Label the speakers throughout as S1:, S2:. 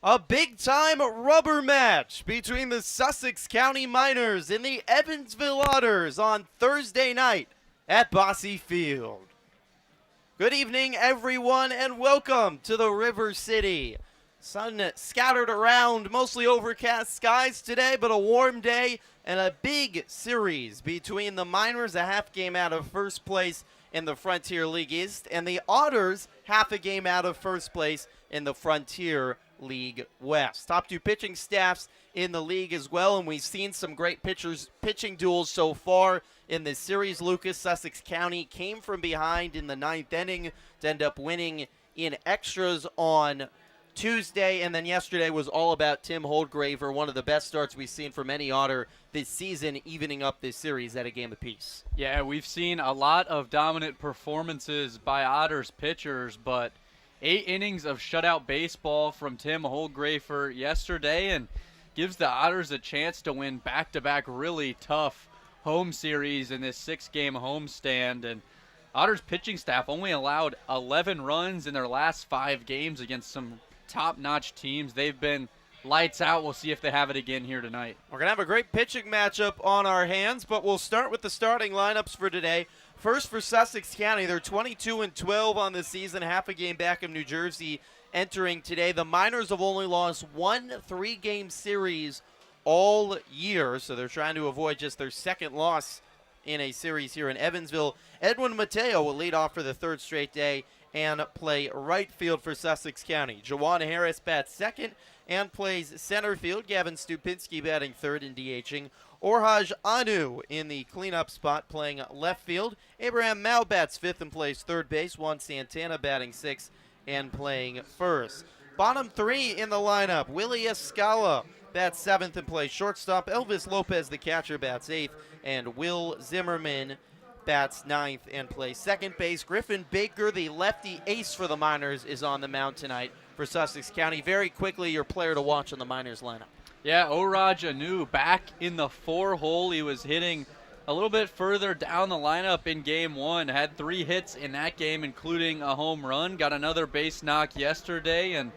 S1: A big-time rubber match between the Sussex County Miners and the Evansville Otters on Thursday night at Bosse Field. Good evening, everyone, and welcome to the River City. Sun scattered around, mostly overcast skies today, but a warm day and a big series between the Miners, a half game out of first place in the Frontier League East, and the Otters, half a game out of first place in the Frontier League West. Top two pitching staffs in the league as well, and we've seen some great pitching duels so far in this series. Lucas, Sussex County came from behind in the ninth inning to end up winning in extras on Tuesday, and then yesterday was all about Tim Holdgraver, one of the best starts we've seen from any Otter this season, evening up this series at a game apiece.
S2: Yeah, we've seen a lot of dominant performances by Otters pitchers, but 8 innings of shutout baseball from Tim Holdgraver yesterday, and gives the Otters a chance to win back-to-back really tough home series in this 6-game homestand. And Otters pitching staff only allowed 11 runs in their last 5 games against some top-notch teams. They've been lights out. We'll see if they have it again here tonight.
S1: We're going to have a great pitching matchup on our hands, but we'll start with the starting lineups for today. First for Sussex County, they're 22-12 on the season, half a game back of New Jersey entering today. The Miners have only lost one 3-game series all year, so they're trying to avoid just their second loss in a series here in Evansville. Edwin Mateo will lead off for the third straight day and play right field for Sussex County. Jawan Harris bats second and plays center field. Gavin Stupinski batting third and DHing. Orhaj Anu in the cleanup spot playing left field. Abraham Mao bats fifth and plays third base. Juan Santana batting sixth and playing first. Bottom three in the lineup. Willie Escala bats seventh and plays shortstop. Elvis Lopez, the catcher, bats eighth. And Will Zimmerman bats ninth and plays second base. Griffin Baker, the lefty ace for the Miners, is on the mound tonight for Sussex County. Very quickly, your player to watch on the Miners lineup.
S2: Yeah, Orhaj Anu back in the 4-hole. He was hitting a little bit further down the lineup in game 1. Had 3 hits in that game, including a home run. Got another base knock yesterday. And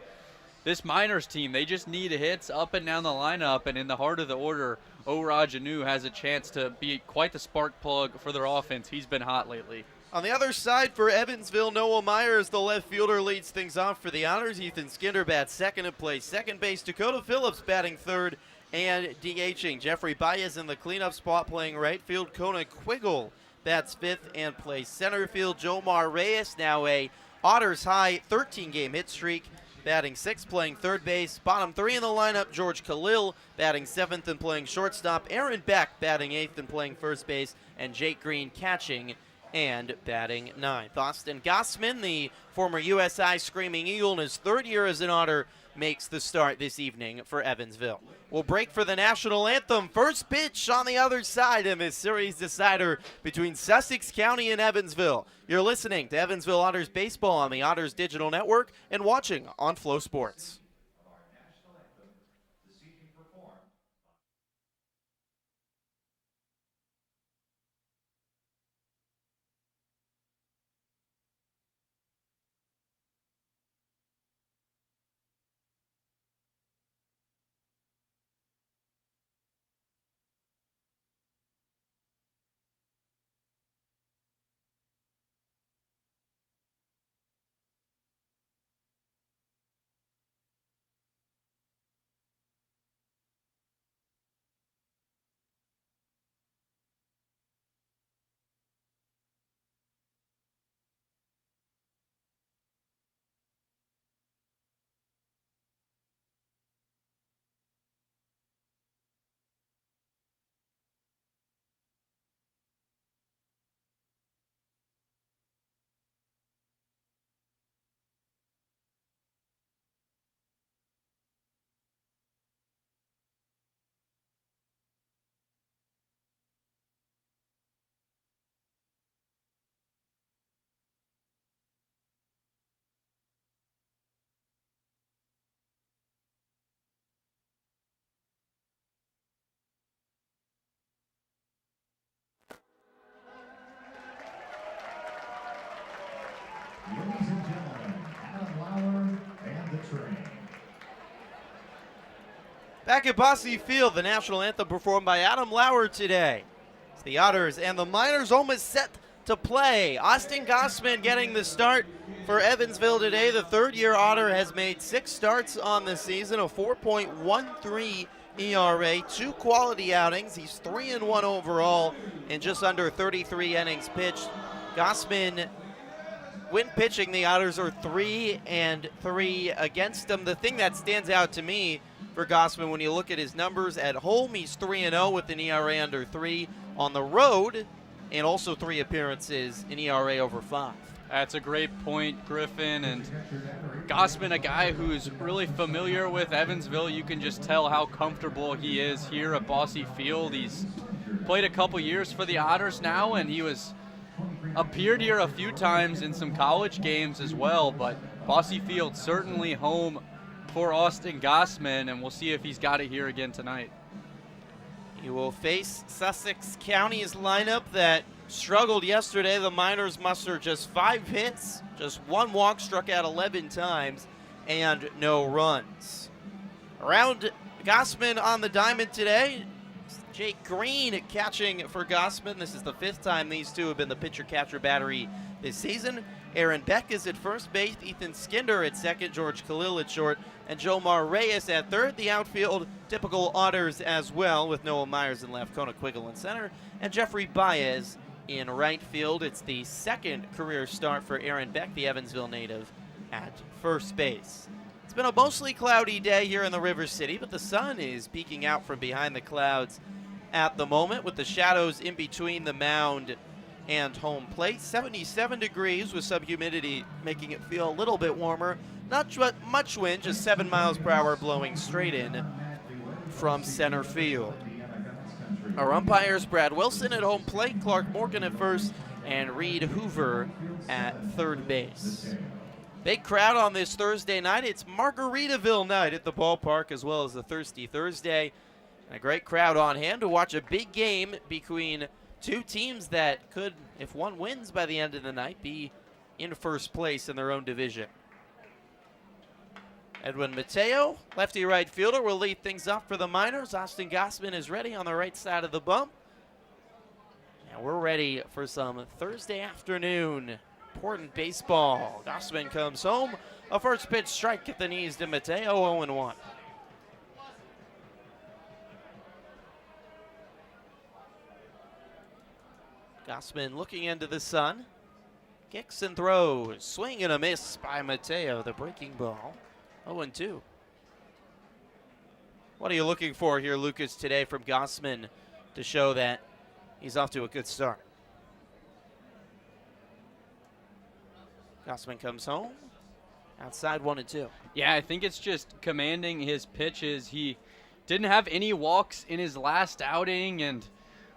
S2: this Miners team, they just need hits up and down the lineup. And in the heart of the order, Orhaj Anu has a chance to be quite the spark plug for their offense. He's been hot lately.
S1: On the other side for Evansville, Noah Myers, the left fielder, leads things off for the Otters. Ethan Skinner bats second and plays second base. Dakota Phillips batting third and DHing. Jeffrey Baez in the cleanup spot playing right field. Kona Quiggle bats fifth and plays center field. Jomar Reyes, now a Otters high 13-game hit streak, batting sixth, playing third base. Bottom three in the lineup, George Khalil batting seventh and playing shortstop. Aaron Beck batting eighth and playing first base. And Jake Green catching and batting ninth. Austin Gossman, the former USI Screaming Eagle in his third year as an Otter, makes the start this evening for Evansville. We'll break for the national anthem. First pitch on the other side in this series decider between Sussex County and Evansville. You're listening to Evansville Otters Baseball on the Otters Digital Network and watching on Flow Sports. Back at Bosse Field, the national anthem performed by Adam Lauer today. It's the Otters and the Miners almost set to play. Austin Gossman getting the start for Evansville today. The third-year Otter has made 6 starts on the season, a 4.13 ERA, 2 quality outings. He's 3-1 overall in just under 33 innings pitched. Gossman, when pitching, the Otters are 3-3 against him. The thing that stands out to me for Gossman, when you look at his numbers at home, he's 3-0 with an ERA under 3. On the road, and also 3 appearances, an ERA over 5.
S2: That's a great point, Griffin. And Gossman, a guy who's really familiar with Evansville. You can just tell how comfortable he is here at Bosse Field. He's played a couple years for the Otters now, and he appeared here a few times in some college games as well. But Bosse Field certainly home for Austin Gossman, and we'll see if he's got it here again tonight.
S1: He will face Sussex County's lineup that struggled yesterday. The Miners mustered just 5 hits, just 1 walk, struck out 11 times, and no runs. Around Gossman on the diamond today, Jake Green catching for Gossman. This is the 5th time these two have been the pitcher-catcher battery this season. Aaron Beck is at first base, Ethan Skinder at second, George Khalil at short, and Jomar Reyes at third. The outfield, typical Otters as well, with Noah Myers in left, Kona Quiggle in center, and Jeffrey Baez in right field. It's the 2nd career start for Aaron Beck, the Evansville native, at first base. It's been a mostly cloudy day here in the River City, but the sun is peeking out from behind the clouds at the moment, with the shadows in between the mound and home plate. 77 degrees with some humidity, making it feel a little bit warmer. Not much wind, just 7 miles per hour blowing straight in from center field. Our umpires, Brad Wilson at home plate, Clark Morgan at first, and Reed Hoover at third base. Big crowd on this Thursday night. It's Margaritaville night at the ballpark, as well as the Thirsty Thursday. And a great crowd on hand to watch a big game between 2 teams that could, if one wins by the end of the night, be in first place in their own division. Edwin Mateo, lefty right fielder, will lead things off for the Miners. Austin Gossman is ready on the right side of the bump. And we're ready for some Thursday afternoon important baseball. Gossman comes home. A first pitch strike at the knees to Mateo, 0-1. Gossman looking into the sun. Kicks and throws. Swing and a miss by Mateo. The breaking ball. 0-2. What are you looking for here, Lucas, today from Gossman to show that he's off to a good start? Gossman comes home. Outside 1-2.
S2: Yeah, I think it's just commanding his pitches. He didn't have any walks in his last outing, and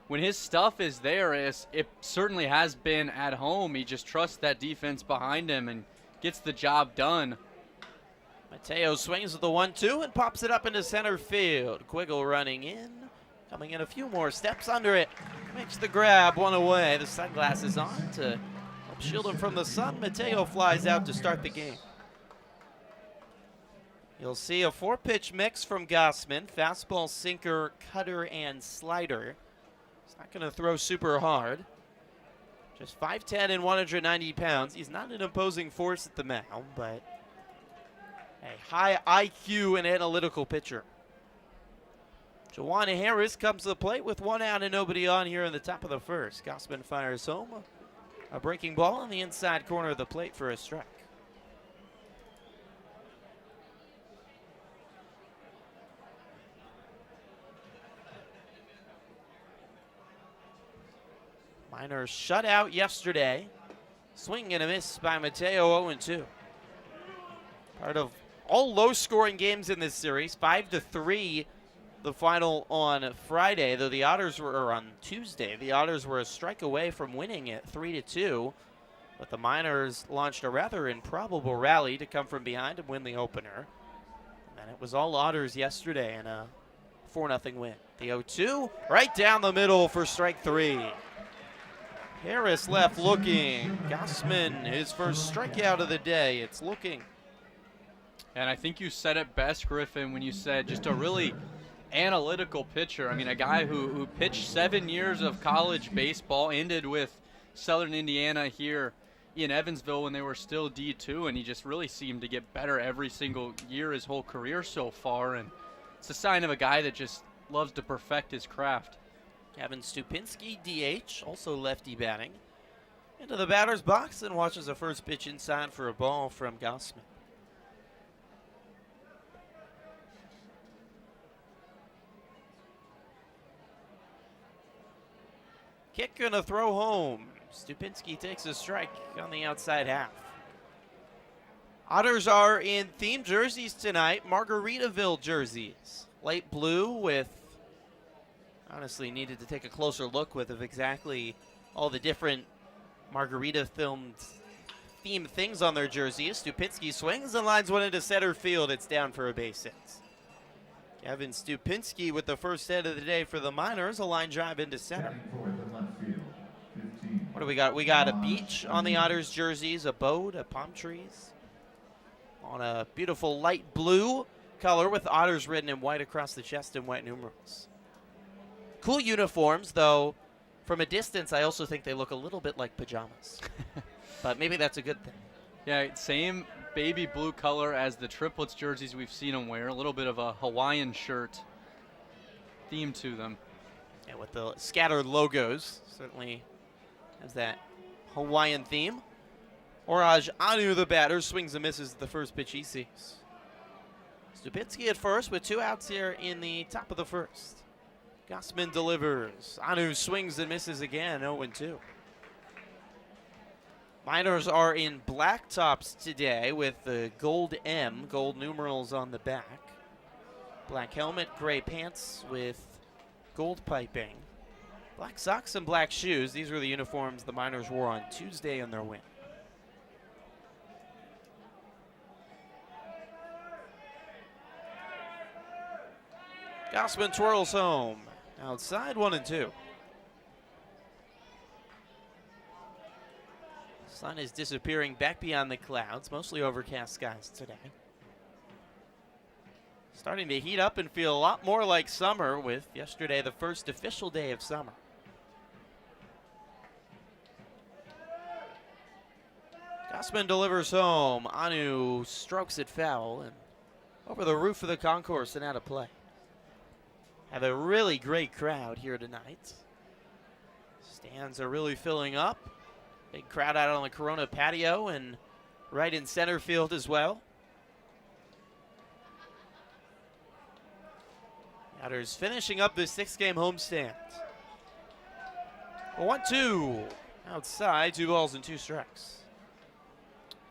S2: when his stuff is there, as it certainly has been at home, he just trusts that defense behind him and gets the job done.
S1: Mateo swings with the 1-2 and pops it up into center field. Quiggle running in, coming in a few more steps under it. Makes the grab, 1 away. The sunglasses on to help shield him from the sun. Mateo flies out to start the game. You'll see a 4-pitch mix from Gossman. Fastball, sinker, cutter, and slider. He's not going to throw super hard. Just 5'10" and 190 pounds. He's not an imposing force at the mound, but a high IQ and analytical pitcher. Jawan Harris comes to the plate with 1 out and nobody on here in the top of the first. Gossman fires home. A breaking ball on the inside corner of the plate for a strike. Miners shut out yesterday. Swing and a miss by Mateo, 0-2. Part of all low-scoring games in this series. 5-3, the final on Friday, though the Otters were on Tuesday. The Otters were a strike away from winning it 3-2, but the Miners launched a rather improbable rally to come from behind and win the opener. And it was all Otters yesterday in a 4-0 win. The 0-2 right down the middle for strike 3. Harris left looking. Gossman, his first strikeout of the day. It's looking.
S2: And I think you said it best, Griffin, when you said just a really analytical pitcher. I mean, a guy who pitched 7 years of college baseball, ended with Southern Indiana here in Evansville when they were still D2, and he just really seemed to get better every single year his whole career so far, and it's a sign of a guy that just loves to perfect his craft.
S1: Kevin Stupinski, DH, also lefty batting, into the batter's box and watches the first pitch inside for a ball from Gossman. Kick and a throw home. Stupinski takes a strike on the outside half. Otters are in themed jerseys tonight, Margaritaville jerseys. Light blue with, honestly needed to take a closer look with of exactly all the different margarita themed things on their jerseys. Stupinski swings and lines one into center field. It's down for a base hit. Kevin Stupinski with the first hit of the day for the Miners, a line drive into center. What do we got? We got a beach on the Otters jerseys, a boat, a palm trees, on a beautiful light blue color with Otters written in white across the chest in white numerals. Cool uniforms, though. From a distance, I also think they look a little bit like pajamas. But maybe that's a good thing.
S2: Yeah, same baby blue color as the triplets jerseys we've seen them wear. A little bit of a Hawaiian shirt theme to them.
S1: Yeah, with the scattered logos. Certainly has that Hawaiian theme. Oraj Anu, the batter, swings and misses at the first pitch he sees. Stupinski at first with 2 outs here in the top of the first. Gossman delivers. Anu swings and misses again, 0-2. Miners are in black tops today with the gold M, gold numerals on the back. Black helmet, gray pants with gold piping. Black socks and black shoes. These were the uniforms the Miners wore on Tuesday in their win. Gossman twirls home. Outside, 1-2. Sun is disappearing back beyond the clouds. Mostly overcast skies today. Starting to heat up and feel a lot more like summer with yesterday the first official day of summer. Gossman delivers home. Anu strokes it foul and over the roof of the concourse and out of play. Have a really great crowd here tonight. Stands are really filling up. Big crowd out on the Corona patio and right in center field as well. Otters finishing up this 6-game homestand. 1-2 outside, 2 balls and 2 strikes.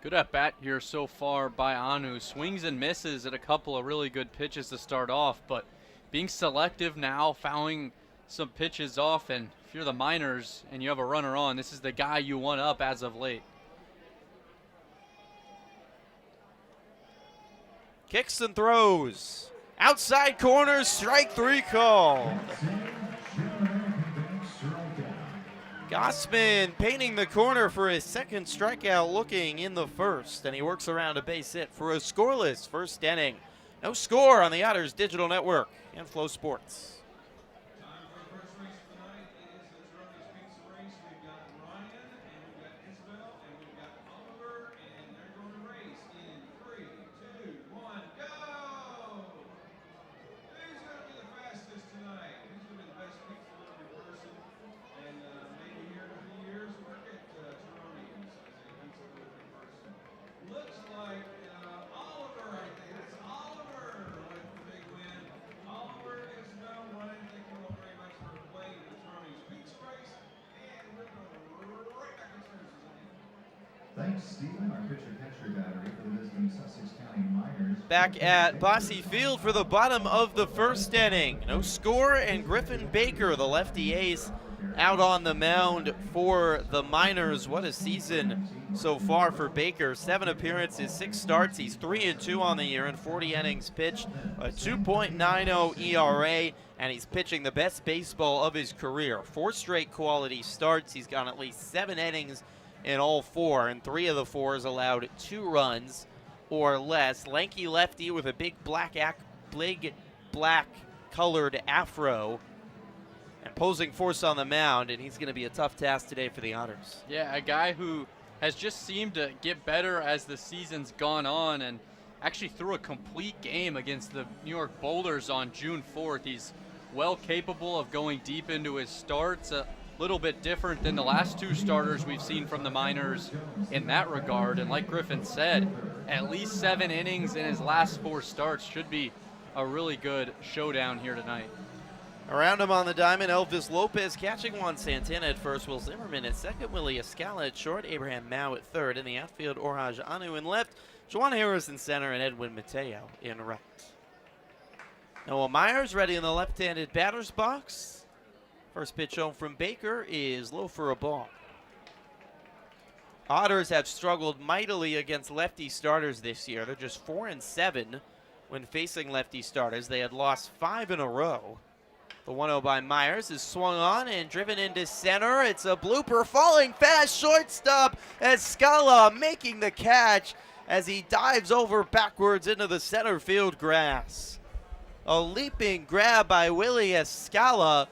S2: Good at bat here so far by Anu. Swings and misses at a couple of really good pitches to start off, but being selective now, fouling some pitches off, and if you're the Miners and you have a runner on, this is the guy you want up as of late.
S1: Kicks and throws. Outside corner, strike 3 called. Gossman painting the corner for his second strikeout looking in the first, and he works around a base hit for a scoreless first inning. No score on the Otters Digital Network and Flow Sports.
S3: Time for the first race of the night. It is the Toronto's Pizza Race. We've got Ryan, and we've got Isabel, and we've got Oliver, and they're going to race in 3, 2, 1, go! Who's going to be the fastest tonight? Who's going to be the best pizza delivery person? And maybe here in a few years, work at Toronto's as a pizza delivery person. Looks like Oliver, I think. It's Oliver with the big win. Oliver, Isabel, Ryan, thank you all very much for playing the Toronto's Pizza Race. And we're going right back upstairs.
S4: Thanks, Stephen, our pitcher-catcher battery for the visiting Sussex County Miners.
S1: Back at Bosse Field for the bottom of the first inning. No score, and Griffin Baker, the lefty ace, out on the mound for the Miners. What a season so far for Baker. 7 appearances, 6 starts. He's 3-2 on the year in 40 innings pitched, a 2.90 ERA, and he's pitching the best baseball of his career. 4 straight quality starts. He's gone at least 7 innings in all 4, and 3 of the 4 has allowed 2 runs or less. Lanky lefty with a big black colored afro and posing force on the mound, and he's going to be a tough task today for the Otters.
S2: Yeah, a guy who has just seemed to get better as the season's gone on, and actually threw a complete game against the New York Boulders on June 4th. He's well capable of going deep into his starts, a little bit different than the last two starters we've seen from the Miners in that regard. And like Griffin said, at least 7 innings in his last 4 starts should be a really good showdown here tonight.
S1: Around him on the diamond, Elvis Lopez catching Juan Santana at first, Will Zimmerman at second, Willie Escala at short, Abraham Mao at third. In the outfield, Orhaj Anu in left, Juan Harris in center, and Edwin Mateo in right. Noah Myers ready in the left-handed batter's box. First pitch home from Baker is low for a ball. Otters have struggled mightily against lefty starters this year. They're just 4-7 when facing lefty starters. They had lost 5 in a row. The 1-0 by Myers is swung on and driven into center. It's a blooper, falling fast, shortstop Escala making the catch as he dives over backwards into the center field grass. A leaping grab by Willie Escala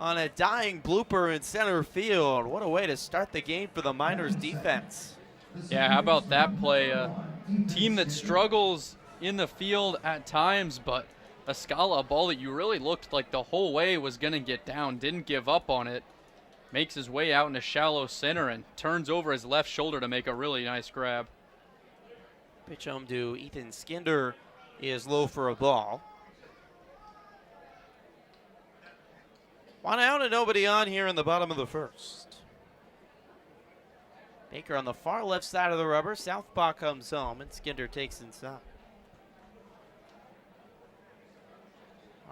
S1: on a dying blooper in center field. What a way to start the game for the Miners defense.
S2: Yeah, how about that play? A team that struggles in the field at times, but Escala, a ball that you really looked like the whole way was going to get down, didn't give up on it, makes his way out into shallow center and turns over his left shoulder to make a really nice grab.
S1: Pitch home to Ethan Skinder is low for a ball. 1 out and nobody on here in the bottom of the first. Baker on the far left side of the rubber. Southpaw comes home and Skinder takes inside.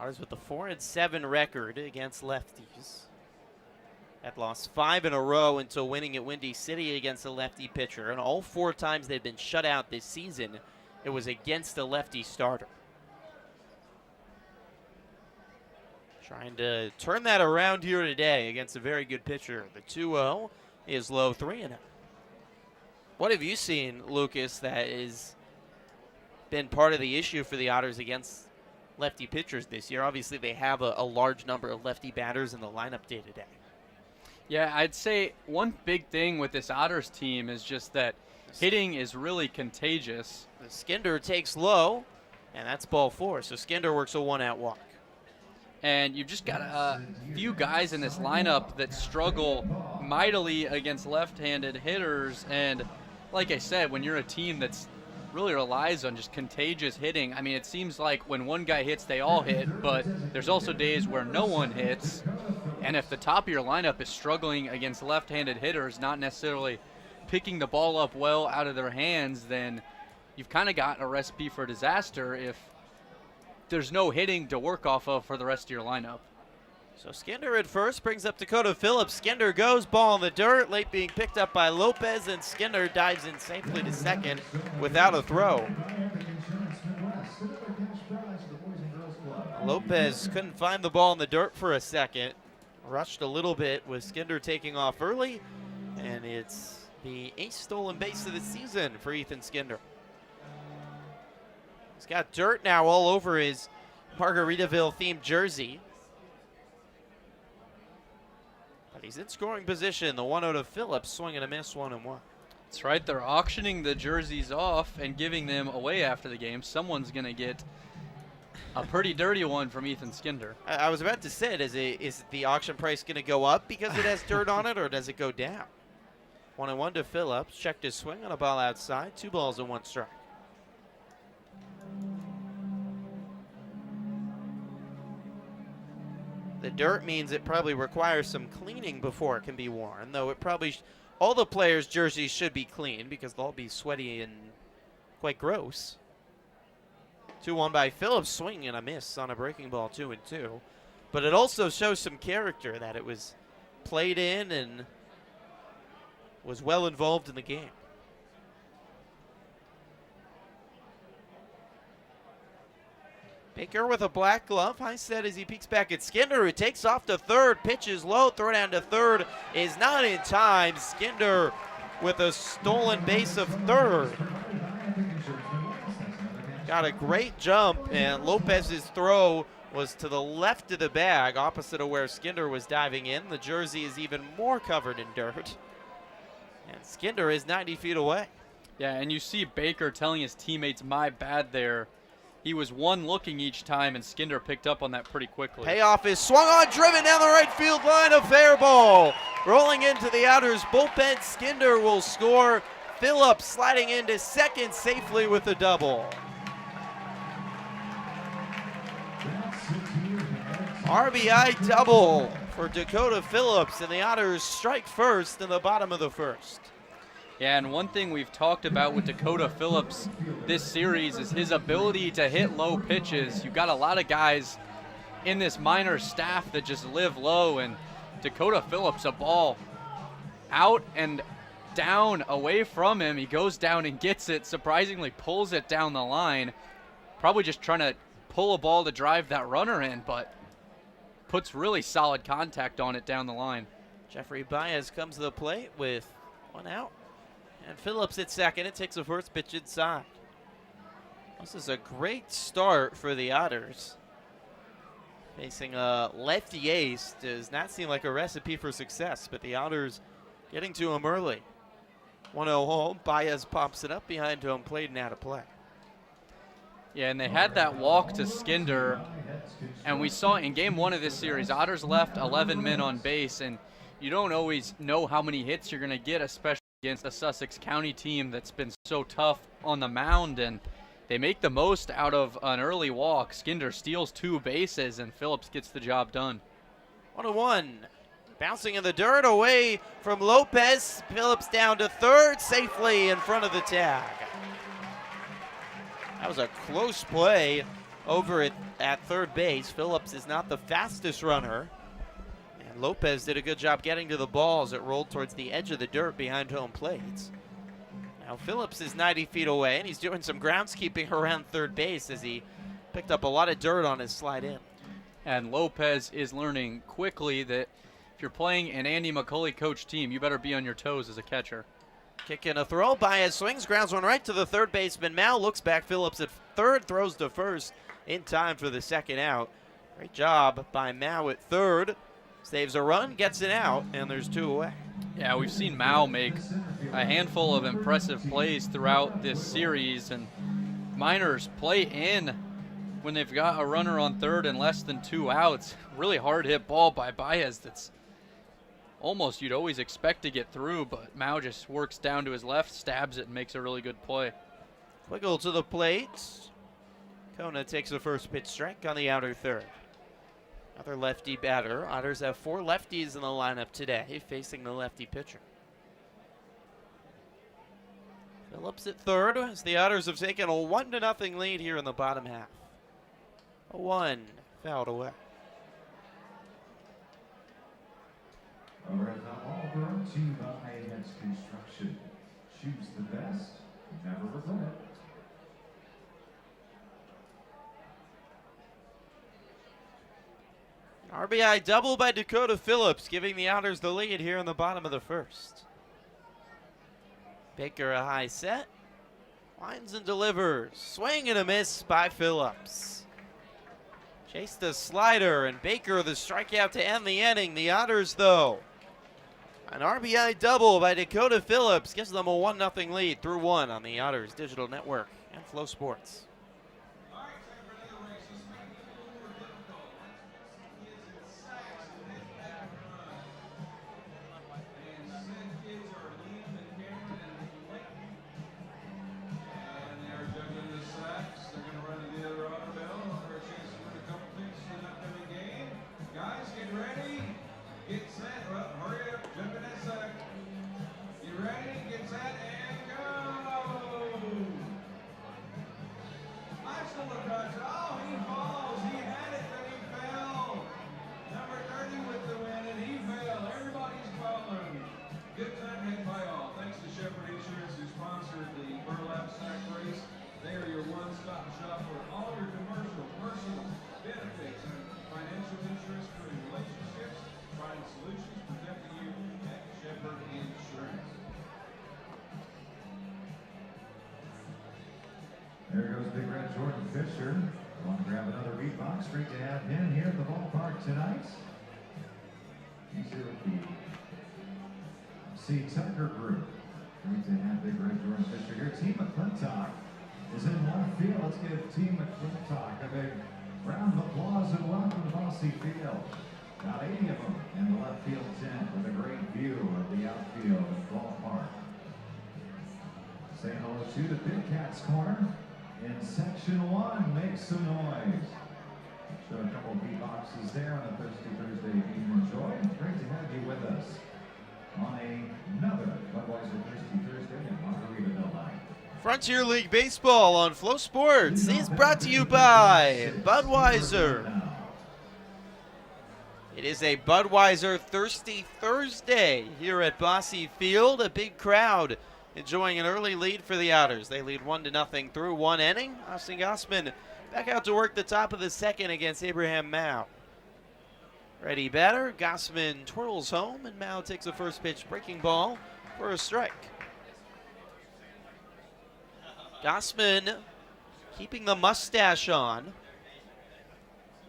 S1: Otters with the 4-7 record against lefties. Had lost 5 in a row until winning at Windy City against a lefty pitcher. And all 4 times they've been shut out this season, it was against a lefty starter. Trying to turn that around here today against a very good pitcher. The 2-0 is low, 3-0. What have you seen, Lucas, that has been part of the issue for the Otters against lefty pitchers this year? Obviously, they have a large number of lefty batters in the lineup day to day.
S2: Yeah, I'd say one big thing with this Otters team is just that hitting is really contagious.
S1: The Skinder takes low, and that's ball 4. So Skinder works a 1-out walk.
S2: And you've just got a few guys in this lineup that struggle mightily against left-handed hitters. And like I said, when you're a team that's really relies on just contagious hitting, I mean, it seems like when one guy hits, they all hit, but there's also days where no one hits. And if the top of your lineup is struggling against left-handed hitters, not necessarily picking the ball up well out of their hands, then you've kind of got a recipe for disaster if there's no hitting to work off of for the rest of your lineup.
S1: So Skinder at first brings up Dakota Phillips. Skinder goes, ball in the dirt, late being picked up by Lopez, and Skinder dives in safely to second without a throw. Lopez couldn't find the ball in the dirt for a second. Rushed a little bit with Skinder taking off early, and it's the 8th stolen base of the season for Ethan Skinder. He's got dirt now all over his Margaritaville-themed jersey. But he's in scoring position. The 1-0 to Phillips, swing and a miss, 1-1.
S2: That's right. They're auctioning the jerseys off and giving them away after the game. Someone's going to get a pretty dirty one from Ethan Skinder.
S1: I was about to say, is the auction price going to go up because it has dirt on it, or does it go down? 1-1 to Phillips. Checked his swing on a ball outside. 2 balls and 1 strike. The dirt means it probably requires some cleaning before it can be worn, though it probably all the players' jerseys should be clean because they'll all be sweaty and quite gross. 2-1 by Phillips, swing and a miss on a breaking ball, 2-2. But it also shows some character that it was played in and was well involved in the game. Baker with a black glove, high set as he peeks back at Skinder, who takes off to third, pitches low, throw down to third, is not in time. Skinder with a stolen base of third. Got a great jump, and Lopez's throw was to the left of the bag, opposite of where Skinder was diving in. The jersey is even more covered in dirt. And Skinder is 90 feet away.
S2: Yeah, and you see Baker telling his teammates, my bad there. He was one looking each time, and Skinder picked up on that pretty quickly.
S1: Payoff is swung on, driven down the right field line, a fair ball. Rolling into the Otters bullpen, Skinder will score. Phillips sliding into second safely with a double. RBI double for Dakota Phillips, and the Otters strike first in the bottom of the first.
S2: Yeah, and one thing we've talked about with Dakota Phillips this series is his ability to hit low pitches. You've got a lot of guys in this Miners staff that just live low, and Dakota Phillips, a ball out and down away from him. He goes down and gets it, surprisingly pulls it down the line. Probably just trying to pull a ball to drive that runner in, but puts really solid contact on it down the line.
S1: Jeffrey Baez comes to the plate with one out. And Phillips at second. It takes the first pitch inside. This is a great start for the Otters. Facing a lefty ace does not seem like a recipe for success, but the Otters getting to him early. 1-0 home. Baez pops it up behind home plate and out of play.
S2: Yeah, and they had that walk to Skinder, and we saw in game one of this series, Otters left 11 men on base, and you don't always know how many hits you're going to get, especially against a Sussex County team that's been so tough on the mound, and they make the most out of an early walk. Skinder steals 2 bases, and Phillips gets the job done.
S1: 1-1. Bouncing in the dirt away from Lopez. Phillips down to third, safely in front of the tag. That was a close play over at third base. Phillips is not the fastest runner. And Lopez did a good job getting to the ball as it rolled towards the edge of the dirt behind home plate. Now Phillips is 90 feet away, and he's doing some groundskeeping around third base as he picked up a lot of dirt on his slide in.
S2: And Lopez is learning quickly that if you're playing an Andy McCulley coach team, you better be on your toes as a catcher.
S1: Kick and a throw. Baez swings, grounds one right to the third baseman. Mal looks back. Phillips at third, throws to first in time for the second out. Great job by Mao at third. Saves a run, gets it out, and there's 2 away.
S2: Yeah, we've seen Mao make a handful of impressive plays throughout this series, and Miners play in when they've got a runner on third and less than 2 outs. Really hard hit ball by Baez that's almost you'd always expect to get through, but Mao just works down to his left, stabs it, and makes a really good play.
S1: Wiggle to the plate. Kona takes the first pitch strike on the outer third. Another lefty batter. Otters have 4 lefties in the lineup today, facing the lefty pitcher. Phillips at third as the Otters have taken a 1-0 lead here in the bottom half. A 1 fouled away.
S4: Over at the all brought to you by ADX Construction. Choose the best, never regret it.
S1: RBI double by Dakota Phillips, giving the Otters the lead here in the bottom of the first. Baker a high set. Winds and delivers. Swing and a miss by Phillips. Chased a slider, and Baker the strikeout to end the inning. The Otters, though, an RBI double by Dakota Phillips gives them a 1-0 lead through 1 on the Otters Digital Network and Flow Sports.
S4: There goes goes Big Red Jordan Fisher. Want to grab another read box? Great to have him here at the ballpark tonight. He's here with the C. Tucker Group. Great to have Big Red Jordan Fisher here. Team McClintock is in left field. Let's give Team McClintock a big round of applause and welcome to Bosse Field. About 80 of them in the left field tent with a great view of the outfield and ballpark. Say hello to the Big Cats corner in section 1. Make some noise. Show a couple of beat boxes there on a Thursday evening. Enjoy. Great to have you with us on another Budweiser Thursday in Margaritaville night.
S1: Frontier League Baseball on Flow Sports is brought to you by Budweiser. It is a Budweiser Thirsty Thursday here at Bosse Field. A big crowd enjoying an early lead for the Otters. They lead 1-0 through one inning. Austin Gossman back out to work the top of the second against Abraham Mao. Ready batter, Gossman twirls home, and Mao takes the first pitch breaking ball for a strike. Gossman keeping the mustache on.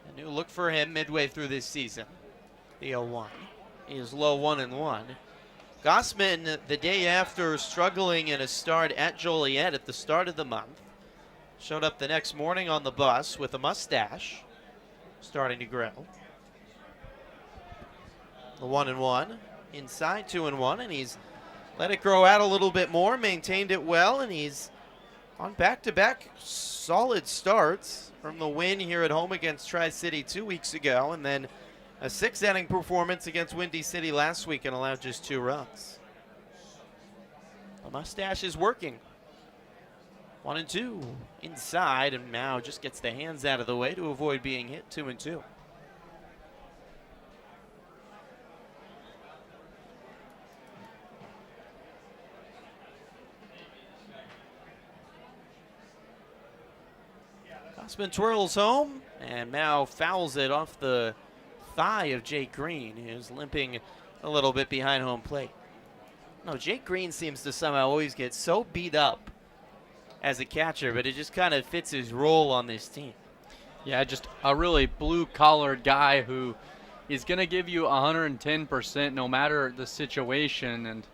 S1: A new look for him midway through this season. The 0-1. He is low 1-1. Gossman, the day after struggling in a start at Joliet at the start of the month, showed up the next morning on the bus with a mustache starting to grow. The 1-1, inside 2-1, and he's let it grow out a little bit more, maintained it well, and he's on back-to-back solid starts from the win here at home against Tri-City 2 weeks ago, and then a 6th-inning performance against Windy City last week and allowed just 2 runs. The mustache is working. 1-2 inside, and now just gets the hands out of the way to avoid being hit. 2-2. Gossman twirls home, and Mao fouls it off the thigh of Jake Green, who's limping a little bit behind home plate. No, Jake Green seems to somehow always get so beat up as a catcher, but it just kind of fits his role on this team.
S2: Yeah, just a really blue-collared guy who is going to give you 110% no matter the situation. And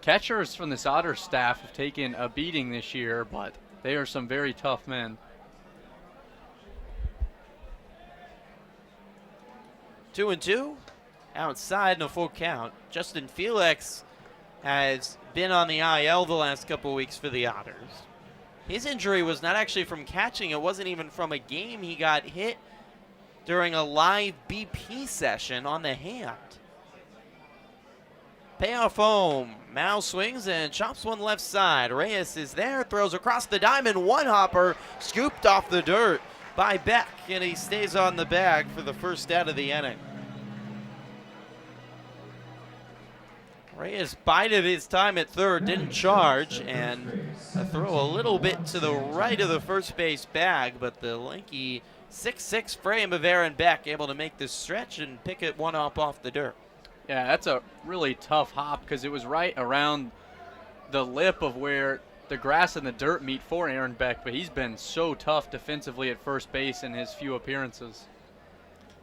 S2: catchers from this Otter staff have taken a beating this year, but they are some very tough men.
S1: 2-2, outside in a full count. Justin Felix has been on the IL the last couple of weeks for the Otters. His injury was not actually from catching. It wasn't even from a game. He got hit during a live BP session on the hand. Payoff home. Mao swings and chops one left side. Reyes is there, throws across the diamond. One hopper scooped off the dirt by Beck, and he stays on the bag for the first out of the inning. Reyes bided his time at third, didn't charge, and a throw a little bit to the right of the first base bag, but the lanky 6'6" frame of Aaron Beck able to make the stretch and pick it one up off the dirt.
S2: Yeah, that's a really tough hop because it was right around the lip of where the grass and the dirt meet for Aaron Beck, but he's been so tough defensively at first base in his few appearances.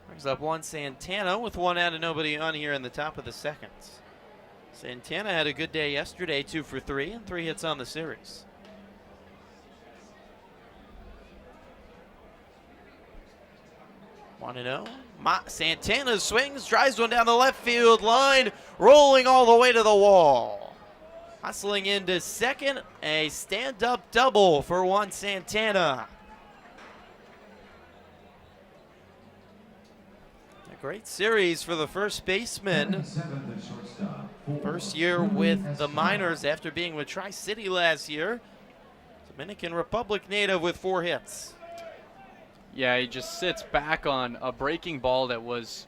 S1: Brings up Juan Santana with one out and nobody on here in the top of the second. Santana had a good day yesterday, 2 for 3, and 3 hits on the series. Want to know? Santana swings, drives one down the left field line, rolling all the way to the wall. Hustling into second, a stand-up double for Juan Santana. A great series for the first baseman. First year with the Miners after being with Tri-City last year. Dominican Republic native with 4 hits.
S2: Yeah, he just sits back on a breaking ball that was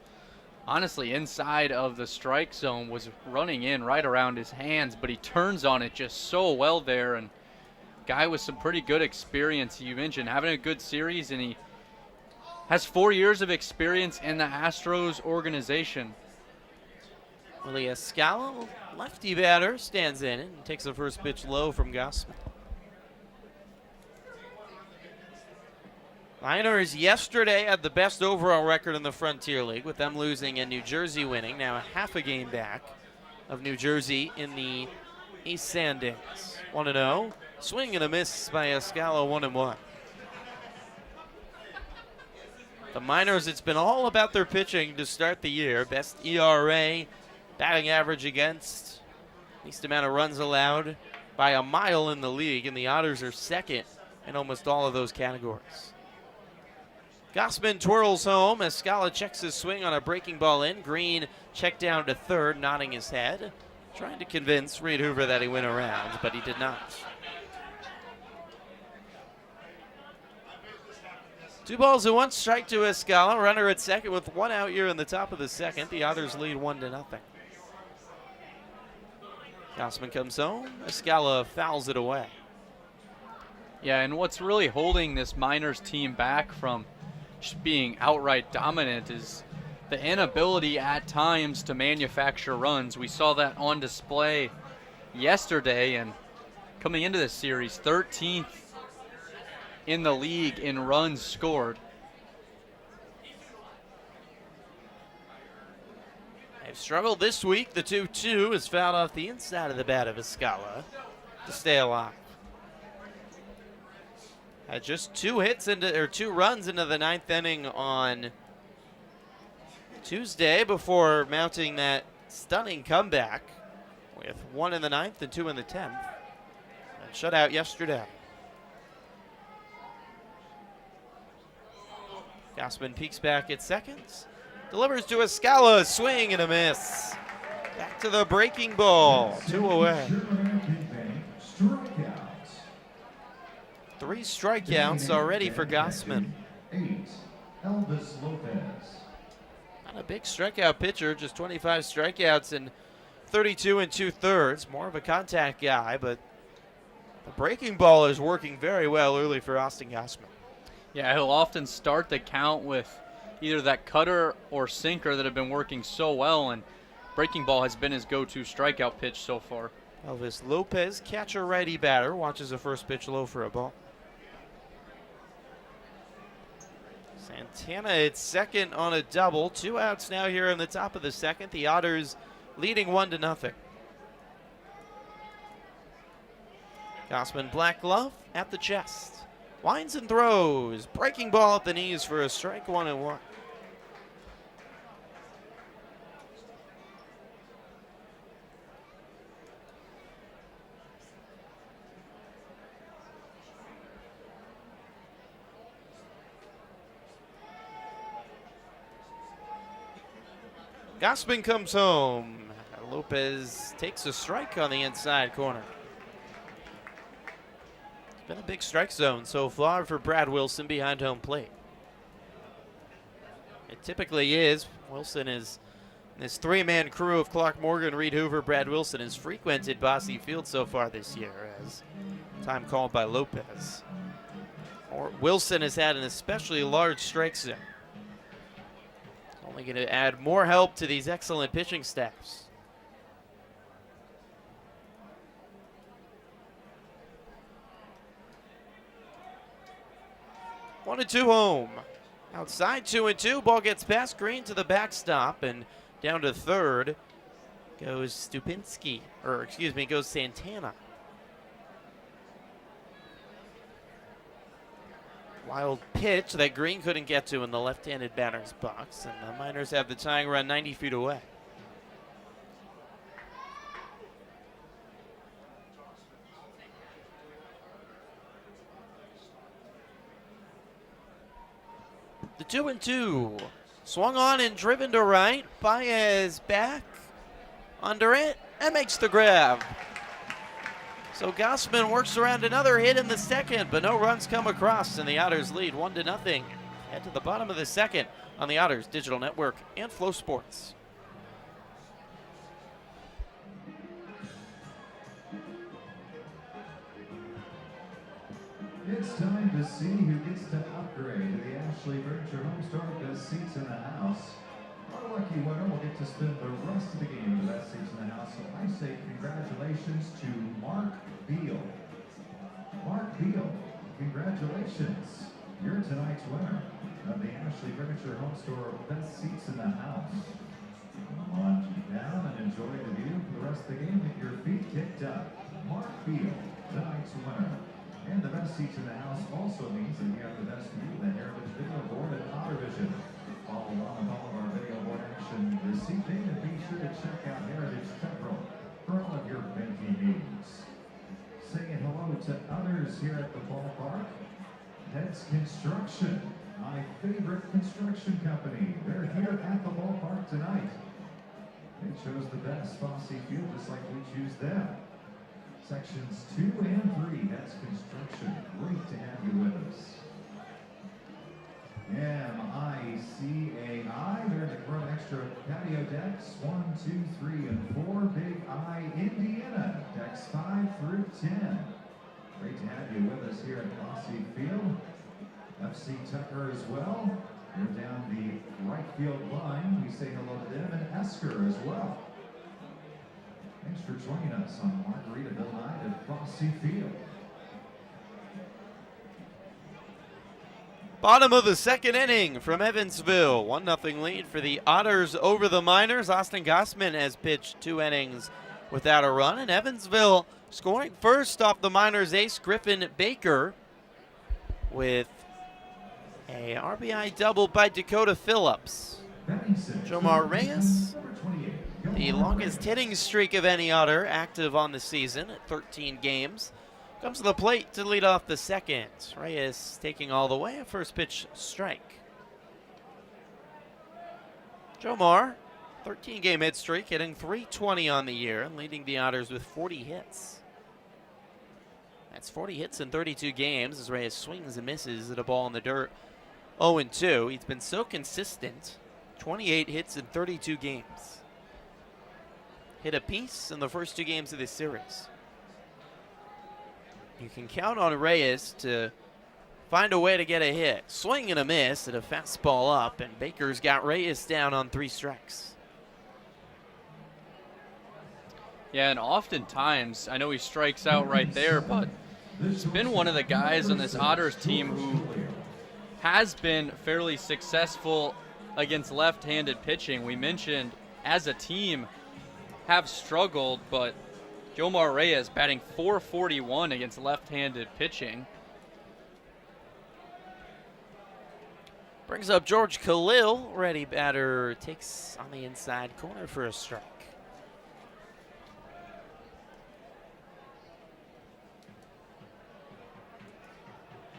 S2: honestly inside of the strike zone, was running in right around his hands, but he turns on it just so well there. And guy with some pretty good experience. You mentioned having a good series, and he has 4 years of experience in the Astros organization.
S1: Willie Escala, lefty batter, stands in and takes the first pitch low from Gossman. Miners yesterday had the best overall record in the Frontier League, with them losing and New Jersey winning. Now a half a game back of New Jersey in the East Standings. 1-0. Swing and a miss by Escala, 1-1. The Miners, it's been all about their pitching to start the year. Best ERA, batting average against, least amount of runs allowed by a mile in the league, and the Otters are second in almost all of those categories. Gossman twirls home. Escala checks his swing on a breaking ball in. Green checked down to third, nodding his head, trying to convince Reed Hoover that he went around, but he did not. 2-1 strike to Escala. Runner at second with 1 out here in the top of the second. The Otters lead 1-0. Gossman comes home. Escala fouls it away.
S2: Yeah, and what's really holding this Miners team back from just being outright dominant is the inability at times to manufacture runs. We saw that on display yesterday, and coming into this series, 13th in the league in runs scored.
S1: They've struggled this week. The 2-2 is fouled off the inside of the bat of Escala to stay alive. Had just 2 runs into the 9th inning on Tuesday before mounting that stunning comeback with 1 in the 9th and 2 in the 10th. And shut out yesterday. Gossman peeks back at seconds. Delivers to Escala, swing and a miss. Back to the breaking ball, 2 away. 3 strikeouts already for Gossman.
S4: 8, Elvis Lopez.
S1: Not a big strikeout pitcher, just 25 strikeouts in 32 2/3. More of a contact guy, but the breaking ball is working very well early for Austin Gossman.
S2: Yeah, he'll often start the count with either that cutter or sinker that have been working so well, and breaking ball has been his go-to strikeout pitch so far.
S1: Elvis Lopez, catcher righty batter, watches the first pitch low for a ball. Santana at second on a double. 2 outs now here in the top of the second. The Otters leading 1-0. Gossman, black glove at the chest. Winds and throws. Breaking ball at the knees for a strike, 1-1. Gossman comes home. Lopez takes a strike on the inside corner. It's been a big strike zone so far for Brad Wilson behind home plate. It typically is. Wilson is this 3-man crew of Clark Morgan, Reed Hoover, Brad Wilson has frequented Bosse Field so far this year, as time called by Lopez. Wilson has had an especially large strike zone. Only going to add more help to these excellent pitching staffs. One and two home. Outside 2-2. Ball gets past Green to the backstop and down to third goes goes Santana. Wild pitch that Green couldn't get to in the left-handed batter's box, and the Miners have the tying run 90 feet away. The 2-2. Swung on and driven to right. Baez back under it and makes the grab. So Gossman works around another hit in the second, but no runs come across, and the Otters lead 1-0. Head to the bottom of the second on the Otters Digital Network and Flow Sports.
S4: It's time to see who gets to upgrade to the Ashley Furniture Home Store Best Seats in the House. Our lucky winner will get to spend the rest of the game with the best seats in the house. So I say congratulations to Mark Beal. Mark Beal, congratulations. You're tonight's winner of the Ashley Furniture Home Store Best Seats in the House. Come on down and enjoy the view for the rest of the game. Get your feet kicked up. Mark Field, tonight's winner. And the best seats in the house also means that you have the best view of the Heritage Video Board at Otter Vision. Follow along with all of our video board action this evening, and be sure to check out Heritage Central for all of your banking needs. Saying hello to others here at the ballpark. Heads Construction, my favorite construction company. They're here at the ballpark tonight. They chose the best Bosse Field just like we choose them. Sections 2 and 3, Heads Construction. Great to have you with us. MICAI, they're in the Chrome Extra patio decks 1, 2, 3, and 4. Big I, Indiana, decks 5 through 10. Great to have you with us here at Bosse Field. FC Tucker as well. You're down the right field line. We say hello to them, and Esker as well. Thanks for joining us on Margaritaville night at Bosse Field.
S1: Bottom of the second inning from Evansville. 1-0 lead for the Otters over the Miners. Austin Gossman has pitched 2 innings without a run, and Evansville scoring first off the Miners ace Griffin Baker with a RBI double by Dakota Phillips. Jomar Reyes, the longest hitting streak of any Otter active on the season at 13 games, comes to the plate to lead off the second. Reyes taking all the way, a first pitch strike. Jomar, 13-game hit streak, hitting .320 on the year and leading the Otters with 40 hits. That's 40 hits in 32 games as Reyes swings and misses at a ball in the dirt. 0-2. He's been so consistent. 28 hits in 32 games. Hit apiece in the first 2 games of this series. You can count on Reyes to find a way to get a hit. Swing and a miss at a fastball up, and Baker's got Reyes down on 3 strikes.
S2: Yeah, and oftentimes, I know he strikes out right there, but he's been one of the guys on this Otters team who has been fairly successful against left-handed pitching. We mentioned as a team have struggled, but Jomar Reyes batting .441 against left-handed pitching.
S1: Brings up George Khalil. Ready batter takes on the inside corner for a strike.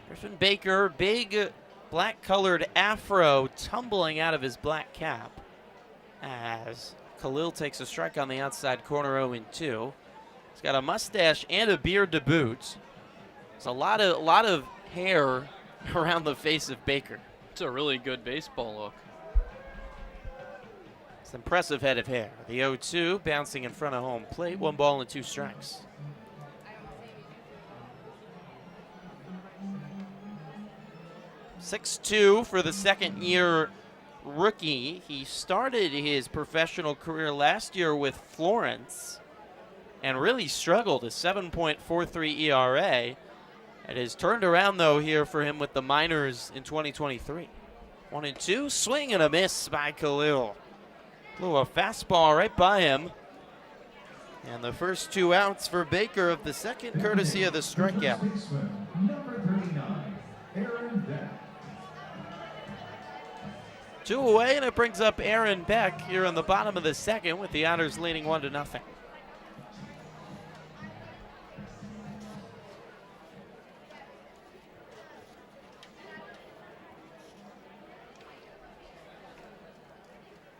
S1: Griffin Baker, big black-colored afro tumbling out of his black cap as Khalil takes a strike on the outside corner 0-2. He's got a mustache and a beard to boot. There's a lot of hair around the face of Baker.
S2: It's a really good baseball look.
S1: It's an impressive head of hair. The 0-2 bouncing in front of home plate. 1 ball and 2 strikes. .62 for the second-year rookie. He started his professional career last year with Florence and really struggled, a 7.43 ERA. It has turned around, though, here for him with the Miners in 2023. 1-2, swing and a miss by Khalil. Blew a fastball right by him. And the first 2 outs for Baker of the second, courtesy of the strikeout.
S4: Number 39, Aaron Beck.
S1: 2 away, and it brings up Aaron Beck here in the bottom of the second with the Otters leading 1-0.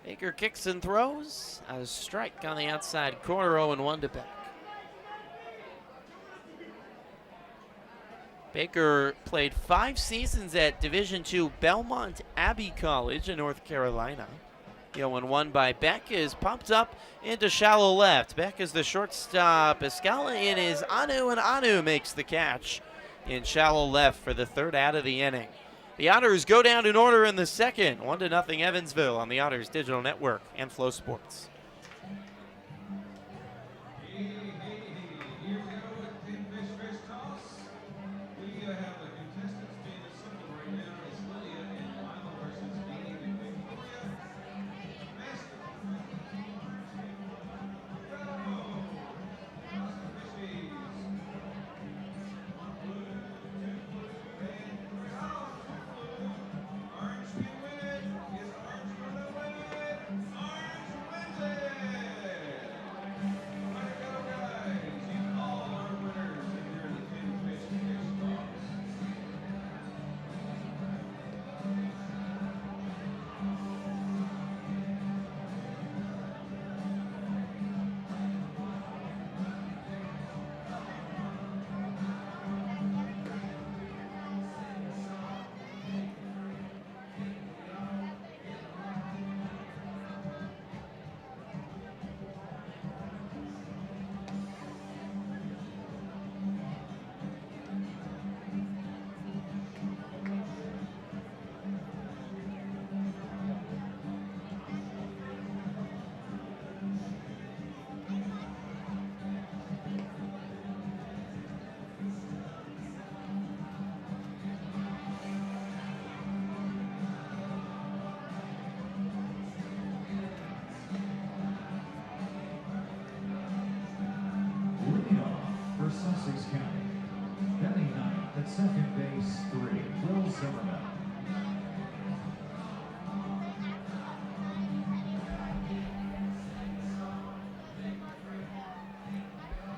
S1: Baker kicks and throws. A strike on the outside corner, 0-1 to Beck. Baker played 5 seasons at Division II Belmont Abbey College in North Carolina. The 0-1 by Beck is pumped up into shallow left. Beck is the shortstop. Escala in is Anu, and Anu makes the catch in shallow left for the 3rd out of the inning. The Otters go down in order in the second. 1-0 Evansville on the Otters Digital Network and Flow Sports.
S3: Here we go with the fish toss. We have the contestants being assembled right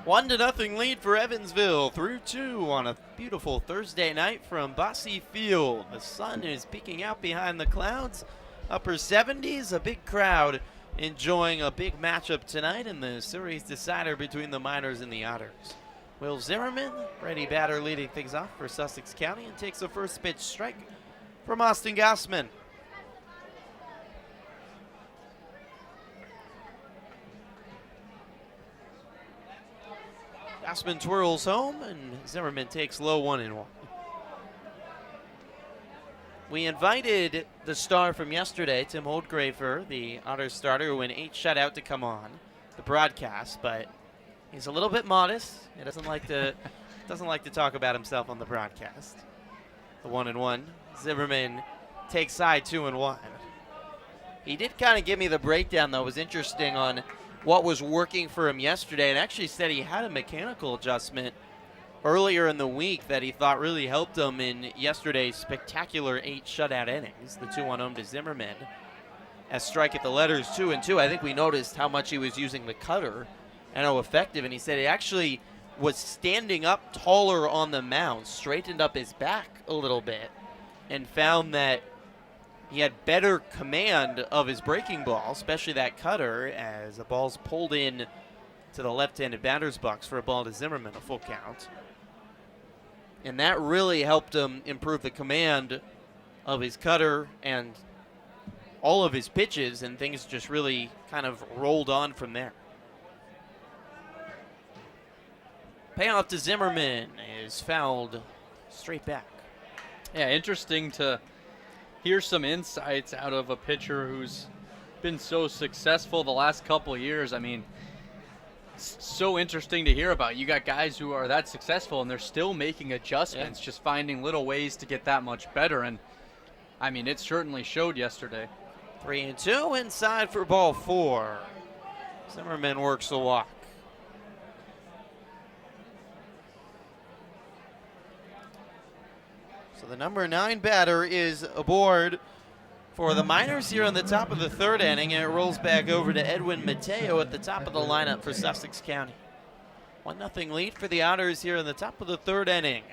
S1: 1-0 lead for Evansville through 2 on a beautiful Thursday night from Bosse Field. The sun is peeking out behind the clouds. Upper 70s, a big crowd enjoying a big matchup tonight in the series decider between the Miners and the Otters. Will Zimmerman, ready batter, leading things off for Sussex County, and takes a first pitch strike from Austin Gossman. Gossman twirls home, and Zimmerman takes low 1-1. We invited the star from yesterday, Tim Holdgrafer, the Otters starter who went 8 shutout, to come on the broadcast, but he's a little bit modest. He doesn't like to talk about himself on the broadcast. The 1-1. Zimmerman takes side 2-1. He did kind of give me the breakdown, though. It was interesting on what was working for him yesterday, and actually said he had a mechanical adjustment earlier in the week that he thought really helped him in yesterday's spectacular 8 shutout innings. The 2-1 home to Zimmerman. As strike at the letters 2-2, I think we noticed how much he was using the cutter and how effective. And he said he actually was standing up taller on the mound, straightened up his back a little bit, and found that he had better command of his breaking ball, especially that cutter, as the ball's pulled in to the left-handed batter's box for a ball to Zimmerman, a full count. And that really helped him improve the command of his cutter and all of his pitches, and things just really kind of rolled on from there. Payoff to Zimmerman is fouled straight back.
S2: Yeah, interesting to hear some insights out of a pitcher who's been so successful the last couple of years. I mean, it's so interesting to hear about. You got guys who are that successful and they're still making adjustments, just finding little ways to get that much better. And I mean, it certainly showed yesterday.
S1: 3-2 inside for ball 4. Zimmerman works the walk. So the number 9 batter is aboard for the Miners here on the top of the 3rd inning, and it rolls back over to Edwin Mateo at the top of the lineup for Sussex County. 1-0 lead for the Otters here in the top of the 3rd inning.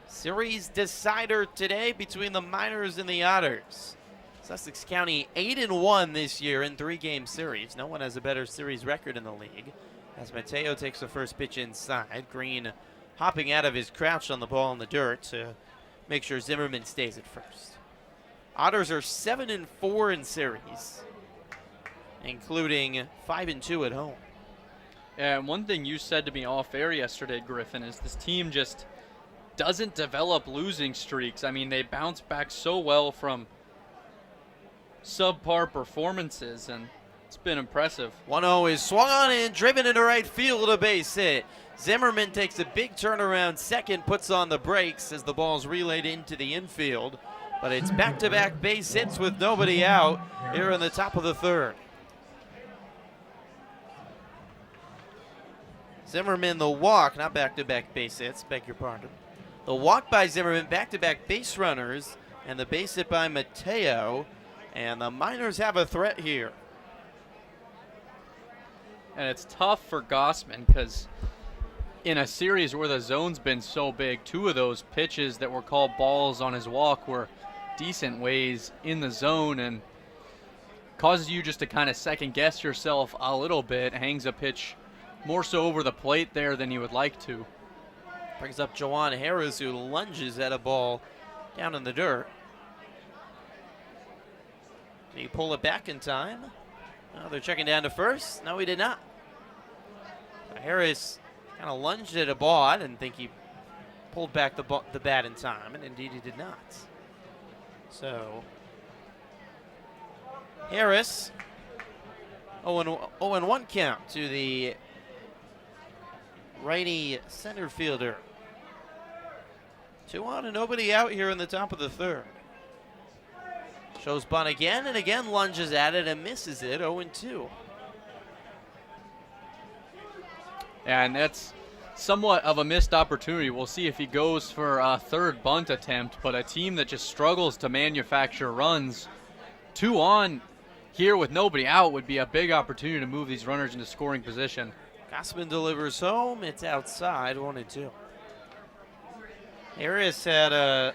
S1: Series decider today between the Miners and the Otters. Sussex County 8-1 this year in 3-game series. No one has a better series record in the league. As Mateo takes the first pitch inside, Green hopping out of his crouch on the ball in the dirt to make sure Zimmerman stays at first. Otters are 7-4 in series, including 5-2 at home.
S2: And one thing you said to me off air yesterday, Griffin, is this team just doesn't develop losing streaks. I mean, they bounce back so well from subpar performances, and it's been impressive.
S1: 1-0 is swung on and driven into right field, a base hit. Zimmerman takes a big turnaround second, puts on the brakes as the ball's relayed into the infield. But it's back-to-back base hits with nobody out here in the top of the 3rd. Zimmerman the walk, not back-to-back base hits, beg your pardon. The walk by Zimmerman, back-to-back base runners, and the base hit by Mateo. And the Miners have a threat here.
S2: And it's tough for Gossman because in a series where the zone's been so big, 2 of those pitches that were called balls on his walk were decent ways in the zone, and causes you just to kind of second guess yourself a little bit. Hangs a pitch more so over the plate there than you would like to.
S1: Brings up Juwan Harris, who lunges at a ball down in the dirt. Did he pull it back in time? No, they're checking down to first. No, he did not. Harris kind of lunged at a ball. I didn't think he pulled back the bat in time, and indeed he did not. So Harris, 0-1 count to the righty center fielder. 2 on and nobody out here in the top of the 3rd. Shows bunt again, and again lunges at it and misses it, 0-2.
S2: And that's somewhat of a missed opportunity. We'll see if he goes for a 3rd bunt attempt, but a team that just struggles to manufacture runs, 2 on here with nobody out would be a big opportunity to move these runners into scoring position.
S1: Gossman delivers home. It's outside, 1-2. Harris had a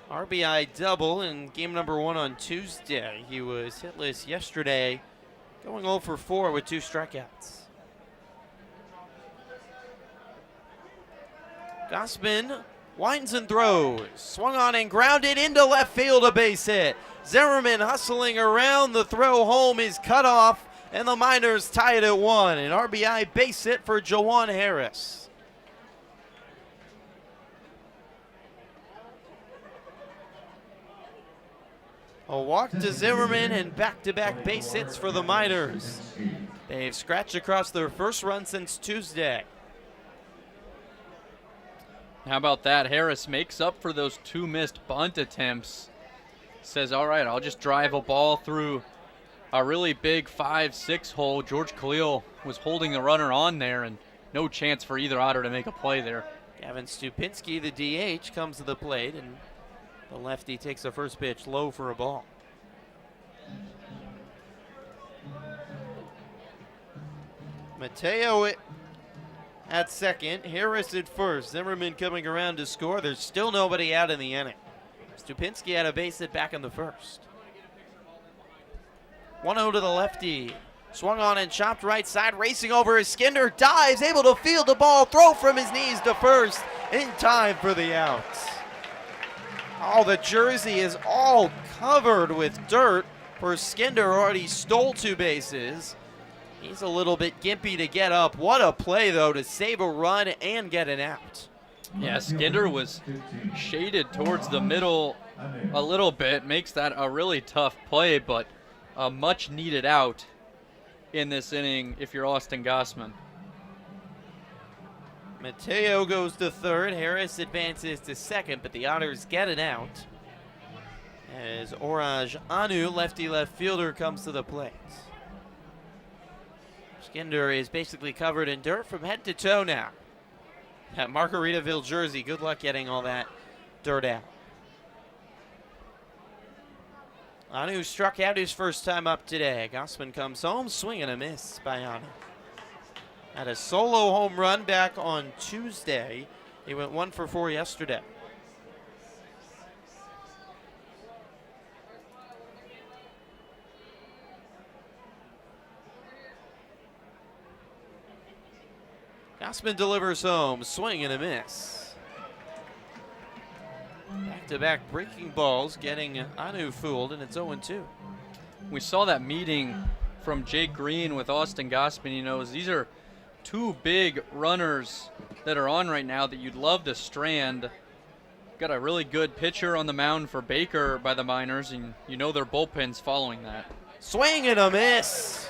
S1: RBI double in game number 1 on Tuesday. He was hitless yesterday, going 0 for 4 with 2 strikeouts. Gossman winds and throws. Swung on and grounded into left field, a base hit. Zimmerman hustling around. The throw home is cut off, and the Miners tie it at 1. An RBI base hit for Jawan Harris. A walk to Zimmerman and back-to-back base hits for the Miners. They've scratched across their first run since Tuesday.
S2: How about that? Harris makes up for those 2 missed bunt attempts. Says, all right, I'll just drive a ball through a really big 5-6 hole. George Khalil was holding the runner on there, and no chance for either Otter to make a play there.
S1: Gavin Stupinski, the DH, comes to the plate, and the lefty takes the first pitch low for a ball. Mateo at second, Harris at first. Zimmerman coming around to score. There's still nobody out in the inning. Stupinski had a base hit back in the first. 1-0 to the lefty. Swung on and chopped right side, racing over his Skinner, dives, able to field the ball, throw from his knees to first, in time for the out. Oh, the jersey is all covered with dirt for Skinner, already stole 2 bases. He's a little bit gimpy to get up. What a play, though, to save a run and get an out.
S2: Yeah, Skinner was shaded towards the middle a little bit. Makes that a really tough play, but a much needed out in this inning if you're Austin Gossman.
S1: Mateo goes to third. Harris advances to second, but the Otters get an out as Oraj Anu, lefty left fielder, comes to the plate. Skinner is basically covered in dirt from head to toe now. That Margaritaville jersey, good luck getting all that dirt out. Anu struck out his first time up today. Gossman comes home, swing and a miss by Anu. Had a solo home run back on Tuesday. He went 1 for 4 yesterday. Gossman delivers home, swing and a miss. Back-to-back breaking balls, getting Anu fooled, and it's 0-2.
S2: We saw that meeting from Jake Green with Austin Gossman. You know, these are 2 big runners that are on right now that you'd love to strand. Got a really good pitcher on the mound for Baker by the Miners, and you know their bullpen's following that.
S1: Swing and a miss.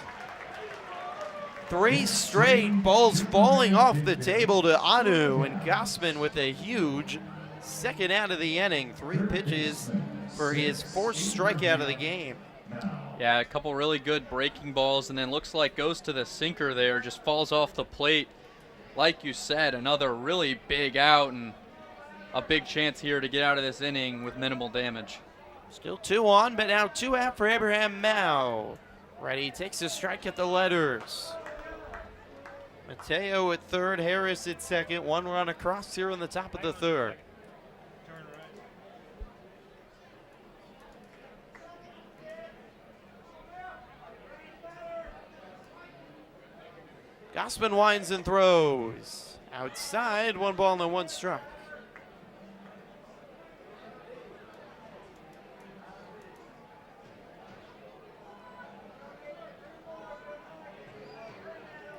S1: 3 straight balls falling off the table to Anu, and Gossman with a huge second out of the inning. 3 pitches for his 4th strikeout of the game.
S2: Yeah, a couple really good breaking balls, and then looks like goes to the sinker there, just falls off the plate. Like you said, another really big out, and a big chance here to get out of this inning with minimal damage.
S1: Still 2 on, but now 2 out for Abraham Mao. Ready, takes a strike at the letters. Mateo at third, Harris at second. 1 run across here in the top of the 3rd. Gossman winds and throws. Outside, 1 ball and 1 strike.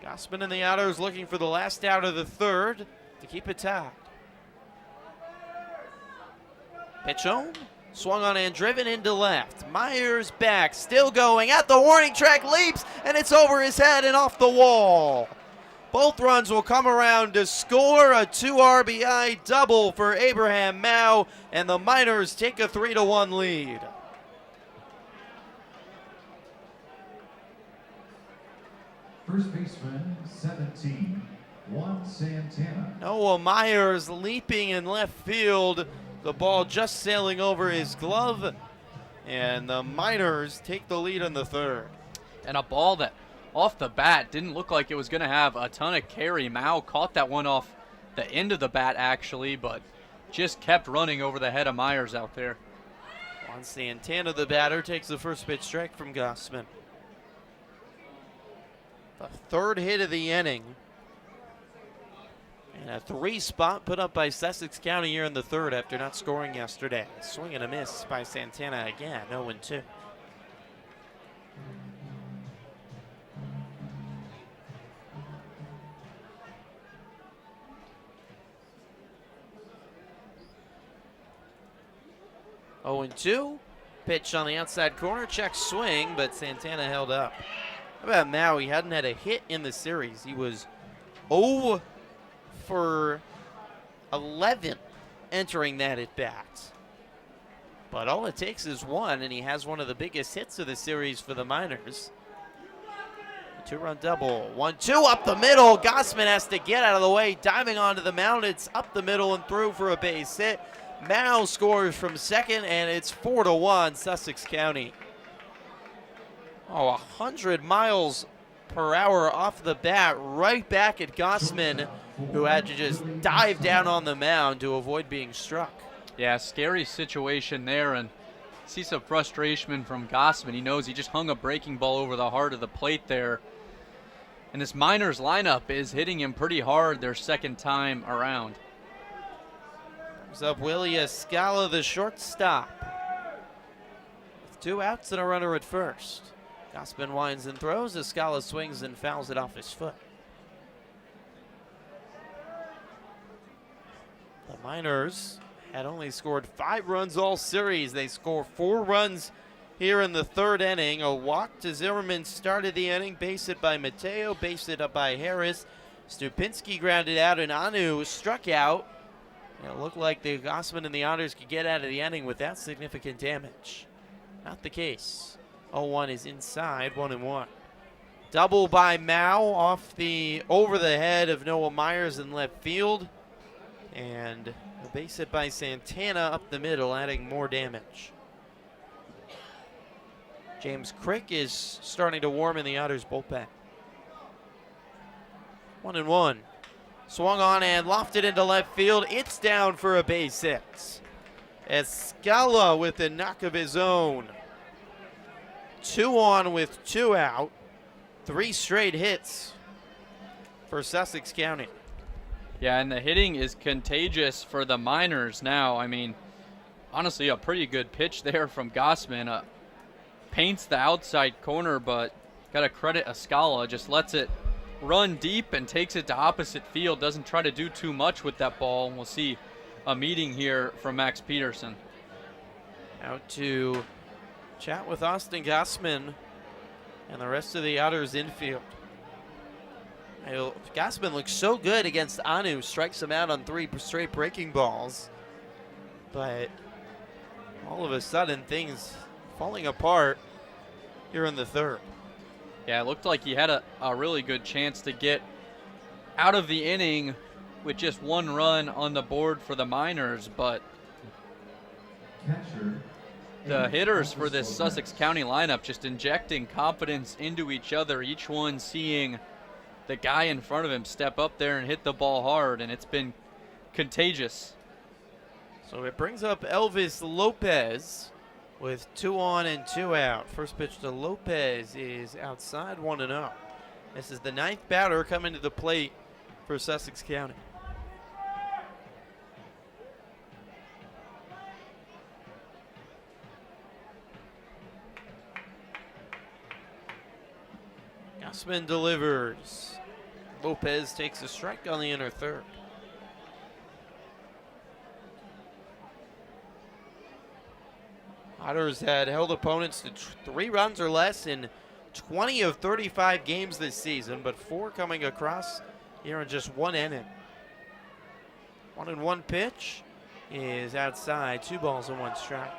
S1: Gossman and the Otters looking for the last out of the 3rd to keep it tied. Pitch home, swung on and driven into left. Myers back, still going at the warning track, leaps, and it's over his head and off the wall. Both runs will come around to score. A 2 RBI double for Abraham Mao, and the Miners take a 3-1 lead.
S4: First baseman, 17, Juan Santana.
S1: Noah Myers leaping in left field. The ball just sailing over his glove, and the Miners take the lead in the 3rd.
S2: And a ball that off the bat, didn't look like it was going to have a ton of carry. Mao caught that one off the end of the bat, actually, but just kept running over the head of Myers out there.
S1: Juan Santana, the batter, takes the first pitch strike from Gossman. The third hit of the inning. And a 3-spot put up by Sussex County here in the third after not scoring yesterday. Swing and a miss by Santana again, 0-2. Oh, and 2. Pitch on the outside corner, check swing, but Santana held up. How about Mao? He hadn't had a hit in the series. He was 0 for 11 entering that at bat. But all it takes is one, and he has one of the biggest hits of the series for the Miners. 2-run double. 1-2 up the middle. Gossman has to get out of the way. Diving onto the mound. It's up the middle and through for a base hit. Mao scores from second, and it's 4-1 Sussex County. Oh, 100 miles per hour off the bat, right back at Gossman, who had to just dive down on the mound to avoid being struck.
S2: Yeah, scary situation there, and see some frustration from Gossman. He knows he just hung a breaking ball over the heart of the plate there. And this Miners lineup is hitting him pretty hard their second time around.
S1: Comes up Willie Escala, the shortstop, with 2 outs and a runner at first. Gossman winds and throws. Escala swings and fouls it off his foot. The Miners had only scored 5 runs all series. They score 4 runs here in the third inning. A walk to Zimmerman started the inning. Base hit by Mateo. Base hit up by Harris. Stupinski grounded out, and Anu struck out. It looked like the Gossman and the Otters could get out of the inning without significant damage. Not the case. 0-1 is inside, 1-1. Double by Mao over the head of Noah Myers in left field. And a base hit by Santana up the middle, adding more damage. James Crick is starting to warm in the Otters bullpen. 1-1. Swung on and lofted into left field. It's down for a base hit. Escala with a knock of his own. 2 on with 2 out. 3 straight hits for Sussex County.
S2: Yeah, and the hitting is contagious for the Miners now. I mean, honestly, a pretty good pitch there from Gossman. Paints the outside corner, but got to credit Escala. Just lets it run deep and takes it to opposite field. Doesn't try to do too much with that ball. And we'll see a meeting here from Max Peterson.
S1: Out to chat with Austin Gossman and the rest of the Otters infield. Gossman looks so good against Anu, strikes him out on 3 straight breaking balls. But all of a sudden, things falling apart here in the third.
S2: Yeah, it looked like he had a really good chance to get out of the inning with just 1 run on the board for the Miners, but the hitters for this Sussex County lineup just injecting confidence into each other, each one seeing the guy in front of him step up there and hit the ball hard, and it's been contagious.
S1: So it brings up Elvis Lopez with 2 on and 2 out. First pitch to Lopez is outside, 1-0. This is the 9th batter coming to the plate for Sussex County. Gossman delivers. Lopez takes a strike on the inner third. Otters had held opponents to 3 runs or less in 20 of 35 games this season, but 4 coming across here in just 1 inning. 1-1 pitch is outside, 2 balls and 1 strike.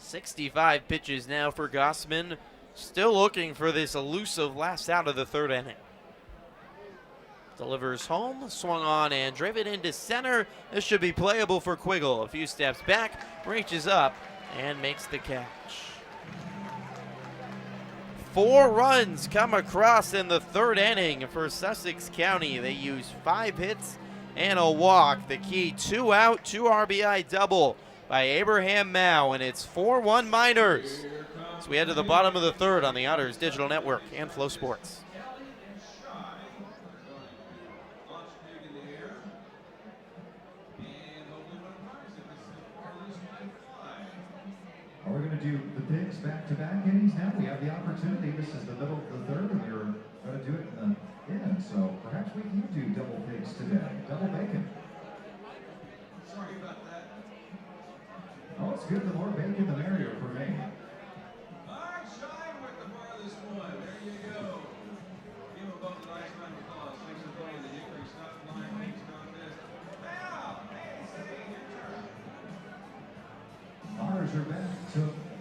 S1: .65 pitches now for Gossman. Still looking for this elusive last out of the third inning. delivers home, swung on and driven into center. This should be playable for Quiggle. A few steps back, reaches up, and makes the catch. 4 runs come across in the 3rd inning for Sussex County. They use 5 hits and a walk. The key 2 out, 2 RBI double by Abraham Mao, and it's 4-1 Miners. So we head to the bottom of the 3rd on the Otters Digital Network and Flow Sports.
S4: We're going to do the picks back-to-back innings now. We have the opportunity. This is the middle of the 3rd, and we're going to do it in the end. So perhaps we can do double picks today. Double bacon.
S3: Sorry about that.
S4: Oh, it's good. The more bacon, the merrier for me.
S3: All right, shine with the farthest one. There you go. Give them both a nice round of applause. Thanks for playing the Hickory Stop Line Picks Contest. Now, hey, say, your turn.
S4: Otters are back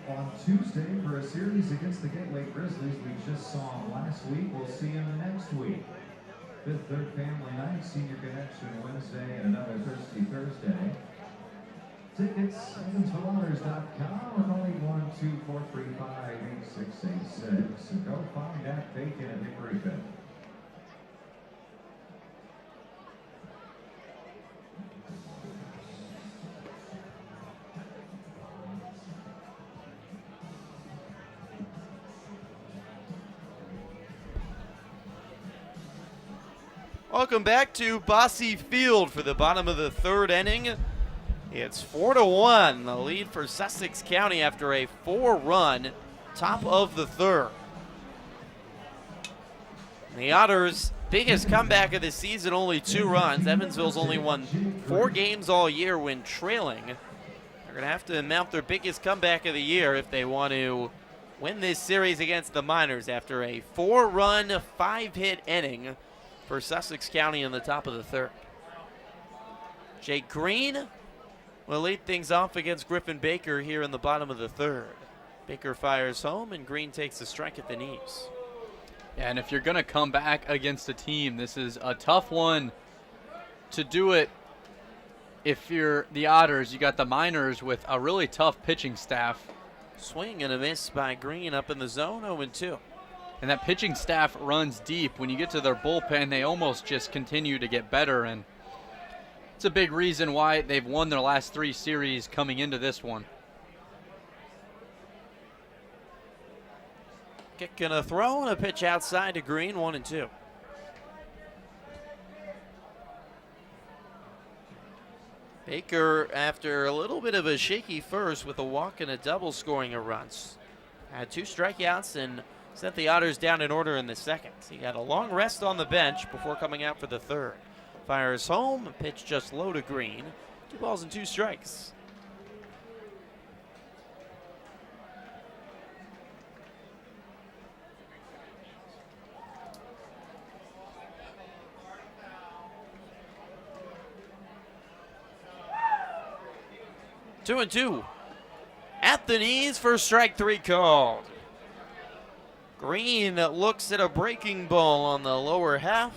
S4: on Tuesday for a series against the Gateway Grizzlies. We just saw them last week. We'll see them next week. 5th, 3rd Family Night, Senior Connection Wednesday, and another Thirsty Thursday. Tickets, EvansvilleOtters.com, or only 1-2-435-8686. So go find that bacon at Hickory Fit.
S1: Welcome back to Bosse Field for the bottom of the 3rd inning. It's 4-1, the lead for Sussex County after a 4-run top of the 3rd. The Otters' biggest comeback of the season, only 2 runs. Evansville's only won 4 games all year when trailing. They're going to have to mount their biggest comeback of the year if they want to win this series against the Miners after a 4-run, 5-hit inning for Sussex County in the top of the 3rd. Jake Green will lead things off against Griffin Baker here in the bottom of the 3rd. Baker fires home, and Green takes a strike at the knees.
S2: Yeah, and if you're going to come back against a team, this is a tough one to do it. If you're the Otters, you got the Miners with a really tough pitching staff.
S1: Swing and a miss by Green up in the zone, 0-2.
S2: And that pitching staff runs deep. When you get to their bullpen, they almost just continue to get better. And it's a big reason why they've won their last 3 series coming into this one.
S1: Kick and a throw and a pitch outside to Green, 1-2. Baker, after a little bit of a shaky first with a walk and a double, scoring a runs. Had 2 strikeouts and sent the Otters down in order in the 2nd. He got a long rest on the bench before coming out for the 3rd. Fires home, pitch just low to Green. 2 balls and 2 strikes. Two and 2. At the knees for strike 3 called. Green looks at a breaking ball on the lower half,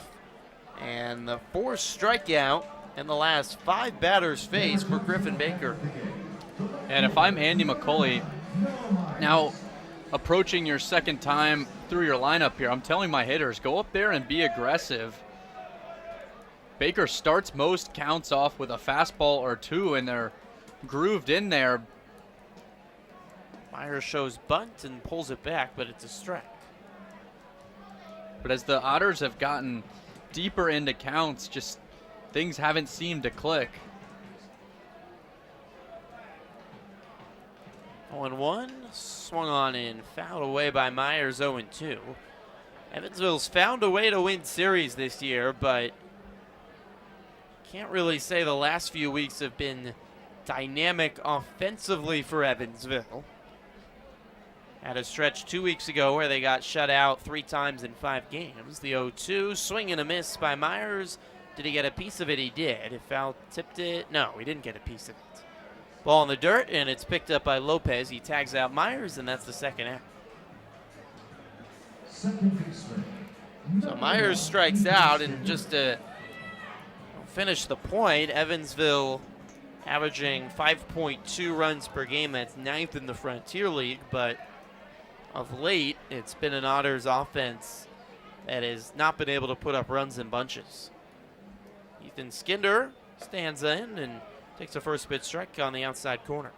S1: and the 4th strikeout in the last 5 batters faced for Griffin Baker.
S2: And if I'm Andy McCulley, now approaching your 2nd time through your lineup here, I'm telling my hitters, go up there and be aggressive. Baker starts most counts off with a fastball or 2, and they're grooved in there.
S1: Myers shows bunt and pulls it back, but it's a strike.
S2: But as the Otters have gotten deeper into counts, just things haven't seemed to click.
S1: 0-1, swung on and fouled away by Myers, 0-2. Evansville's found a way to win series this year, but can't really say the last few weeks have been dynamic offensively for Evansville. Had a stretch 2 weeks ago where they got shut out 3 times in 5 games. The 0-2, swing and a miss by Myers. Did he get a piece of it? He did. If foul tipped it, no, he didn't get a piece of it. Ball in the dirt, and it's picked up by Lopez. He tags out Myers, and that's the 2nd out.
S4: Second baseman,
S1: So Myers strikes out, and just to finish the point, Evansville averaging 5.2 runs per game. That's 9th in the Frontier League, but of late, it's been an Otters offense that has not been able to put up runs in bunches. Ethan Skinder stands in and takes a first pitch strike on the outside corner.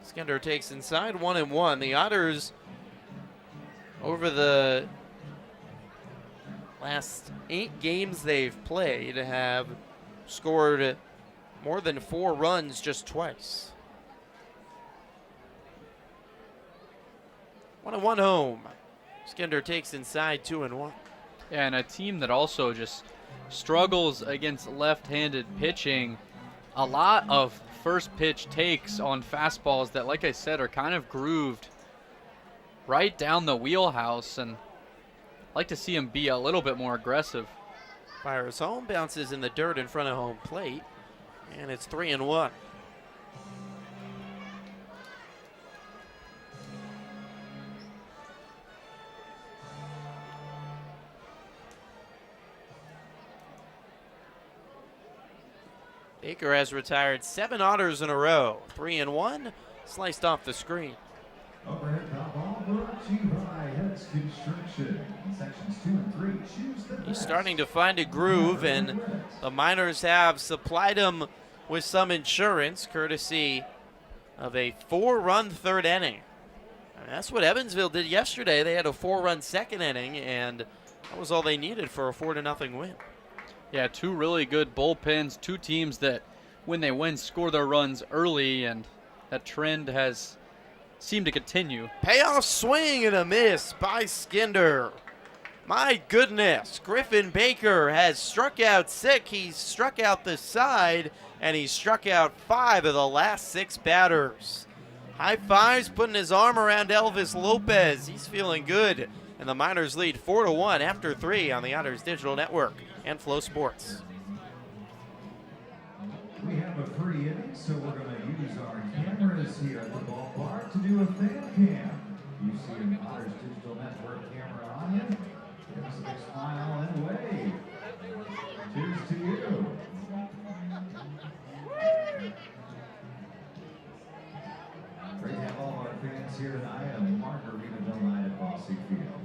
S1: Skinder takes inside, 1-1. The Otters, over the last 8 games they've played, have scored more than 4 runs just twice. 1-1 home. Skinder takes inside, 2-1.
S2: Yeah, and a team that also just struggles against left-handed pitching. A lot of first pitch takes on fastballs that, like I said, are kind of grooved right down the wheelhouse, and I'd like to see him be a little bit more aggressive.
S1: Fires home, bounces in the dirt in front of home plate, and it's 3-1. Baker has retired 7 Otters in a row. 3-1, sliced off the screen.
S4: Overhead top ball brought to you by Heads Construction. In sections 2 and 3, choose the best.
S1: He's starting to find a groove, and the Miners have supplied him with some insurance, courtesy of a 4-run third inning. And that's what Evansville did yesterday. They had a 4-run second inning, and that was all they needed for a 4-0 win.
S2: Yeah, 2 really good bullpens, 2 teams that, when they win, score their runs early, and that trend has seemed to continue.
S1: Payoff swing and a miss by Skinder. My goodness, Griffin Baker has struck out 6. He's struck out the side, and he struck out 5 of the last 6 batters. High fives, putting his arm around Elvis Lopez. He's feeling good. And the Miners lead 4-1 after 3 on the Otters Digital Network and Flow Sports.
S4: We have a free inning, so we're going to use our cameras here at the ballpark to do a fan cam. You see an Otters Digital Network camera on you. Give us a big smile and wave. Cheers to you. Great to have all of our fans here tonight on Margaritaville night at Bosse Field.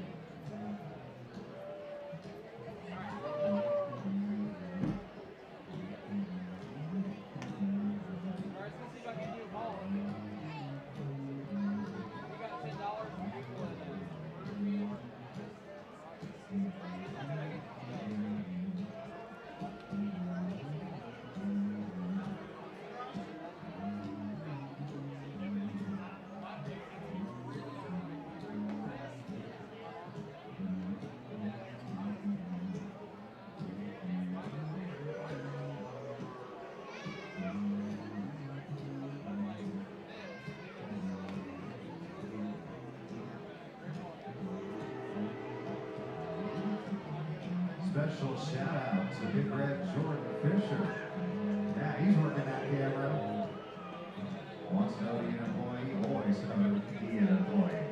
S4: Special shout out to Big Red Jordan Fisher. Yeah, he's working that camera. Wants to know the employee, always know the employee.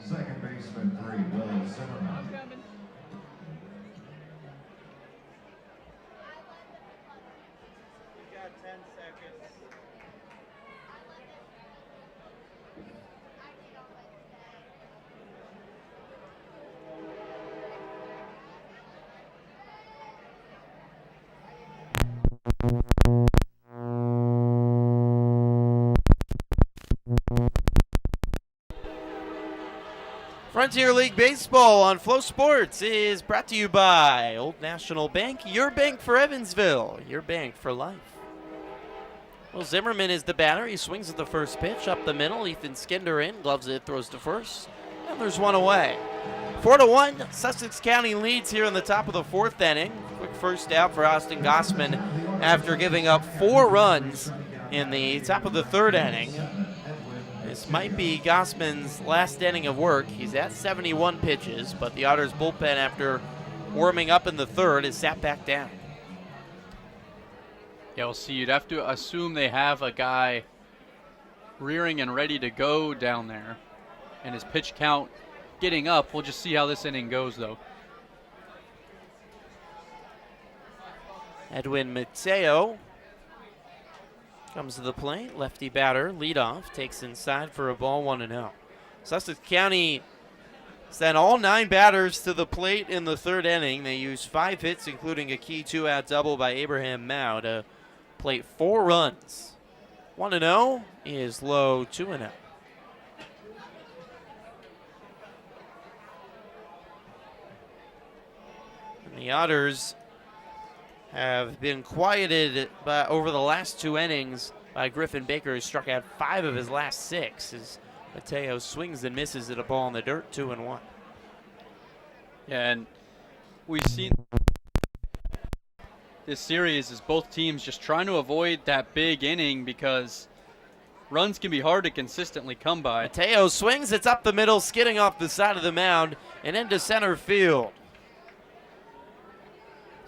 S4: Second baseman 3, Will Zimmerman.
S1: We got 10 seconds. Frontier League Baseball on Flow Sports is brought to you by Old National Bank, your bank for Evansville, your bank for life. Well, Zimmerman is the batter. He swings at the first pitch, up the middle. Ethan Skinder in, gloves it, throws to first, and there's one away. 4-1, Sussex County leads here in the top of the 4th inning. Quick first out for Austin Gossman after giving up 4 runs in the top of the 3rd inning. This might be Gossman's last inning of work. He's at 71 pitches, but the Otters bullpen, after warming up in the third, is sat back down.
S2: Yeah, we'll see. You'd have to assume they have a guy rearing and ready to go down there, and his pitch count getting up. We'll just see how this inning goes, though.
S1: Edwin Mateo comes to the plate. Lefty batter, leadoff, takes inside for a ball, 1-0. Sussex County sent all 9 batters to the plate in the third inning. They used 5 hits, including a key 2-out double by Abraham Mao to plate 4 runs. 1-0 is low, 2-0. And the Otters have been quieted over the last 2 innings by Griffin Baker, who struck out 5 of his last 6 as Mateo swings and misses at a ball in the dirt, 2-1.
S2: Yeah, and we've seen this series is both teams just trying to avoid that big inning because runs can be hard to consistently come by.
S1: Mateo swings, it's up the middle, skidding off the side of the mound and into center field.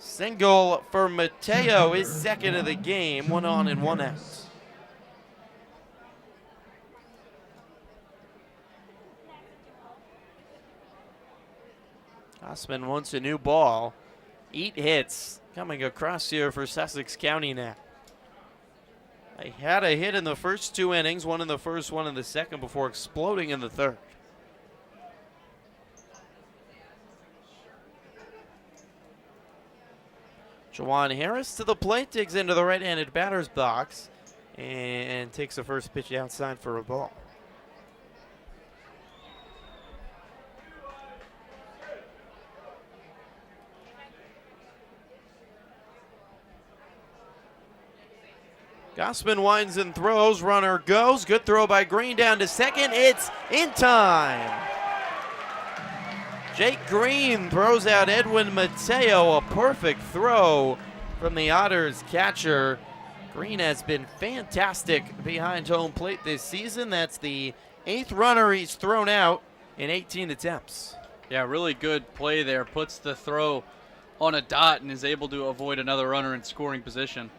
S1: Single for Mateo, his second of the game, 1 on and 1 out. Osman wants a new ball. 8 hits coming across here for Sussex County now. They had a hit in the first 2 innings, one in the first, one in the second, before exploding in the third. Jawan Harris to the plate, digs into the right-handed batter's box, and takes the first pitch outside for a ball. Gossman winds and throws, runner goes, good throw by Green down to second, it's in time. Jake Green throws out Edwin Mateo, a perfect throw from the Otters catcher. Green has been fantastic behind home plate this season. That's the 8th runner he's thrown out in 18 attempts.
S2: Yeah, really good play there. Puts the throw on a dot and is able to avoid another runner in scoring position.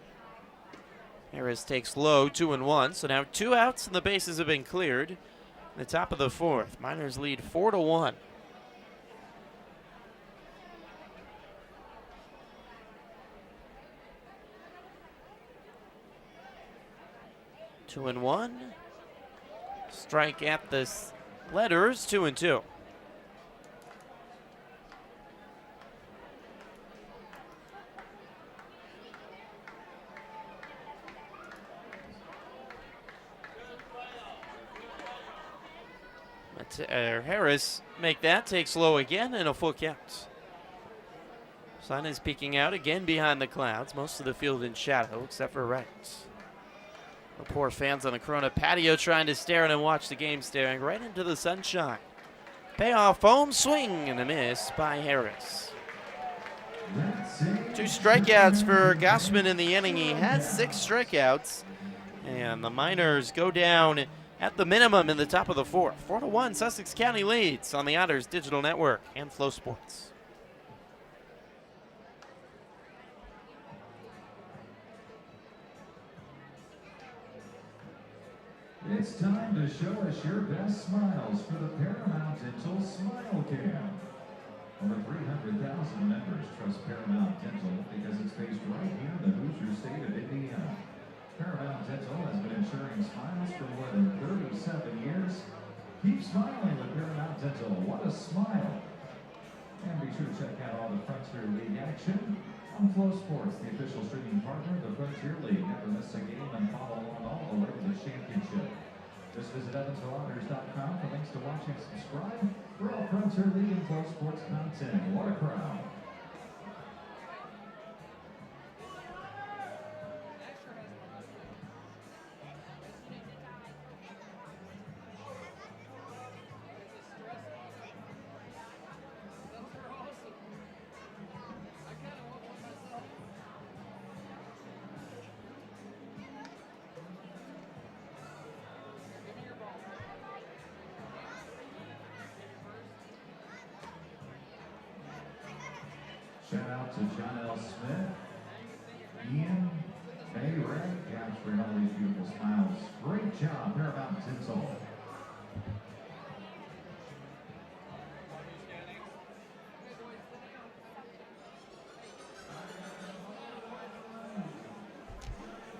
S1: Harris takes low, 2-1. So now 2 outs and the bases have been cleared. In the top of the 4th, Miners lead 4-1. Two and 1. Strike at the letters, 2-2. Harris make that, takes low again, and a full count. Sun is peeking out again behind the clouds. Most of the field in shadow, except for right. The poor fans on the Corona patio trying to stare in and watch the game, staring right into the sunshine. Payoff home swing and a miss by Harris. 2 strikeouts for Gossman in the inning. He has 6 strikeouts. And the Miners go down at the minimum in the top of the 4th. 4-1, Sussex County leads on the Otters Digital Network and Flow Sports.
S4: It's time to show us your best smiles for the Paramount Dental Smile Cam. Over 300,000 members trust Paramount Dental because it's based right here in the Hoosier state of Indiana. Paramount Dental has been ensuring smiles for more than 37 years. Keep smiling with Paramount Dental. What a smile. And be sure to check out all the Frontier League action on Flow Sports, the official streaming partner of the Frontier League. Never miss a game and follow along all the way to the championship. Just visit EvansvilleOtters.com for links to watch and subscribe for all Frontier League and Flow Sports content. What a crowd. Shout out to John L. Smith, Ian, May Ray, capturing all these beautiful smiles. Great job, Paramount Tinsel.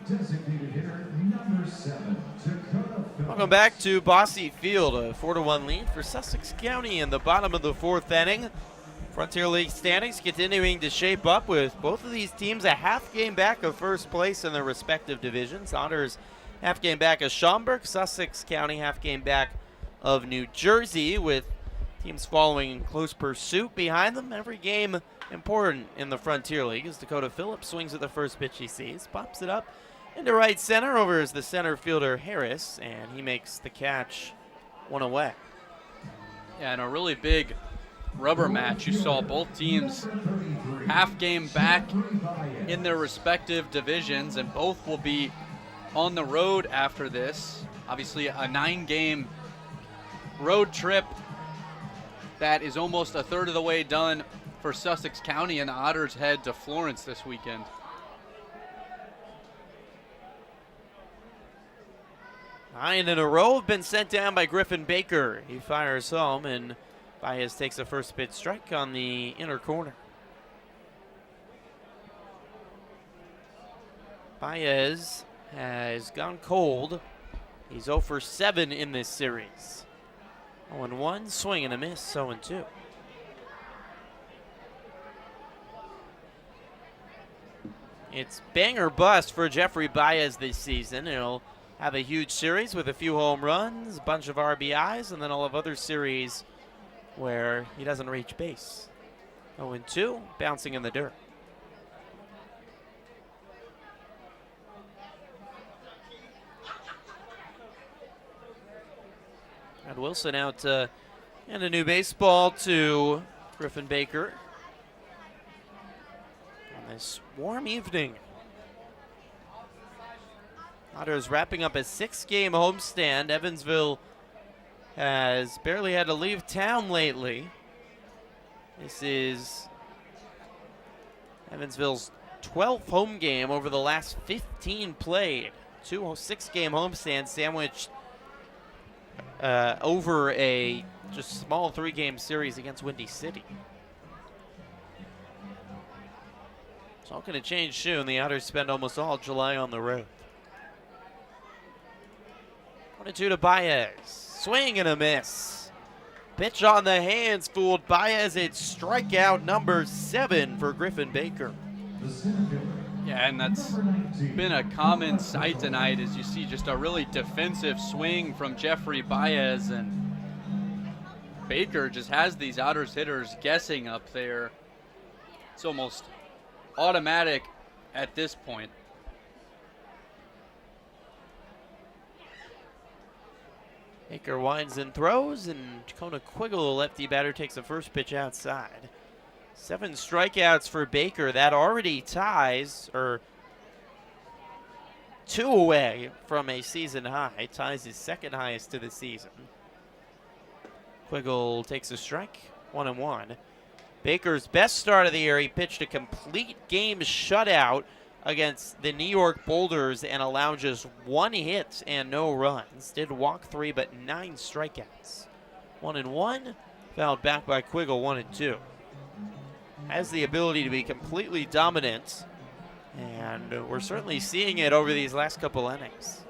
S4: Designated hitter number 7, Dakota Phillips.
S1: Welcome back to Bosse Field, a 4-1 lead for Sussex County in the bottom of the 4th inning. Frontier League standings continuing to shape up with both of these teams a half game back of first place in their respective divisions. Otters half game back of Schaumburg, Sussex County half game back of New Jersey, with teams following in close pursuit behind them. Every game important in the Frontier League as Dakota Phillips swings at the first pitch he sees, pops it up into right center. Over is the center fielder Harris, and he makes the catch, one away.
S2: Yeah, and a really big rubber match. You saw both teams half game back in their respective divisions, and both will be on the road after this. Obviously a 9-game road trip that is almost a third of the way done for Sussex County, and the Otters head to Florence this weekend.
S1: Nine in a row have been sent down by Griffin Baker. He fires home, and Baez takes a first pitch strike on the inner corner. Baez has gone cold. He's 0 for 7 in this series. 0-1, swing and a miss, 0-2. It's bang or bust for Jeffrey Baez this season. He'll have a huge series with a few home runs, a bunch of RBIs, and then he'll have other series where he doesn't reach base. 0-2, bouncing in the dirt. Ed Wilson out and a new baseball to Griffin Baker on this warm evening. Otters wrapping up a 6-game homestand. Evansville has barely had to leave town lately. This is Evansville's 12th home game over the last 15 played. 2 6-game homestands sandwiched over a just small 3-game series against Windy City. It's all going to change soon. The Otters spend almost all July on the road. 1-2 to Baez. Swing and a miss. Pitch on the hands fooled Baez. It's strikeout number 7 for Griffin Baker.
S2: Yeah, and that's been a common sight tonight, as you see just a really defensive swing from Jeffrey Baez, and Baker just has these Otters hitters guessing up there. It's almost automatic at this point.
S1: Baker winds and throws, and Kona Quiggle, lefty batter, takes the first pitch outside. 7 strikeouts for Baker. That already ties, or 2 away from a season high. Ties his second highest to the season. Quiggle takes a strike, 1-1. Baker's best start of the year. He pitched a complete game shutout against the New York Boulders and allowed just 1 hit and no runs. Did walk 3, but 9 strikeouts. 1-1, fouled back by Quiggle, 1-2. Has the ability to be completely dominant, and we're certainly seeing it over these last couple innings.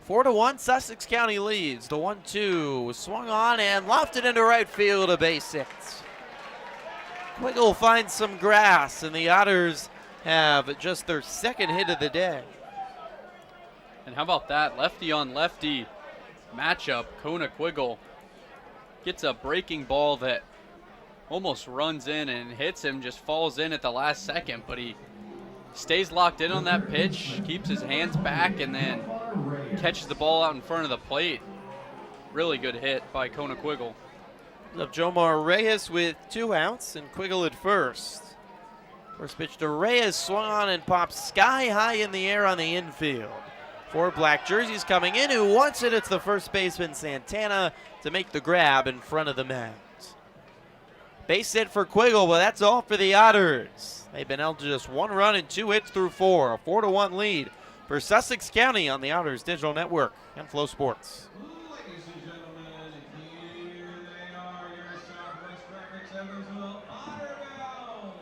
S1: Four to 1, Sussex County leads. The 1-2 swung on and lofted into right field, a base hit. Quiggle finds some grass, and the Otters have just their second hit of the day.
S2: And how about that lefty on lefty matchup? Kona Quiggle gets a breaking ball that almost runs in and hits him, just falls in at the last second, but he stays locked in on that pitch, keeps his hands back, and then catches the ball out in front of the plate. Really good hit by Kona Quiggle.
S1: Up Jomar Reyes with 2 outs, and Quiggle at first. First pitch to Reyes, swung on and popped sky high in the air on the infield. Four black jerseys coming in. Who wants it? It's the first baseman, Santana, to make the grab in front of the mound. Base hit for Quiggle, but that's all for the Otters. They've been held to just 1 run and 2 hits through 4. A 4-1 lead for Sussex County on the Otters Digital Network and Flow Sports.
S3: Ladies and gentlemen, here they are, your Southwest Graphics Evansville Otter Bells.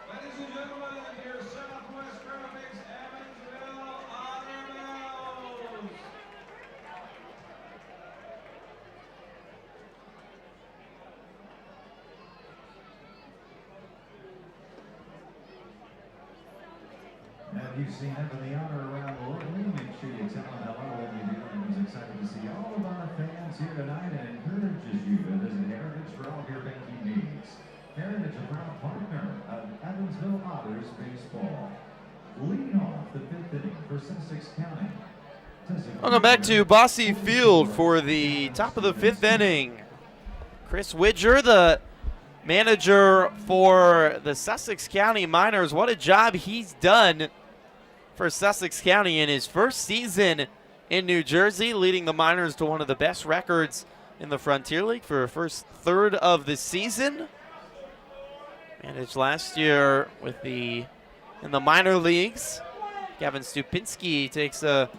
S3: Ladies and gentlemen, your Southwest Graphics Evansville Otter Bells.
S4: Have you seen up in the honor around the locally? Make sure you tell them hello when you do. I was excited to see all of our fans here tonight and encourages you to visit Heritage for all your banking needs. Heritage, a proud partner of Evansville Otters baseball. Leading off the 5th inning for Sussex County.
S1: Welcome back to Bosse Field for the top of the 5th inning. Chris Widger, the manager for the Sussex County Miners. What a job he's done for Sussex County in his first season in New Jersey, leading the Miners to one of the best records in the Frontier League for the first third of the season. Managed last year in the minor leagues. Gavin Stupinski takes a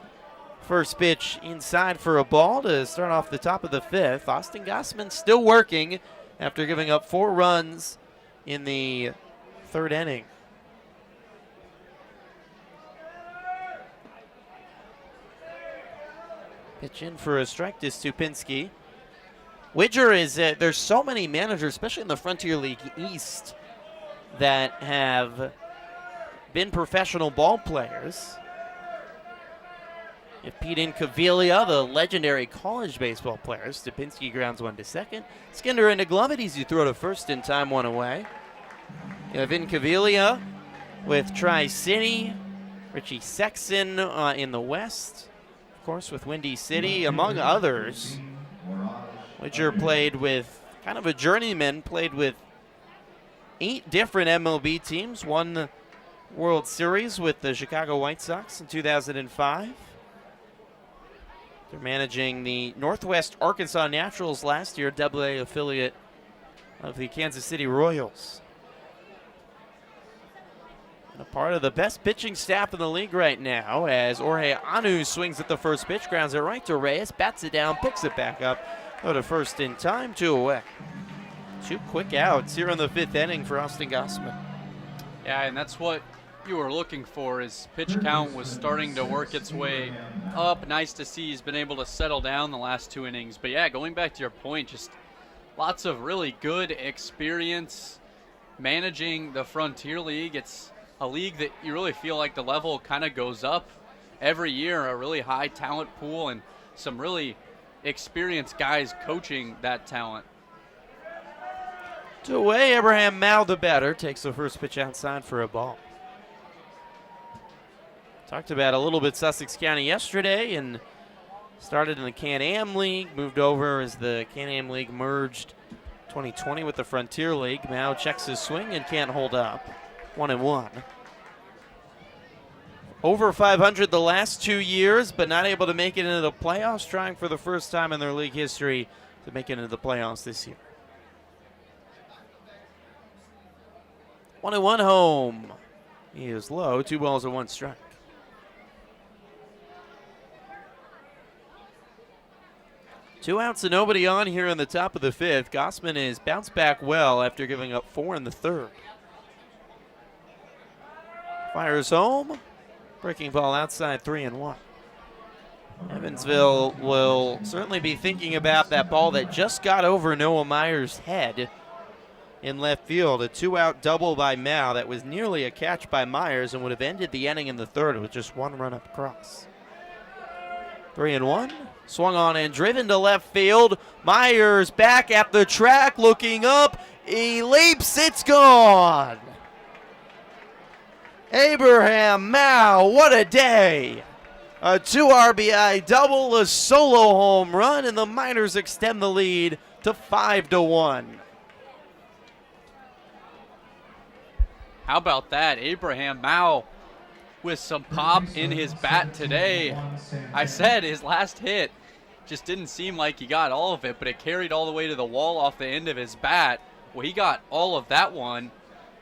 S1: first pitch inside for a ball to start off the top of the 5th. Austin Gossman still working after giving up 4 runs in the 3rd inning. Pitch in for a strike to Stupinski. Widger is, there's so many managers, especially in the Frontier League East, that have been professional ball players. If Pete Incaviglia, the legendary college baseball player, Stupinski grounds one to second. Skinner into glove it, easy throw to first in time, one away. You have Incaviglia with Tri-City, Richie Sexton in the West, of course with Windy City, among others. Widger played with, kind of a journeyman, played with 8 different MLB teams, won World Series with the Chicago White Sox in 2005. They're managing the Northwest Arkansas Naturals last year, AA affiliate of the Kansas City Royals. And a part of the best pitching staff in the league right now, as Jorge Anu swings at the first pitch, grounds it right to Reyes, bats it down, picks it back up, go to first in time, 2 away. 2 quick outs here in the 5th inning for Austin Gossman.
S2: Yeah, and that's what you were looking for. His pitch count was starting to work its way up. Nice to see he's been able to settle down the last 2 innings. But yeah, going back to your point, just lots of really good experience managing the Frontier League. It's a league that you really feel like the level kind of goes up every year, a really high talent pool and some really experienced guys coaching that talent.
S1: 2 away, Abraham Mal, the batter, takes the first pitch outside for a ball. Talked about a little bit Sussex County yesterday and started in the Can-Am League, moved over as the Can-Am League merged 2020 with the Frontier League. Mao checks his swing and can't hold up. 1-1. Over 500 the last 2 years, but not able to make it into the playoffs, trying for the first time in their league history to make it into the playoffs this year. 1-1 home. He is low, 2 balls and 1 strike. 2 outs and nobody on here in the top of the 5th. Gossman has bounced back well after giving up 4 in the 3rd. Fires home. Breaking ball outside, 3-1. Evansville will certainly be thinking about that ball that just got over Noah Meyer's head in left field. A 2-out double by Mao that was nearly a catch by Myers and would have ended the inning in the 3rd with just 1 run up across. 3-1. Swung on and driven to left field. Myers back at the track, looking up. He leaps, it's gone. Abraham Mao, what a day. A 2 RBI double, a solo home run, and the Miners extend the lead to 5-1.
S2: How about that? Abraham Mao with some pop in his bat today. I said his last hit just didn't seem like he got all of it, but it carried all the way to the wall off the end of his bat. Well, he got all of that one,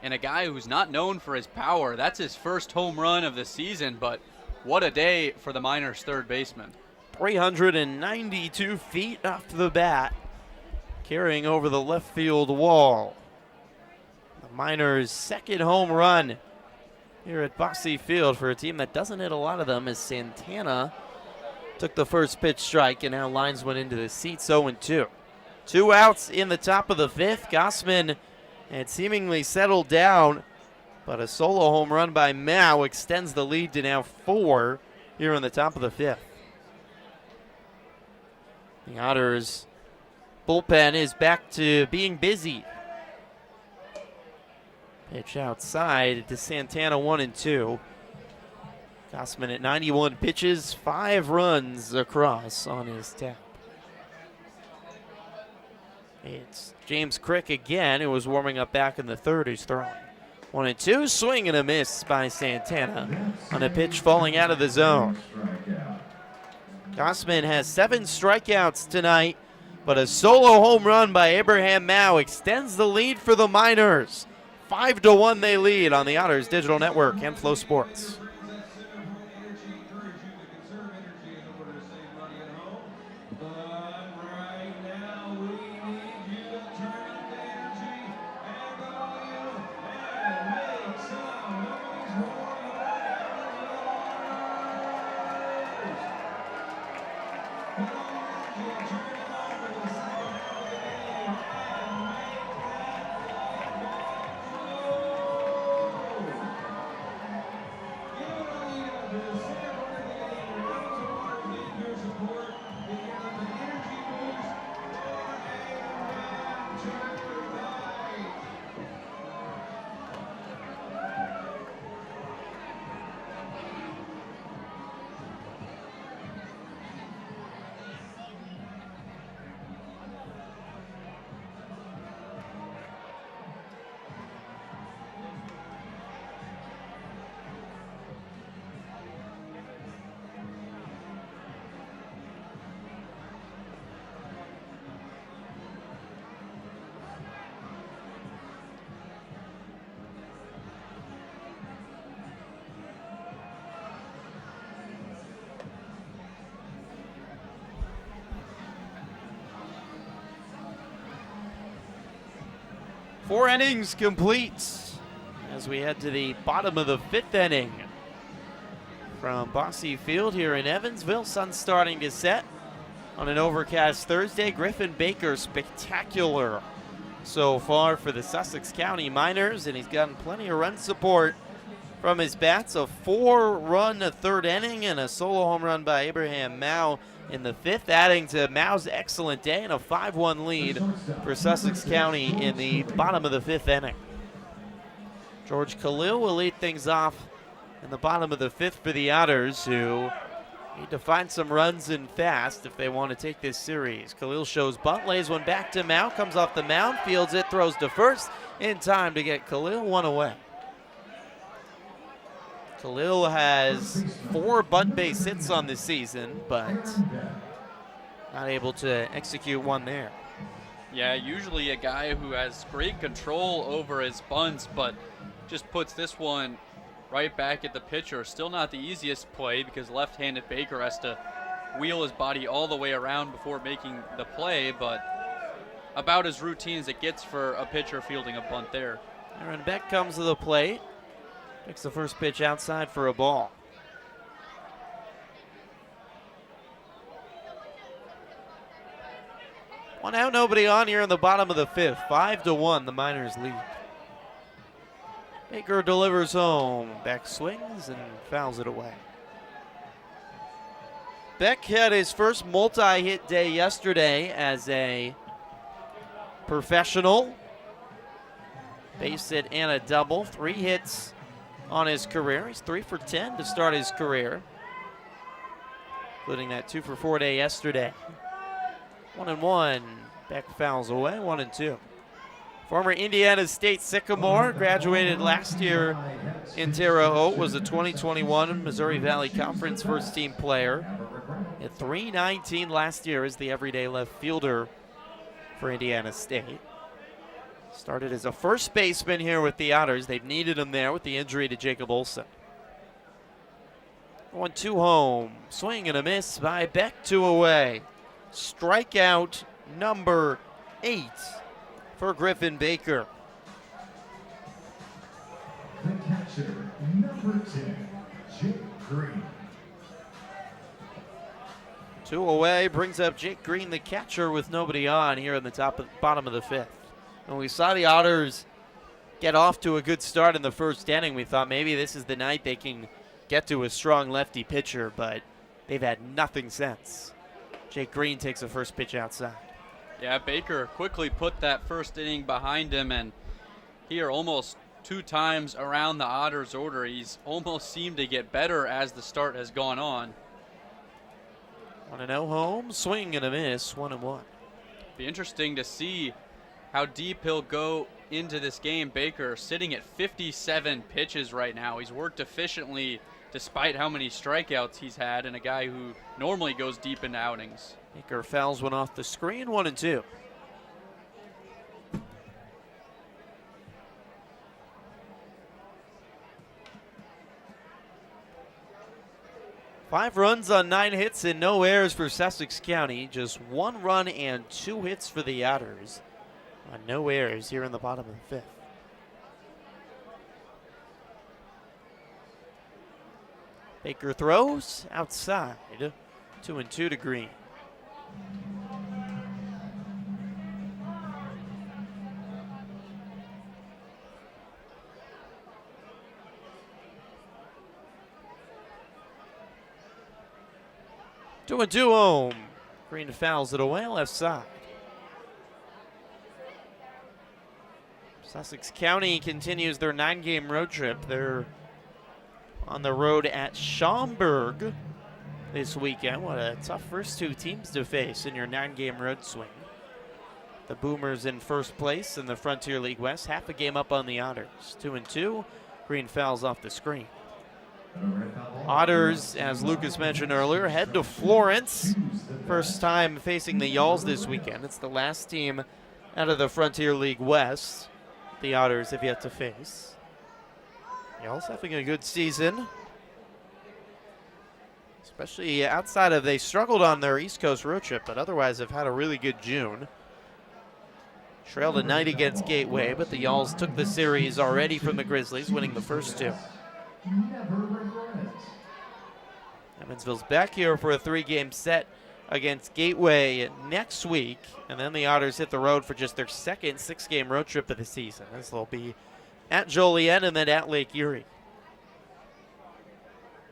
S2: and a guy who's not known for his power. That's his first home run of the season, but what a day for the Miners' third baseman.
S1: 392 feet off the bat, carrying over the left field wall. The Miners' second home run here at Bosse Field for a team that doesn't hit a lot of them, as Santana took the first pitch strike, and now lines went into the seats 0-2. 2 outs in the top of the 5th. Gossman had seemingly settled down, but a solo home run by Mao extends the lead to now 4 here in the top of the 5th. The Otters bullpen is back to being busy. Pitch outside to Santana, 1-2. Gossman at 91 pitches, 5 runs across on his tap. It's James Crick again, who was warming up back in the 3rd, who's throwing. 1-2, swing and a miss by Santana on a pitch falling out of the zone. Gossman has 7 strikeouts tonight, but a solo home run by Abraham Mao extends the lead for the Miners. 5-1 they lead on the Otters Digital Network and Flow Sports. Four innings complete as we head to the bottom of the 5th inning. From Bosse Field here in Evansville, sun starting to set on an overcast Thursday. Griffin Baker spectacular so far for the Sussex County Miners, and he's gotten plenty of run support from his bats. A 4-run 3rd inning and a solo home run by Abraham Mao in the 5th, adding to Mao's excellent day, and a 5-1 lead for Sussex County in the bottom of the 5th inning. George Khalil will lead things off in the bottom of the 5th for the Otters, who need to find some runs in fast if they want to take this series. Khalil shows bunt, lays one back to Mao, comes off the mound, fields it, throws to first in time to get Khalil one away. Khalil has 4 bunt base hits on the season, but not able to execute one there.
S2: Yeah, usually a guy who has great control over his bunts, but just puts this one right back at the pitcher. Still not the easiest play because left-handed Baker has to wheel his body all the way around before making the play, but about as routine as it gets for a pitcher fielding a bunt there.
S1: Aaron Beck comes to the plate. Picks the first pitch outside for a ball. One out, nobody on here in the bottom of the fifth. 5-1, the Miners lead. Baker delivers home. Beck swings and fouls it away. Beck had his first multi-hit day yesterday as a professional. Base hit and a double. 3 hits on his career. He's 3 for 10 to start his career, including that 2 for 4 day yesterday. 1-1. Beck fouls away. 1-2. Former Indiana State Sycamore, graduated last year in Terre Haute, was a 2021 Missouri Valley Conference first-team player. At .319 last year as the everyday left fielder for Indiana State. Started as a first baseman here with the Otters. They've needed him there with the injury to Jacob Olsen. 1-2 home. Swing and a miss by Beck, 2 away. Strikeout number 8 for Griffin Baker.
S4: The catcher, number 10, Jake Green.
S1: 2 away brings up Jake Green, the catcher, with nobody on here in the bottom of the fifth. And we saw the Otters get off to a good start in the first inning. We thought maybe this is the night they can get to a strong lefty pitcher, but they've had nothing since. Jake Green takes the first pitch outside.
S2: Yeah, Baker quickly put that first inning behind him, and here almost 2 times around the Otters order, he's almost seemed to get better as the start has gone on.
S1: 1-0 home, swing and a miss, 1-1.
S2: Be interesting to see how deep he'll go into this game. Baker sitting at 57 pitches right now. He's worked efficiently despite how many strikeouts he's had, and a guy who normally goes deep into outings.
S1: Baker fouls one off the screen, 1-2. Five runs on 9 hits and no errors for Sussex County. Just 1 run and 2 hits for the Otters. No errors here in the bottom of the fifth. Baker throws outside. 2-2 to Green. Two and 2 home. Green fouls it away, left side. Sussex County continues their 9-game road trip. They're on the road at Schaumburg this weekend. What a tough first 2 teams to face in your 9-game road swing. The Boomers in first place in the Frontier League West, half a game up on the Otters. 2-2. Green fouls off the screen. Otters, as Lucas mentioned earlier, head to Florence. First time facing the Yalls this weekend. It's the last team out of the Frontier League West the Otters have yet to face. Yalls having a good season, especially outside of, they struggled on their East Coast road trip, but otherwise have had a really good June. Trailed a night against Gateway, but the Yalls took the series already from the Grizzlies, winning the first 2. Evansville's back here for a 3-game set against Gateway next week, and then the Otters hit the road for just their second 6-game road trip of the season. This will be at Joliet and then at Lake Erie.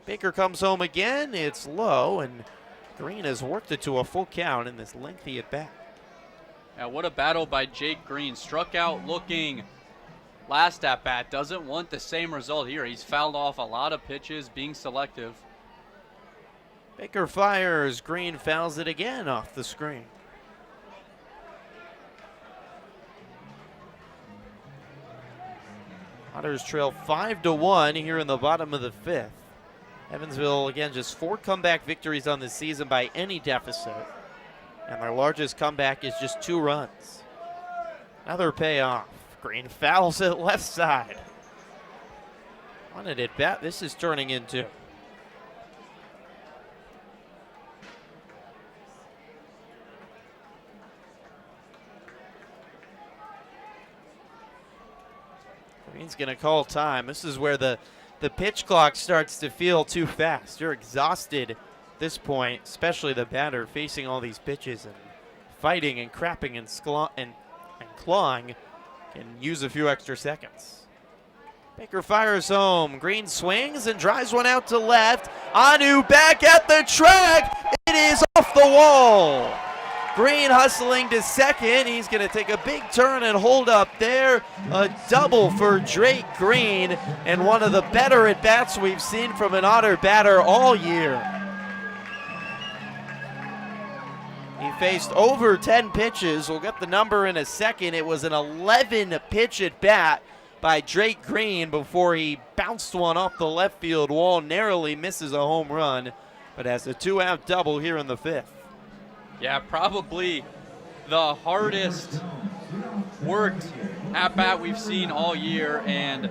S1: Baker comes home again. It's low, and Green has worked it to a full count in this lengthy at-bat.
S2: Yeah, what a battle by Jake Green. Struck out looking last at-bat. Doesn't want the same result here. He's fouled off a lot of pitches, being selective.
S1: Baker fires. Green fouls it again off the screen. Otters trail 5-1 here in the bottom of the fifth. Evansville, again, just 4 comeback victories on the season by any deficit. And their largest comeback is just 2 runs. Another payoff. Green fouls it left side. On an at bat, this is turning into. Green's going to call time. This is where the pitch clock starts to feel too fast. You're exhausted at this point, especially the batter facing all these pitches and fighting and crapping and clawing. Can use a few extra seconds. Baker fires home. Green swings and drives one out to left. Anu back at the track. It is off the wall. Green hustling to second. He's going to take a big turn and hold up there. A double for Drake Green, and one of the better at-bats we've seen from an Otter batter all year. He faced over 10 pitches. We'll get the number in a second. It was an 11-pitch at-bat by Drake Green before he bounced one off the left field wall, narrowly misses a home run, but has a 2-out double here in the 5th.
S2: Yeah, probably the hardest worked at-bat we've seen all year, and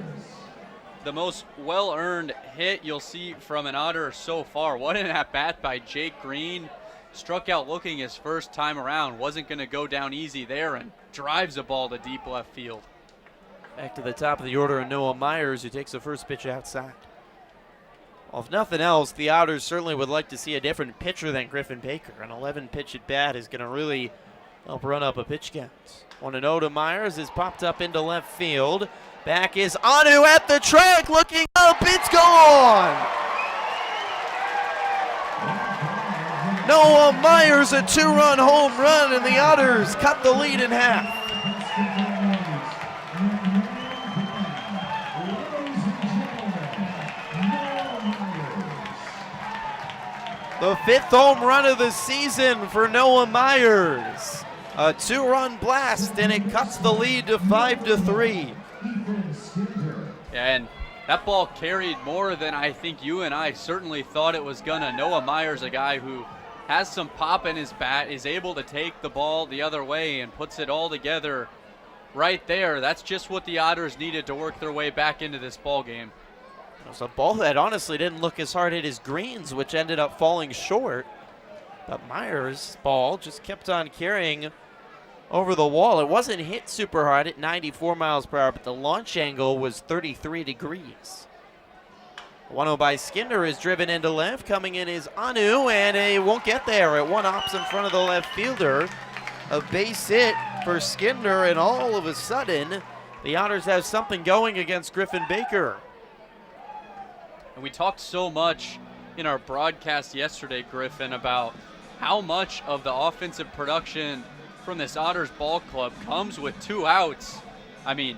S2: the most well-earned hit you'll see from an Otter so far. What an at-bat by Jake Green. Struck out looking his first time around, wasn't going to go down easy there, and drives a ball to deep left field.
S1: Back to the top of the order, and Noah Myers, who takes the first pitch outside. Well, if nothing else, the Otters certainly would like to see a different pitcher than Griffin Baker. An 11-pitch at bat is going to really help run up a pitch count. 1-0 to Myers is popped up into left field. Back is Anu at the track, looking up, it's gone! Noah Myers, a 2-run home run, and the Otters cut the lead in half. The 5th home run of the season for Noah Myers. A 2-run blast, and it cuts the lead to 5-3.
S2: And that ball carried more than I think you and I certainly thought it was gonna. Noah Myers, a guy who has some pop in his bat, is able to take the ball the other way and puts it all together right there. That's just what the Otters needed to work their way back into this ball game.
S1: It was a ball that honestly didn't look as hard at his greens, which ended up falling short. But Myers' ball just kept on carrying over the wall. It wasn't hit super hard at 94 miles per hour, but the launch angle was 33 degrees. 1-0 by Skinner is driven into left. Coming in is Anu, and he won't get there. It one hops in front of the left fielder. A base hit for Skinner, and all of a sudden, the Otters have something going against Griffin Baker.
S2: And we talked so much in our broadcast yesterday, Griffin, about how much of the offensive production from this Otters ball club comes with 2 outs. I mean,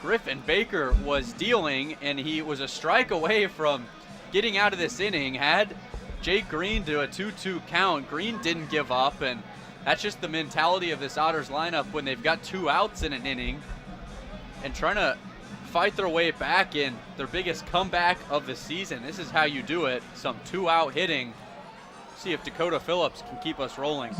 S2: Griffin Baker was dealing, and he was a strike away from getting out of this inning. Had Jake Green to a 2-2 count. Green didn't give up, and that's just the mentality of this Otters lineup when they've got 2 outs in an inning and trying to fight their way back in their biggest comeback of the season. This is how you do it. Some 2-out hitting. See if Dakota Phillips can keep us rolling.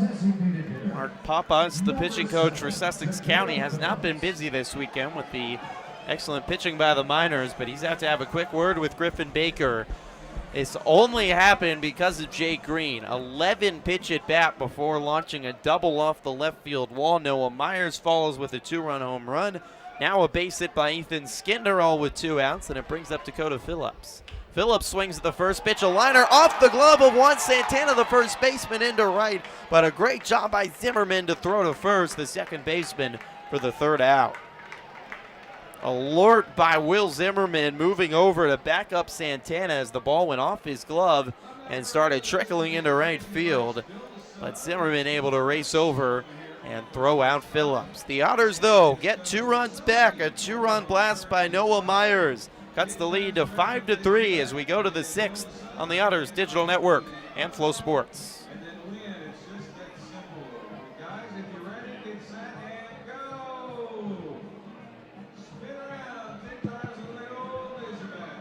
S1: Mark Papas, the pitching coach for Sussex County, has not been busy this weekend with the excellent pitching by the Miners, but he's had to have a quick word with Griffin Baker. It's only happened because of Jake Green. 11-pitch at bat before launching a double off the left field wall. Noah Myers follows with a 2-run home run. Now a base hit by Ethan Skinner, all with 2 outs, and it brings up Dakota Phillips. Phillips swings at the first pitch, a liner off the glove of Juan Santana, the first baseman, into right, but a great job by Zimmerman to throw to first, the second baseman, for the 3rd out. Alert by Will Zimmerman, moving over to back up Santana as the ball went off his glove and started trickling into right field, but Zimmerman able to race over and throw out Phillips. The Otters, though, get 2 runs back. A 2-run blast by Noah Myers cuts the lead to 5-3 as we go to the 6th on the Otters Digital Network and Flow Sports.
S3: And then win, it's just that simple. Guys, if you're ready, get set and go. Spin around 10 times with that old Razorback.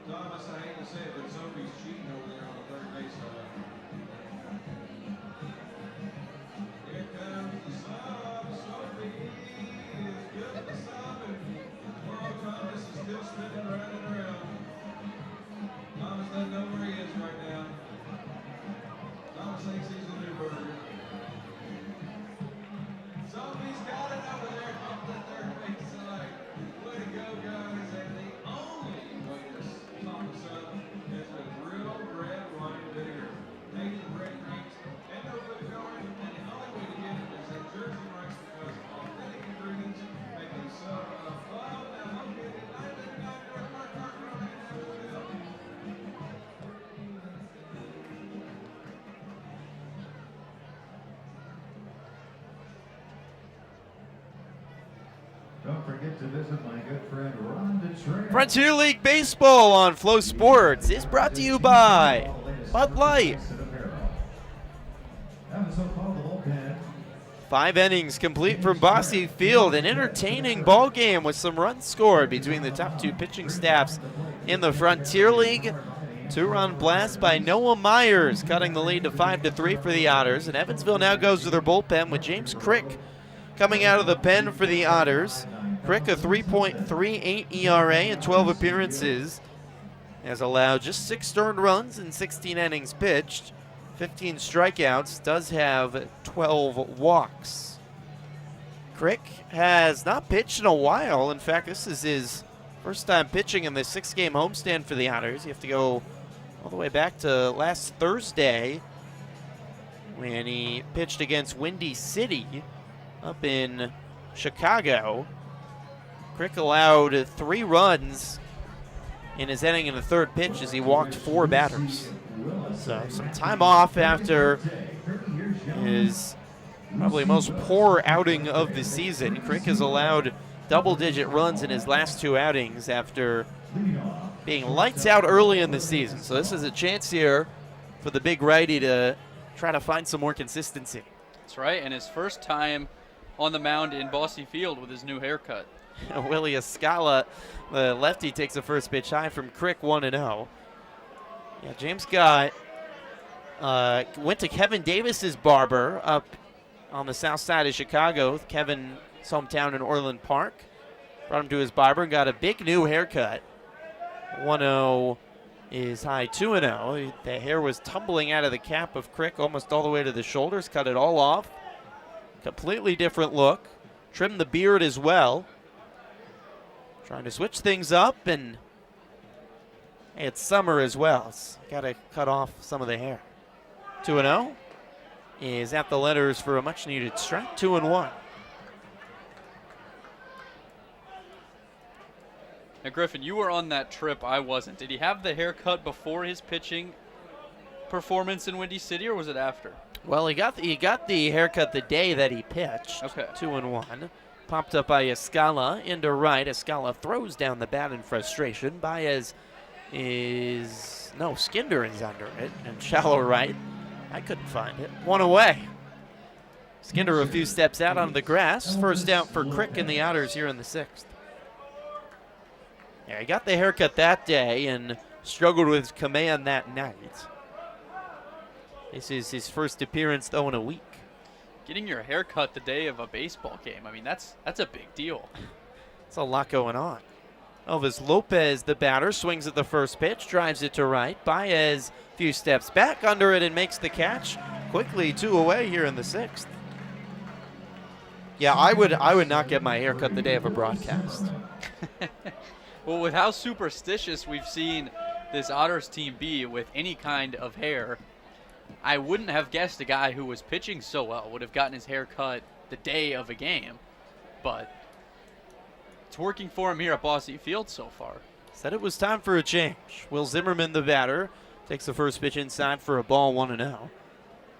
S3: Thomas, I hate to say it, but somebody's cheating over there on the 3rd base line. Here comes the sub, Sophie is good at the sub, and poor old Thomas is still spinning around and around. Thomas doesn't know where he is right now. Thomas thinks he's a new bird. Sophie's got it over there off the 3rd base line.
S4: Don't forget to visit my good friend Ron DeTrell.
S1: Frontier League Baseball on Flow Sports is brought to you by Bud Light.
S4: Evansville called the bullpen.
S1: 5 innings complete from Bosse Field. An entertaining ball game with some runs scored between the top 2 pitching staffs in the Frontier League. 2-run blast by Noah Myers, cutting the lead to 5-3 for the Otters. And Evansville now goes to their bullpen with James Crick coming out of the pen for the Otters. Crick, a 3.38 ERA in 12 appearances, has allowed just 6 earned runs in 16 innings pitched, 15 strikeouts, does have 12 walks. Crick has not pitched in a while. In fact, this is his first time pitching in the 6-game homestand for the Otters. You have to go all the way back to last Thursday when he pitched against Windy City up in Chicago. Crick allowed 3 runs in his inning in the 3rd pitch as he walked 4 batters. So some time off after his probably most poor outing of the season. Crick has allowed double-digit runs in his last 2 outings after being lights out early in the season. So this is a chance here for the big righty to try to find some more consistency.
S2: That's right, and his first time on the mound in Bosse Field with his new haircut.
S1: Willie Escala, the lefty, takes the first pitch high from Crick, 1-0. Yeah, James got went to Kevin Davis's barber up on the south side of Chicago. Kevin's hometown in Orland Park. Brought him to his barber and got a big new haircut. 1-0 is high, 2-0. The hair was tumbling out of the cap of Crick almost all the way to the shoulders. Cut it all off. Completely different look. Trimmed the beard as well. Trying to switch things up, and hey, it's summer as well. It's got to cut off some of the hair. 2-0 is at the letters for a much-needed strike. 2-1.
S2: Now, Griffin, you were on that trip. I wasn't. Did he have the haircut before his pitching performance in Windy City, or was it after?
S1: Well, he got the haircut the day that he pitched.
S2: Okay.
S1: 2-1. Popped up by Escala into right. Escala throws down the bat in frustration. Baez is... No, Skinder is under it. And shallow right. I couldn't find it. 1 away. Skinder a few steps out on the grass. First out for Crick and the Otters here in the 6th. Yeah, he got the haircut that day and struggled with command that night. This is his first appearance, though, in a week.
S2: Getting your hair cut the day of a baseball game, I mean, that's a big deal.
S1: It's a lot going on. Elvis Lopez, the batter, swings at the first pitch, drives it to right. Baez, a few steps back under it and makes the catch. Quickly 2 away here in the 6th. Yeah, I would not get my hair cut the day of a broadcast.
S2: Well, with how superstitious we've seen this Otters team be with any kind of hair, I wouldn't have guessed a guy who was pitching so well would have gotten his hair cut the day of a game. But it's working for him here at Bosse Field so far.
S1: Said it was time for a change. Will Zimmerman, the batter, takes the first pitch inside for a ball, 1-0.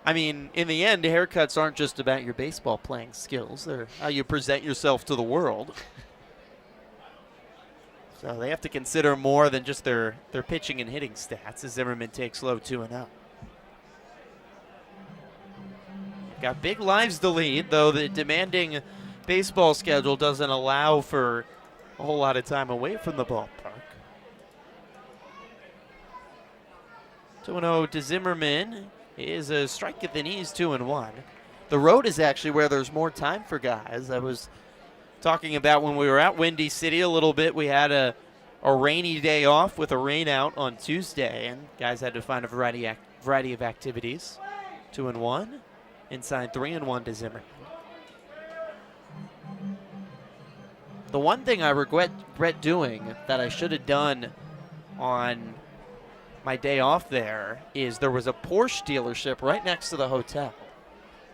S1: I mean, in the end, haircuts aren't just about your baseball playing skills. They're how you present yourself to the world. So they have to consider more than just their pitching and hitting stats as Zimmerman takes low, 2-0. Got big lives to lead, though the demanding baseball schedule doesn't allow for a whole lot of time away from the ballpark. 2-0 to Zimmerman is a strike at the knees, 2-1. The road is actually where there's more time for guys. I was talking about when we were at Windy City a little bit. We had a rainy day off with a rain out on Tuesday, and guys had to find a variety of activities. 2-1. Inside 3-1 to Zimmerman. The one thing I regret doing that I should have done on my day off there is there was a Porsche dealership right next to the hotel,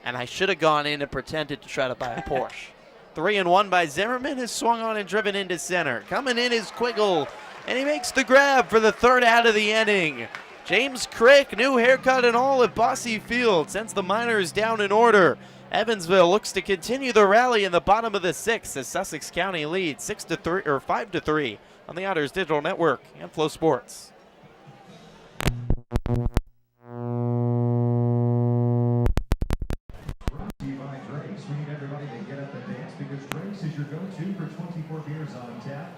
S1: and I should have gone in and pretended to try to buy a Porsche. 3-1 by Zimmerman is swung on and driven into center. Coming in is Quiggle, and he makes the grab for the 3rd out of the inning. James Crick, new haircut and all at Bosse Field, sends the Miners down in order. Evansville looks to continue the rally in the bottom of the 6th as Sussex County leads 6-3 or 5-3 on the Otters Digital Network and Flow Sports.
S4: Brought to you by Drake's. We need everybody to get up and dance because Drake's is your go-to for 24 beers on tap.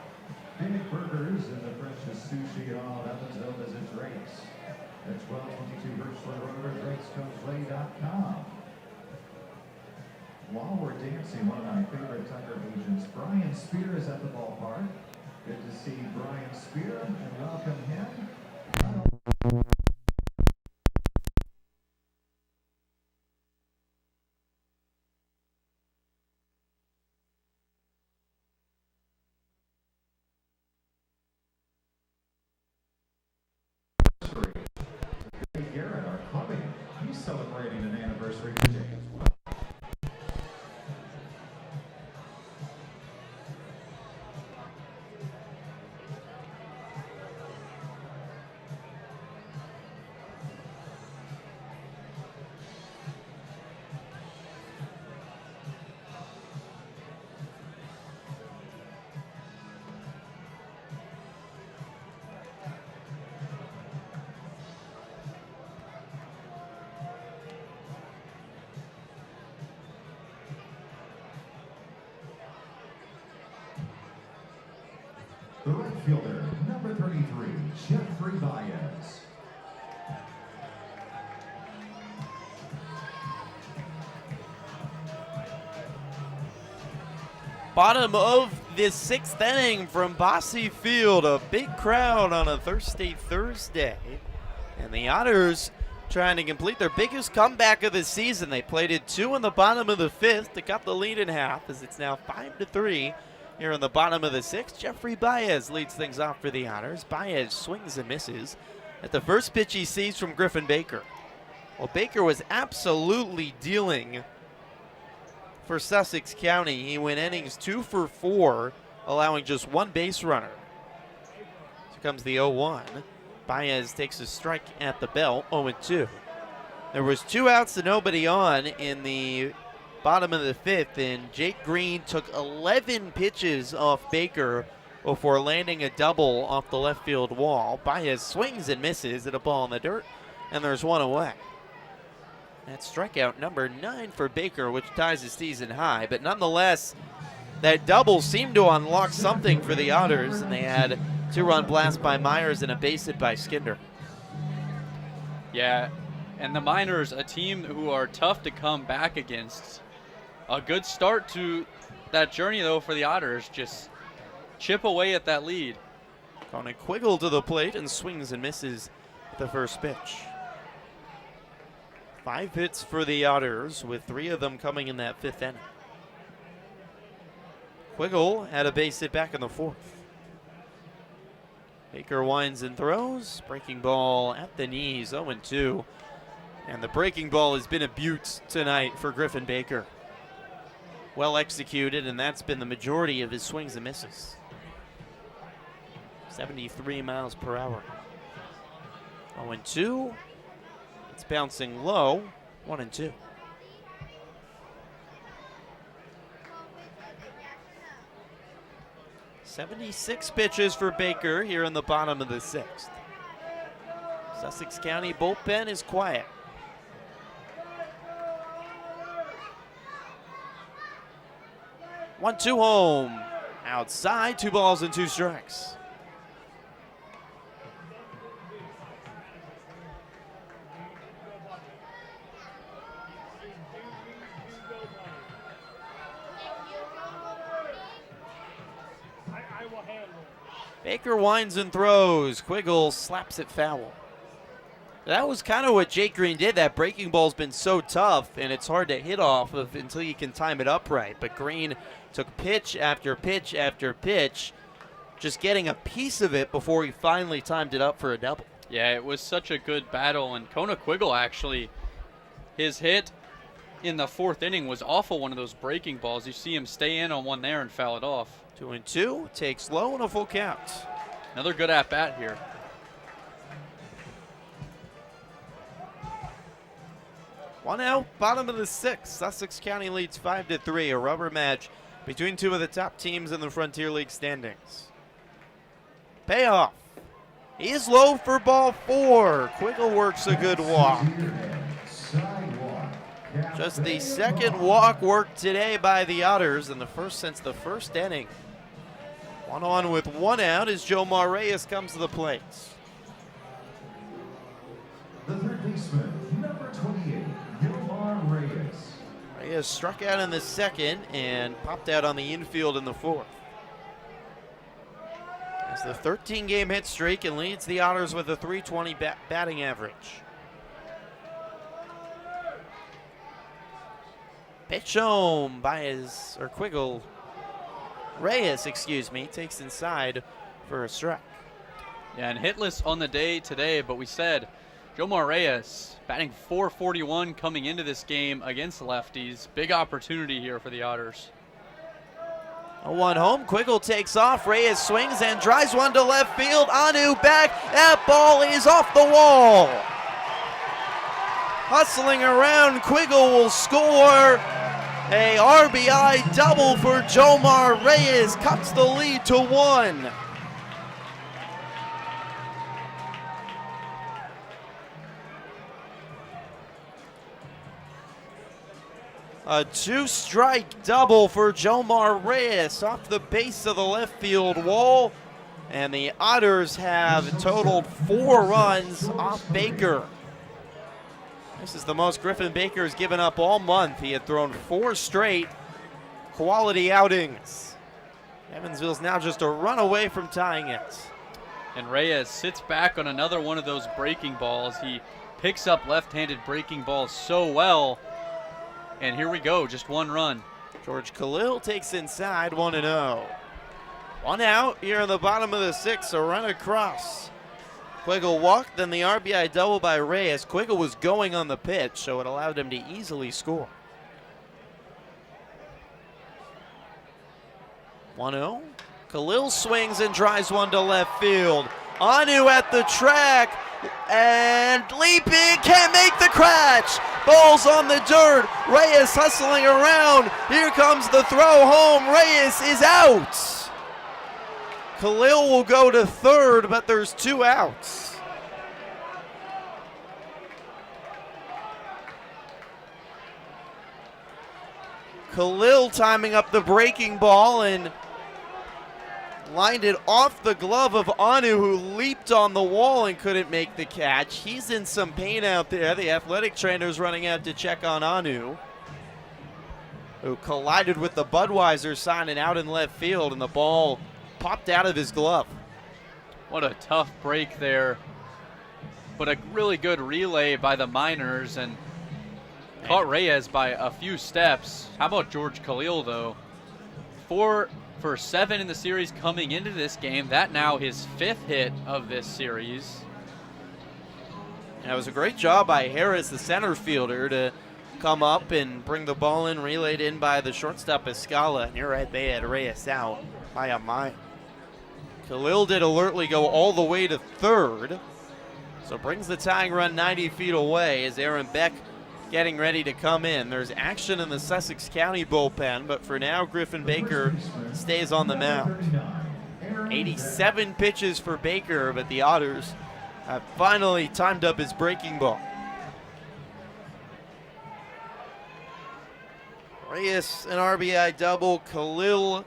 S4: Big burgers and the freshest sushi in all of Evansville. Visit Drake's at 1222 Birchwood Road, DrakesCoachWay.com. While we're dancing, one of my favorite Tucker agents, Brian Spear, is at the ballpark. Good to see Brian Spear and welcome him. Garrett, our clubbing, he's celebrating an anniversary today as well. The right fielder, number 33, Jeffrey Baez.
S1: Bottom of this 6th inning from Bosse Field. A big crowd on a Thursday. And the Otters trying to complete their biggest comeback of the season. They plated 2 in the bottom of the 5th to cut the lead in half as it's now 5-3. Here in the bottom of the 6th, Jeffrey Baez leads things off for the Otters. Baez swings and misses at the first pitch he sees from Griffin Baker. Well, Baker was absolutely dealing for Sussex County. He went innings 2 for 4, allowing just 1 base runner. Here comes the 0-1. Baez takes a strike at the belt, 0-2. There was 2 outs to nobody on in the bottom of the 5th, and Jake Green took 11 pitches off Baker before landing a double off the left field wall. Baez swings and misses at a ball in the dirt, and there's 1 away. That's strikeout number 9 for Baker, which ties his season high, but nonetheless, that double seemed to unlock something for the Otters, and they had 2-run blast by Myers and a base hit by Skinder.
S2: Yeah, and the Miners, a team who are tough to come back against. A good start to that journey, though, for the Otters. Just chip away at that lead.
S1: Connor Quiggle to the plate and swings and misses at the first pitch. 5 hits for the Otters, with 3 of them coming in that 5th inning. Quiggle had a base hit back in the 4th. Baker winds and throws. Breaking ball at the knees, 0-2. And the breaking ball has been a beaut tonight for Griffin Baker. Well executed, and that's been the majority of his swings and misses. 73 miles per hour. 0-2. It's bouncing low, 1-2. "76 pitches for Baker here in the bottom of the 6th. Sussex County bullpen is quiet. One-two home. Outside, 2 balls and 2 strikes. Baker winds and throws. Quiggle slaps it foul. That was kind of what Jake Green did. That breaking ball's been so tough, and it's hard to hit off of until you can time it up right. But Green took pitch after pitch after pitch, just getting a piece of it before he finally timed it up for a double.
S2: Yeah, it was such a good battle, and Kona Quiggle actually, his hit in the 4th inning was awful. One of those breaking balls. You see him stay in on one there and foul it off.
S1: 2-2, takes low and a full count.
S2: Another good at-bat here.
S1: One out, bottom of the sixth. Sussex County leads 5-3, a rubber match between two of the top teams in the Frontier League standings. Payoff. He's low for ball 4. Quiggle works a good walk. Just the second walk worked today by the Otters, and the first since the first inning. One on with one out as Jomar Reyes comes to the plate.
S4: The third baseman, number 28, Jomar Reyes.
S1: Reyes struck out in the second and popped out on the infield in the fourth. It's the 13-game hit streak and leads the Otters with a .320 batting average. Pitch home by Quiggle. Reyes, takes inside for a strike.
S2: Yeah, and hitless on the day today, but we said Jomar Reyes batting .441 coming into this game against the lefties. Big opportunity here for the Otters.
S1: A one home, Quiggle takes off, Reyes swings and drives one to left field. Anu back, that ball is off the wall. Hustling around, Quiggle will score. A RBI double for Jomar Reyes, cuts the lead to 1. A 2-strike double for Jomar Reyes off the base of the left field wall. And the Otters have totaled 4 runs off Baker. This is the most Griffin Baker has given up all month. He had thrown 4 straight quality outings. Evansville's now just a run away from tying it.
S2: And Reyes sits back on another one of those breaking balls. He picks up left-handed breaking balls so well. And here we go, just 1 run.
S1: George Khalil takes inside, 1-0. 1 out here in the bottom of the 6th, a run across. Quiggle walked, then the RBI double by Reyes. Quiggle was going on the pitch, so it allowed him to easily score. 1-0. Khalil swings and drives one to left field. Anu at the track, and leaping, can't make the catch. Ball's on the dirt. Reyes hustling around. Here comes the throw home. Reyes is out. Khalil will go to third, but there's 2 outs. Khalil timing up the breaking ball and lined it off the glove of Anu, who leaped on the wall and couldn't make the catch. He's in some pain out there. The athletic trainer's running out to check on Anu, who collided with the Budweiser sign and out in left field, and the ball popped out of his glove.
S2: What a tough break there, but a really good relay by the Miners and caught Reyes by a few steps. How about George Khalil, though? 4 for 7 in the series coming into this game. That now his 5th hit of this series.
S1: And it was a great job by Harris, the center fielder, to come up and bring the ball in, relayed in by the shortstop Escala. And you're right, they had Reyes out by a mile. Khalil did alertly go all the way to third, so brings the tying run 90 feet away as Aaron Beck getting ready to come in. There's action in the Sussex County bullpen, but for now, Griffin Baker stays on the mound. 87 pitches for Baker, but the Otters have finally timed up his breaking ball. Reyes, an RBI double. Khalil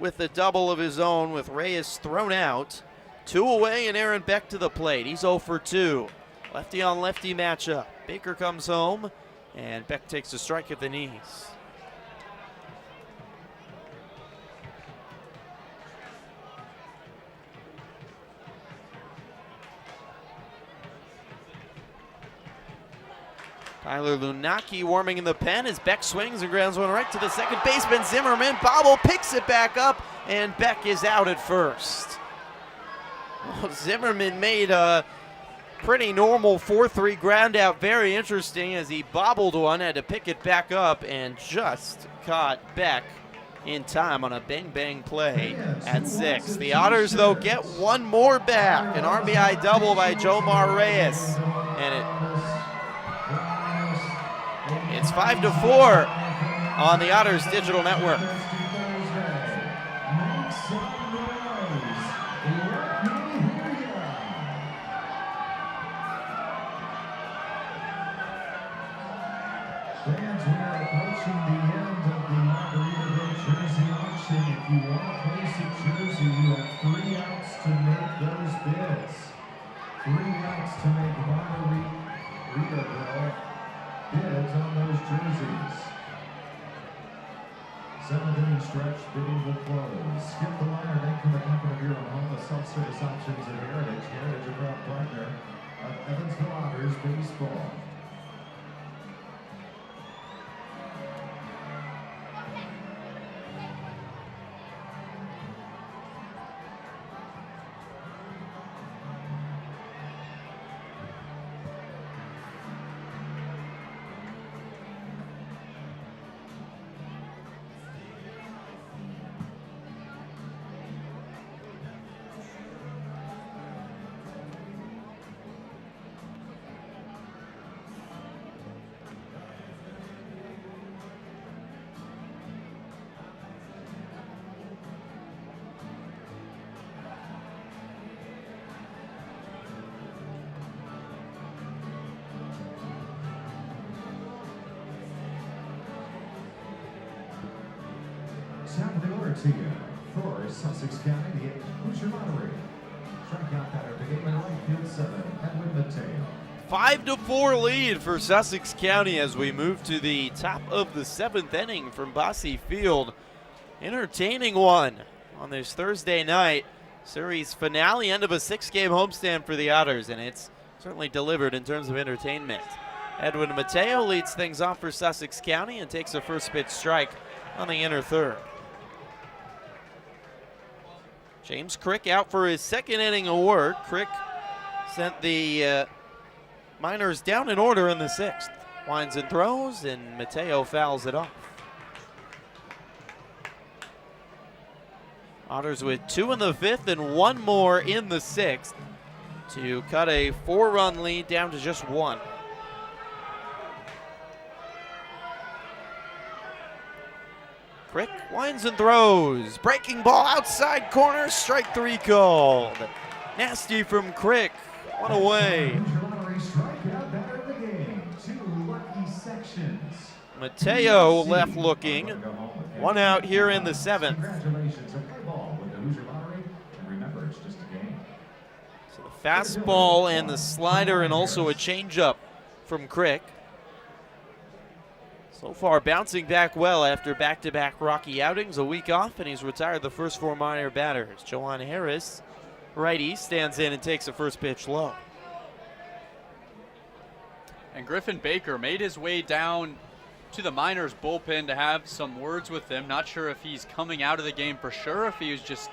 S1: with the double of his own, with Reyes thrown out. 2 away and Aaron Beck to the plate. He's 0 for 2. Lefty on lefty matchup. Baker comes home and Beck takes a strike at the knees. Tyler Lunacki warming in the pen as Beck swings and grounds one right to the second baseman. Zimmerman bobble, picks it back up, and Beck is out at first. Well, Zimmerman made a pretty normal 4-3 ground out very interesting as he bobbled one, had to pick it back up, and just caught Beck in time on a bang-bang play at 6. The Otters, though, get one more back. An RBI double by Jomar Reyes. And It's 5-4 on the Otters Digital Network.
S4: Fans, we are approaching the end of the Margaritaville jersey auction. If you want to place a jersey, you have 3 outs to make those bids. 3 outs to make Margaritaville bids on those jerseys. 7th inning stretch, bidding will close. Skip the liner, then come back from your own home. The self-service options at Heritage. Heritage, a proud partner of Evansville Otters baseball. Sound the order to you for Sussex County, the Hoosier Lottery. Strikeout batter, beginning right field 7, Edwin Mateo.
S1: 5-4 lead for Sussex County as we move to the top of the 7th inning from Bosse Field. Entertaining one on this Thursday night. Series finale, end of a 6-game homestand for the Otters, and it's certainly delivered in terms of entertainment. Edwin Mateo leads things off for Sussex County and takes a first pitch strike on the inner third. James Crick out for his 2nd inning of work. Crick sent the Miners down in order in the 6th. Winds and throws, and Mateo fouls it off. Otters with 2 in the 5th and 1 more in the 6th to cut a 4-run lead down to just 1. Crick winds and throws. Breaking ball outside corner. Strike 3 called. Nasty from Crick. 1 away. Mateo left looking. 1 out here in the 7th. So the fastball and the slider and also a changeup from Crick. So far, bouncing back well after back-to-back rocky outings, a week off, and he's retired the first 4 Miner batters. Johan Harris, righty, stands in and takes a first pitch low.
S2: And Griffin Baker made his way down to the Miners bullpen to have some words with them. Not sure if he's coming out of the game for sure, if he was just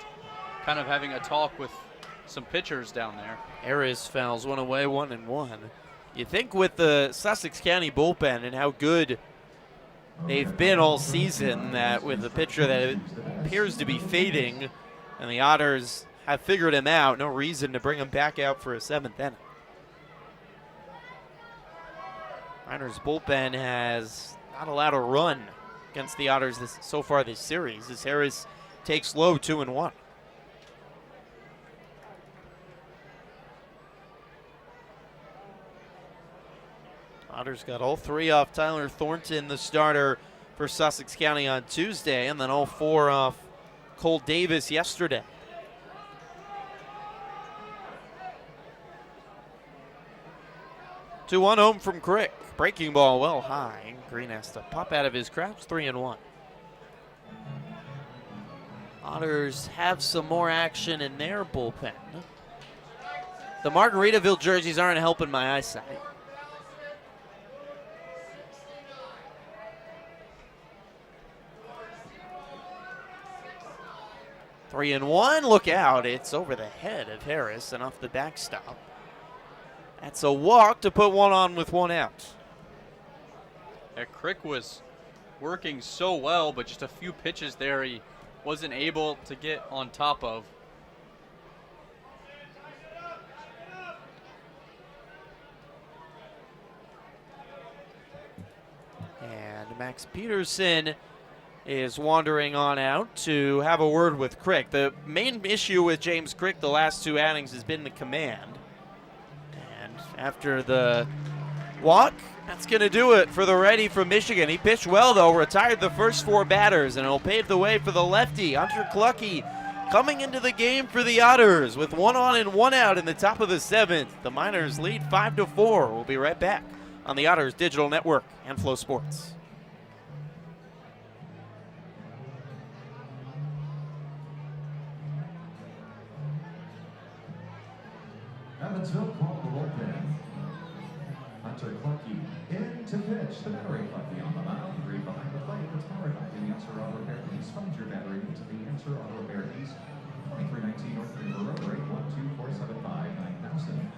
S2: kind of having a talk with some pitchers down there.
S1: Harris fouls 1 away, 1-1. You think with the Sussex County bullpen and how good they've been all season, that with a pitcher that appears to be fading and the Otters have figured him out, no reason to bring him back out for a 7th inning. Miners bullpen has not allowed a run against the Otters so far this series as Harris takes low 2-1. Otters got all 3 off Tyler Thornton, the starter for Sussex County on Tuesday, and then all 4 off Cole Davis yesterday. Two 1 home from Crick. Breaking ball well high. Green has to pop out of his crouch, 3-1. Otters have some more action in their bullpen. The Margaritaville jerseys aren't helping my eyesight. 3-1, look out. It's over the head of Harris and off the backstop. That's a walk to put 1 on with 1 out.
S2: Yeah, Crick was working so well, but just a few pitches there he wasn't able to get on top of.
S1: Max Peterson is wandering on out to have a word with Crick. The main issue with James Crick the last 2 outings has been the command. And after the walk, that's going to do it for the righty from Michigan. He pitched well, though, retired the first 4 batters, and it'll pave the way for the lefty, Hunter Clucky, coming into the game for the Otters with 1 on and 1 out in the top of the 7th. The Miners lead 5-4. We'll be right back on the Otters Digital Network and Flow Sports.
S4: Evansville called the bullpen. Hunter Clucky in to pitch. The battery Clucky on the mound. Read behind the plate. It's powered by the Answer Auto Repair Keys. Find your battery into the Answer Auto Repair Keys. 2319 North River Road, rate 12475-9000.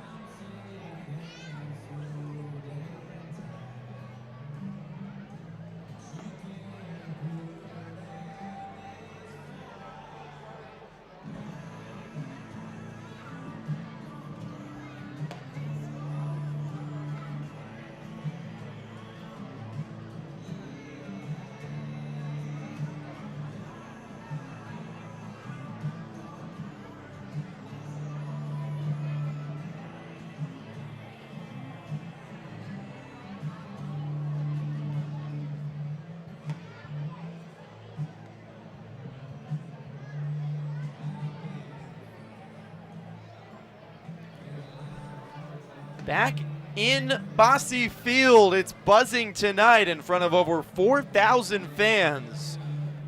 S1: Back in Bosse Field, it's buzzing tonight in front of over 4,000 fans,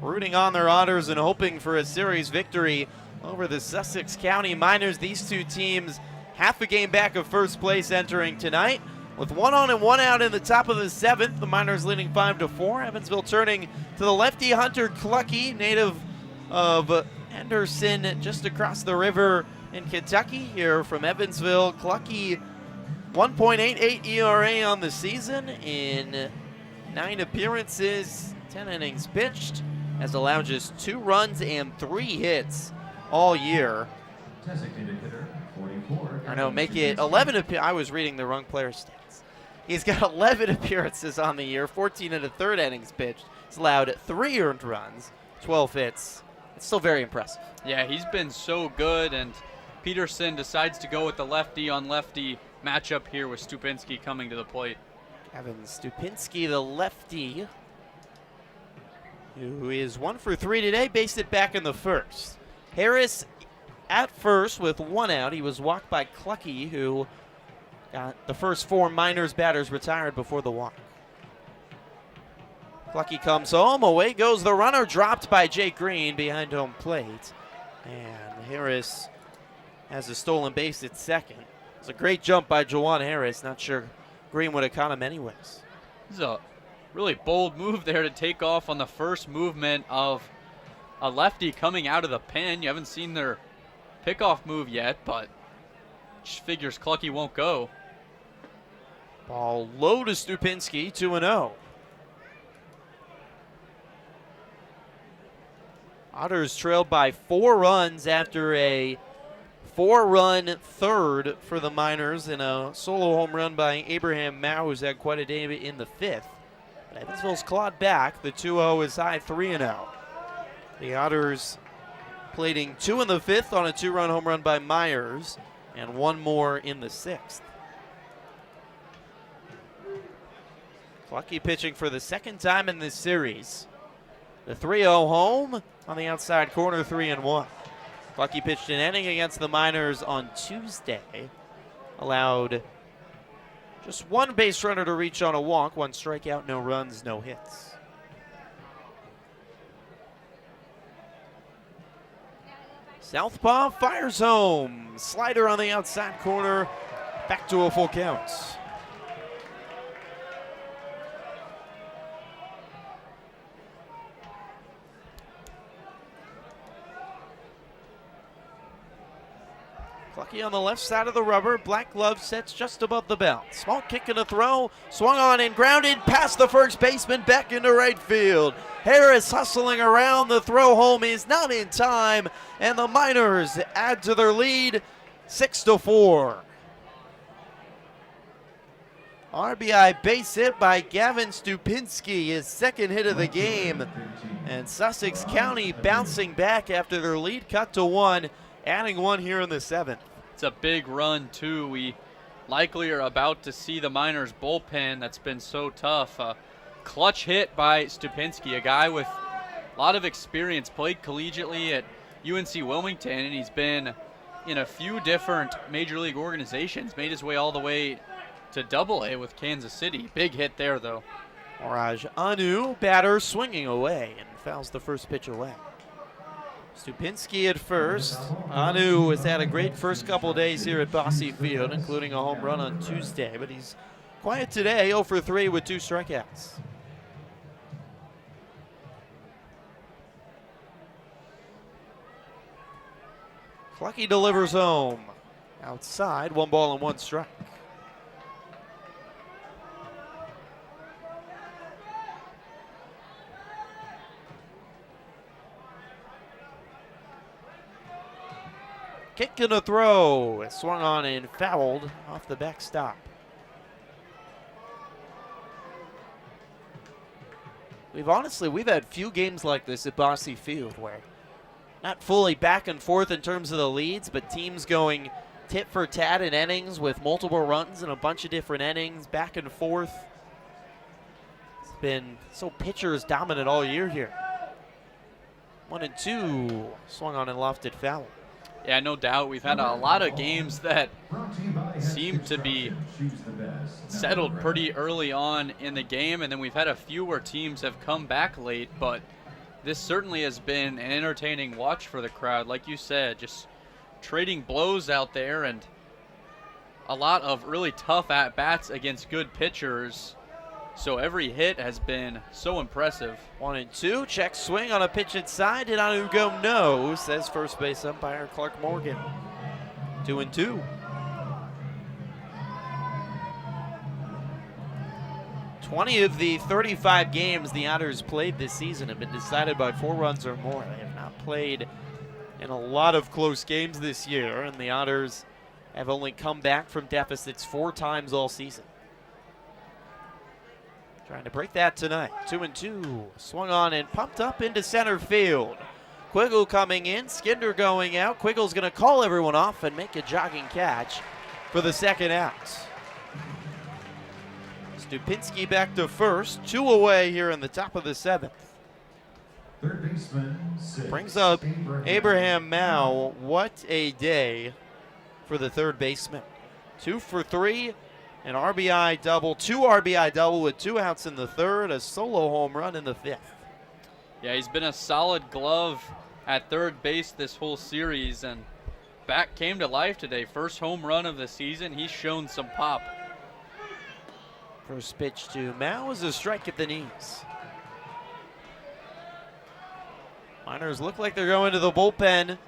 S1: rooting on their Otters and hoping for a series victory over the Sussex County Miners. These 2 teams half a game back of first place entering tonight. With 1 on and 1 out in the top of the 7th, the Miners leading 5-4. Evansville turning to the lefty Hunter Clucky, native of Henderson, just across the river in Kentucky. Here from Evansville, Clucky 1.88 ERA on the season in 9 appearances, 10 innings pitched, has allowed just 2 runs and 3 hits all year.
S4: Designated hitter, 44.
S1: I know, make it 11. I was reading the wrong player stats. He's got 11 appearances on the year, 14 and a third innings pitched. He's allowed 3 earned runs, 12 hits. It's still very impressive.
S2: Yeah, he's been so good, and Peterson decides to go with the lefty on lefty matchup here with Stupinski coming to the plate.
S1: Kevin Stupinski, the lefty, who is 1 for 3 today, based it back in the first. Harris at first with 1 out. He was walked by Clucky, who got the first 4 Miners batters retired before the walk. Clucky comes home. Away goes the runner, dropped by Jake Green behind home plate. And Harris has a stolen base at second. It's a great jump by Juwan Harris. Not sure Green would have caught him anyways.
S2: This is a really bold move there to take off on the first movement of a lefty coming out of the pen. You haven't seen their pickoff move yet, but just figures Clucky won't go.
S1: Ball low to Stupinski, 2-0. Otters trailed by 4 runs after a 4-run third for the Miners in a solo home run by Abraham Mao, who's had quite a day in the 5th. But Evansville's clawed back. The 2-0 is high, 3-0. The Otters plating 2 in the 5th on a 2-run home run by Myers, and 1 more in the 6th. Clucky pitching for the 2nd time in this series. The 3-0 home on the outside corner, 3-1. Clucky pitched an inning against the Miners on Tuesday. Allowed just 1 base runner to reach on a walk, 1 strikeout, no runs, no hits. Southpaw fires home. Slider on the outside corner. Back to a full count. Clucky on the left side of the rubber. Black glove sets just above the belt. Small kick and a throw. Swung on and grounded past the first baseman, back into right field. Harris hustling around. The throw home is not in time. And the Miners add to their lead, 6-4. RBI base hit by Gavin Stupinski, his second hit of the game. And Sussex County bouncing back after their lead cut to 1, adding 1 here in the 7th.
S2: It's a big run, too. We likely are about to see the Miners bullpen that's been so tough. Clutch hit by Stupinski, a guy with a lot of experience, played collegiately at UNC Wilmington, and he's been in a few different major league organizations, made his way all the way to Double-A with Kansas City. Big hit there, though.
S1: Oraj Anu, batter, swinging away and fouls the first pitch away. Stupinski at first. Anu has had a great first couple of days here at Bosse Field, including a home run on Tuesday, but he's quiet today, 0 for 3 with 2 strikeouts. Clucky delivers home. Outside, 1 ball and 1 strike. Kick and a throw. It swung on and fouled off the backstop. We've had few games like this at Bosse Field where not fully back and forth in terms of the leads, but teams going tit for tat in innings with multiple runs in a bunch of different innings, back and forth. It's been so pitchers dominant all year here. 1-2, swung on and lofted foul.
S2: Yeah, no doubt. We've had a lot of games that seem to be settled pretty early on in the game, and then we've had a few where teams have come back late, but this certainly has been an entertaining watch for the crowd. Like you said, just trading blows out there and a lot of really tough at-bats against good pitchers. So every hit has been so impressive.
S1: 1-2, check swing on a pitch inside. Did Anu go? No, says first base umpire Clark Morgan. 2-2. 20 of the 35 games the Otters played this season have been decided by 4 runs or more. They have not played in a lot of close games this year, and the Otters have only come back from deficits 4 times all season. Trying to break that tonight. 2-2. Swung on and pumped up into center field. Quiggle coming in, Skinder going out. Quiggle's going to call everyone off and make a jogging catch for the second out. Stupinski back to first. 2 away here in the top of the 7th.
S4: Third baseman, 6.
S1: Brings up Abraham Mao. What a day for the third baseman. 2 for 3. An RBI double, 2 RBI double with 2 outs in the third, a solo home run in the 5th.
S2: Yeah, he's been a solid glove at third base this whole series, and back came to life today. First home run of the season. He's shown some pop.
S1: First pitch to Mao is a strike at the knees. Miners look like they're going to the bullpen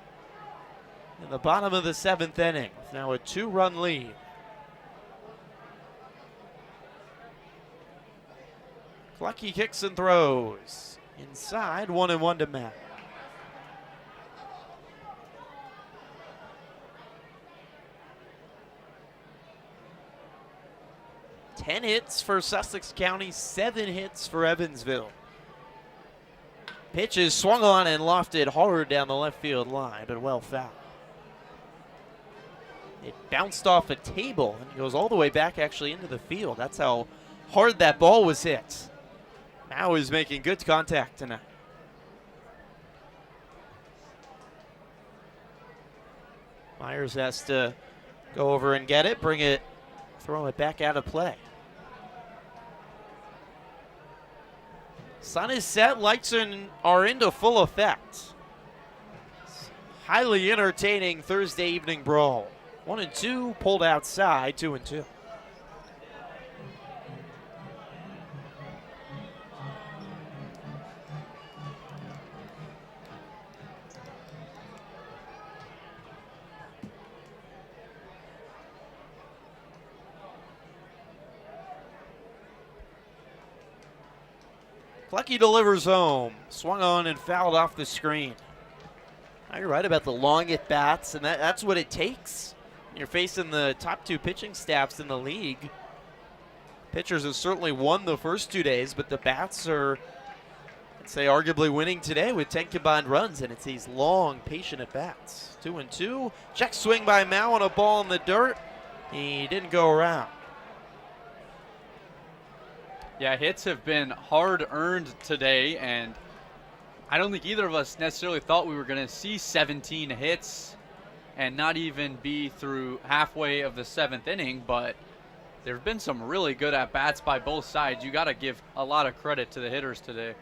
S1: in the bottom of the 7th inning. Now a 2-run lead. Clucky kicks and throws. Inside, 1-1 to Matt. Ten hits for Sussex County, 7 hits for Evansville. Pitch is swung on and lofted hard down the left field line, but well fouled. It bounced off a table and goes all the way back actually into the field. That's how hard that ball was hit. Now is making good contact tonight. Myers has to go over and get it, bring it, throw it back out of play. Sun is set, lights are into full effect. Highly entertaining Thursday evening brawl. 1-2, pulled outside, 2-2. Clucky delivers home. Swung on and fouled off the screen. Now you're right about the long at-bats, and that's what it takes. You're facing the top 2 pitching staffs in the league. Pitchers have certainly won the first 2 days, but the bats are, I'd say, arguably winning today with 10 combined runs, and it's these long, patient at-bats. 2-2. Check swing by Mao on a ball in the dirt. He didn't go around.
S2: Yeah, hits have been hard-earned today, and I don't think either of us necessarily thought we were going to see 17 hits and not even be through halfway of the 7th inning, but there have been some really good at-bats by both sides. You got to give a lot of credit to the hitters today.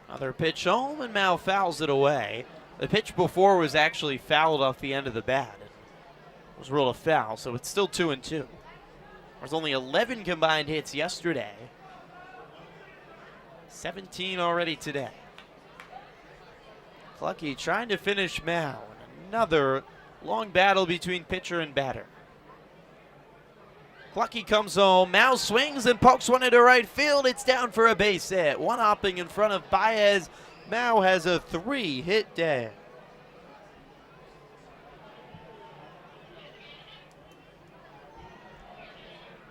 S1: Another pitch home, and Mao fouls it away. The pitch before was actually fouled off the end of the bat. It was ruled a foul, so it's still 2-2. There's only 11 combined hits yesterday. 17 already today. Clucky trying to finish Mao. Another long battle between pitcher and batter. Clucky comes home. Mao swings and pokes one into right field. It's down for a base hit. One hopping in front of Baez. Mao has a 3-hit day.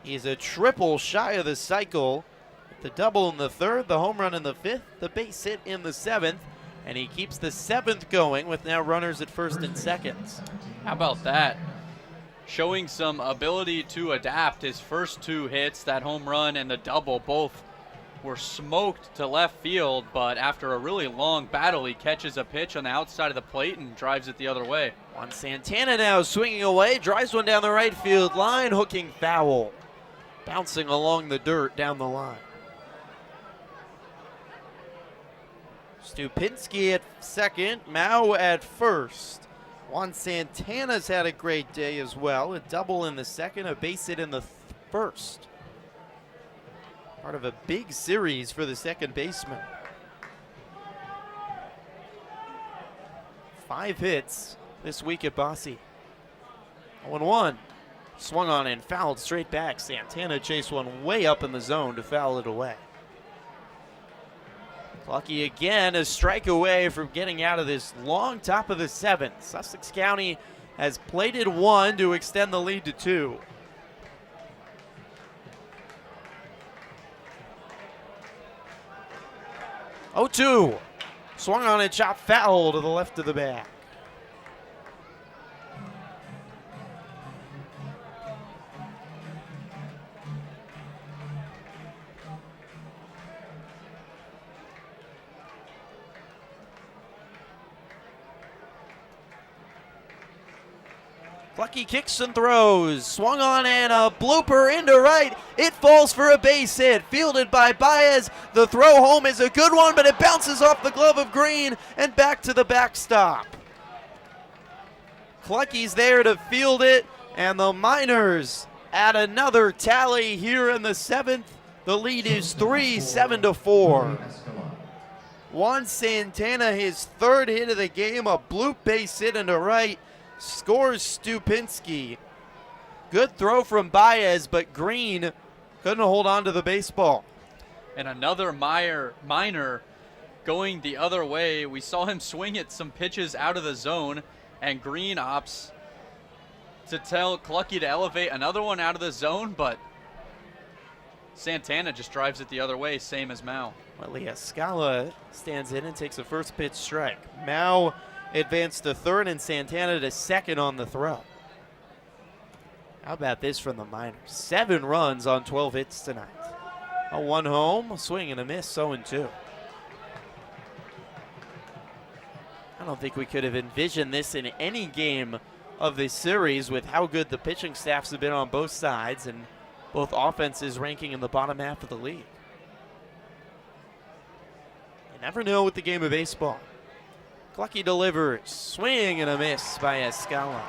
S1: He's a triple shy of the cycle. The double in the 3rd, the home run in the 5th, the base hit in the 7th, and he keeps the 7th going with now runners at 1st and 2nd.
S2: How about that? Showing some ability to adapt. His first 2 hits, that home run and the double, both were smoked to left field, but after a really long battle, he catches a pitch on the outside of the plate and drives it the other way.
S1: Juan Santana now swinging away, drives one down the right field line, hooking foul. Bouncing along the dirt down the line. Stupinski at 2nd, Mao at 1st. Juan Santana's had a great day as well. A double in the 2nd, a base hit in the 1st. Part of a big series for the second baseman. 5 hits this week at Bosse. 0-1. Swung on and fouled straight back. Santana chased one way up in the zone to foul it away. Clucky again, a strike away from getting out of this long top of the 7th. Sussex County has plated 1 to extend the lead to 2. Oh, 2. Swung on and chopped foul to the left of the bag. Clucky kicks and throws. Swung on and a blooper into right. It falls for a base hit. Fielded by Baez. The throw home is a good one, but it bounces off the glove of Green and back to the backstop. Clucky's there to field it, and the Miners add another tally here in the 7th. The lead is 3, 7-4. Juan Santana, his 3rd hit of the game, a bloop base hit into right. Scores Stupinski. Good throw from Baez, but Green couldn't hold on to the baseball.
S2: And another Miner going the other way. We saw him swing at some pitches out of the zone, and Green opts to tell Clucky to elevate another one out of the zone, but Santana just drives it the other way, same as Mao.
S1: Well, Scala stands in and takes a first pitch strike. Mao advanced to 3rd and Santana to 2nd on the throw. How about this from the Miners? 7 runs on 12 hits tonight. A 1 home, a swing and a miss, 0-2. I don't think we could have envisioned this in any game of this series with how good the pitching staffs have been on both sides and both offenses ranking in the bottom half of the league. You never know with the game of baseball. Clucky delivers. Swing and a miss by Escala.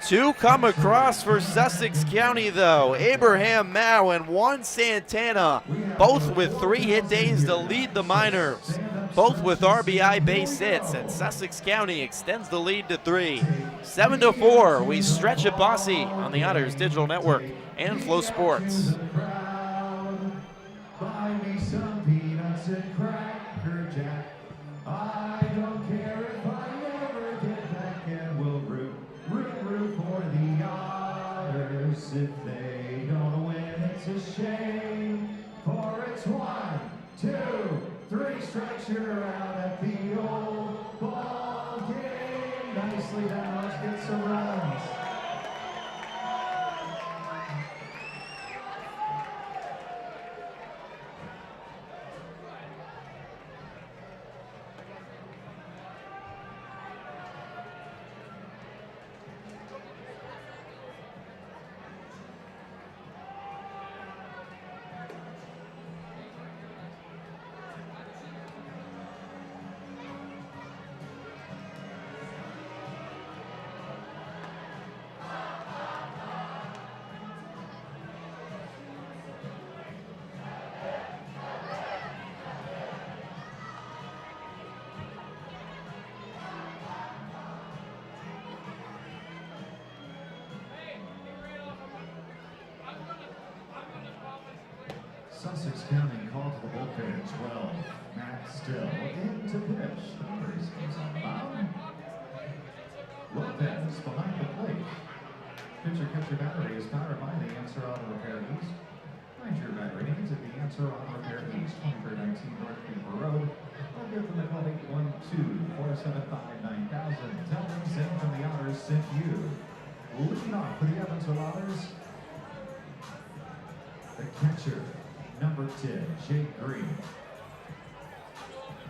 S1: 2 come across for Sussex County, though. Abraham Mao and Juan Santana, both with 3 hit days to lead the Miners. Both with RBI base hits, and Sussex County extends the lead to 3. 7-4, we stretch at Bosse on the Otters Digital Network and Flow Sports.
S4: Buy me some peanuts and Cracker Jack. I don't care if I never get back, and we'll root for the Otters. If they don't win, it's a nicely down. Let's get some runs. Sussex County called to the bullpen at 12. Matt Still in to pitch. Numbers is on the mound. Lopez behind the plate. Pitcher catcher battery is powered by the Answer Auto Repair East. Find your battery needs at the Answer Auto Repair East, 2319 North Beaver Road. Or give them a call 812-475-9000. Tell them Sam from the Otters sent you. Leading off for the Evansville Otters, the catcher, number 10, Jake Green.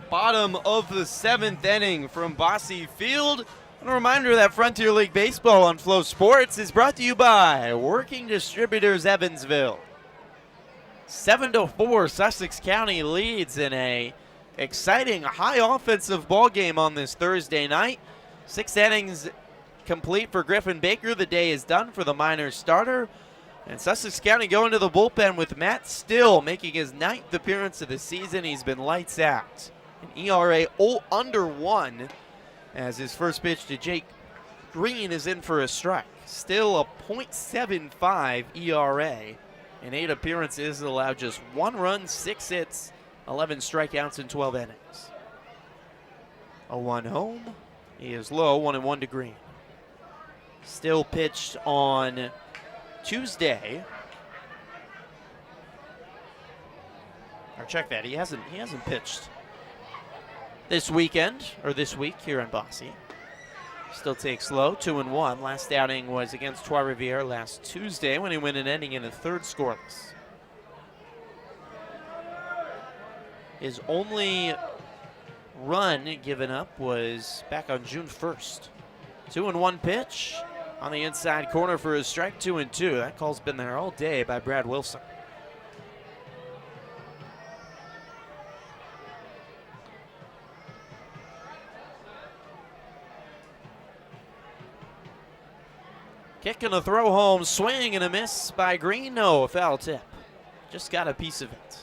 S1: Bottom of the 7th inning from Bosse Field. And a reminder that Frontier League Baseball on Flow Sports is brought to you by Working Distributors Evansville. 7-4, Sussex County leads in a exciting high offensive ball game on this Thursday night. 6 innings complete for Griffin Baker. The day is done for the Miners starter. And Sussex County going to the bullpen with Matt Still making his 9th appearance of the season. He's been lights out. An ERA under 1 as his first pitch to Jake Green is in for a strike. Still a .75 ERA. In 8 appearances, allowed just 1 run, 6 hits, 11 strikeouts in 12 innings. 0-1 home. He is low, 1-1 to Green. Still pitched on Tuesday. Or check that. He hasn't pitched this weekend or this week here in Bosse. Still takes low, 2-1. Last outing was against Trois Rivières last Tuesday when he went an inning in the 3rd scoreless. His only run given up was back on June 1st. 2-1 pitch on the inside corner for his strike, 2-2. That call's been there all day by Brad Wilson. Kick and a throw home, swing and a miss by Green. No, a foul tip. Just got a piece of it.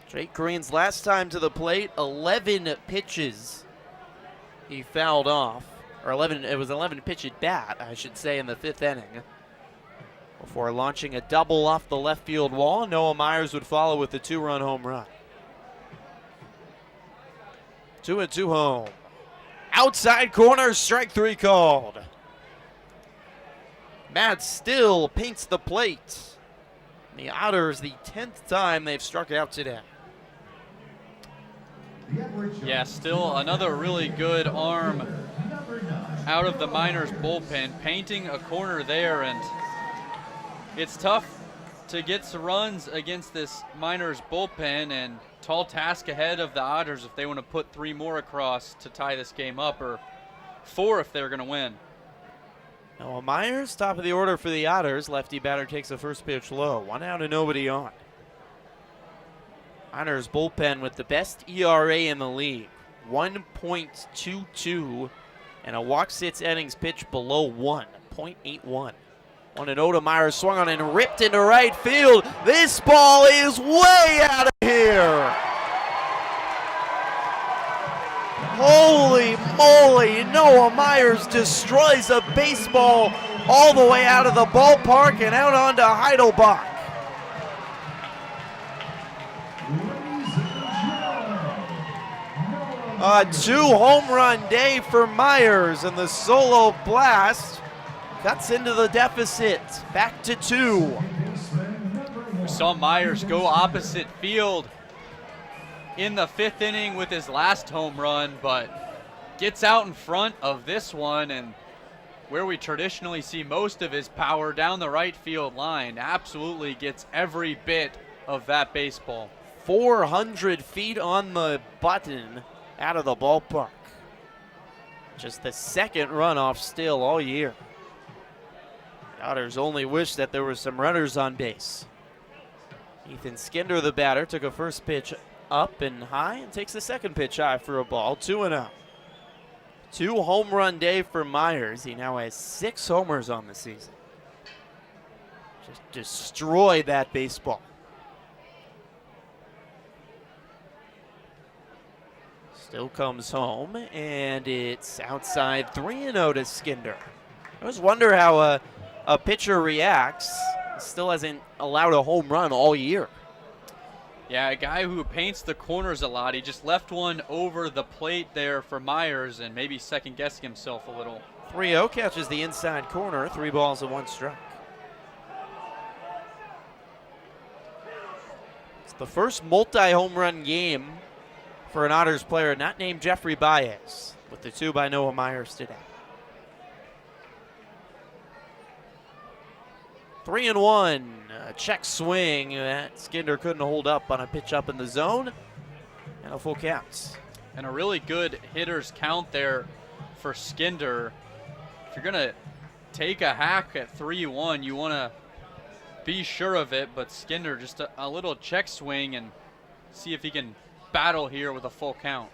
S1: Jake Green's last time to the plate, 11 pitches he fouled off. Or it was 11 pitch at bat, I should say, in the 5th inning. Before launching a double off the left field wall, Noah Myers would follow with a 2-run home run. 2-2 home. Outside corner, strike 3 called. Matt Still paints the plate. The Otters, the 10th time they've struck out today.
S2: Yeah, Still another really good arm out of the Miners bullpen, painting a corner there, and it's tough to get some runs against this Miners bullpen, and tall task ahead of the Otters if they want to put 3 more across to tie this game up, or 4 if they're going to win.
S1: Noah Myers, top of the order for the Otters. Lefty batter takes the first pitch low. 1 out and nobody on. Otters bullpen with the best ERA in the league, 1.22, and a walk 6 innings pitched below 1, 0.81. 1-0 to Myers, swung on and ripped into right field. This ball is way out of here. Holy moly, Noah Myers destroys a baseball all the way out of the ballpark and out onto Heidelbach. A 2-home run day for Myers, and the solo blast cuts into the deficit, back to 2.
S2: We saw Myers go opposite field in the 5th inning with his last home run, but gets out in front of this one, and where we traditionally see most of his power down the right field line, absolutely gets every bit of that baseball.
S1: 400 feet on the button out of the ballpark. Just the second runoff still all year. The Otters only wish that there were some runners on base. Ethan Skinder, the batter, took a first pitch up and high and takes the second pitch high for a ball, 2-0. 2 home run day for Myers. He now has 6 homers on the season. Just destroyed that baseball. Still comes home, and it's outside 3-0 to Skinder. I always wonder how a pitcher reacts. He still hasn't allowed a home run all year.
S2: Yeah, a guy who paints the corners a lot. He just left one over the plate there for Myers and maybe second-guessing himself a little.
S1: 3-0 catches the inside corner, 3 balls and 1 strike. It's the first multi-home run game for an Otters player not named Jeffrey Baez, with the 2 by Noah Myers today. 3-1, a check swing that Skinder couldn't hold up on a pitch up in the zone, and a full count.
S2: And a really good hitter's count there for Skinder. If you're going to take a hack at 3-1, you want to be sure of it, but Skinder just a little check swing and see if he can battle here with a full count.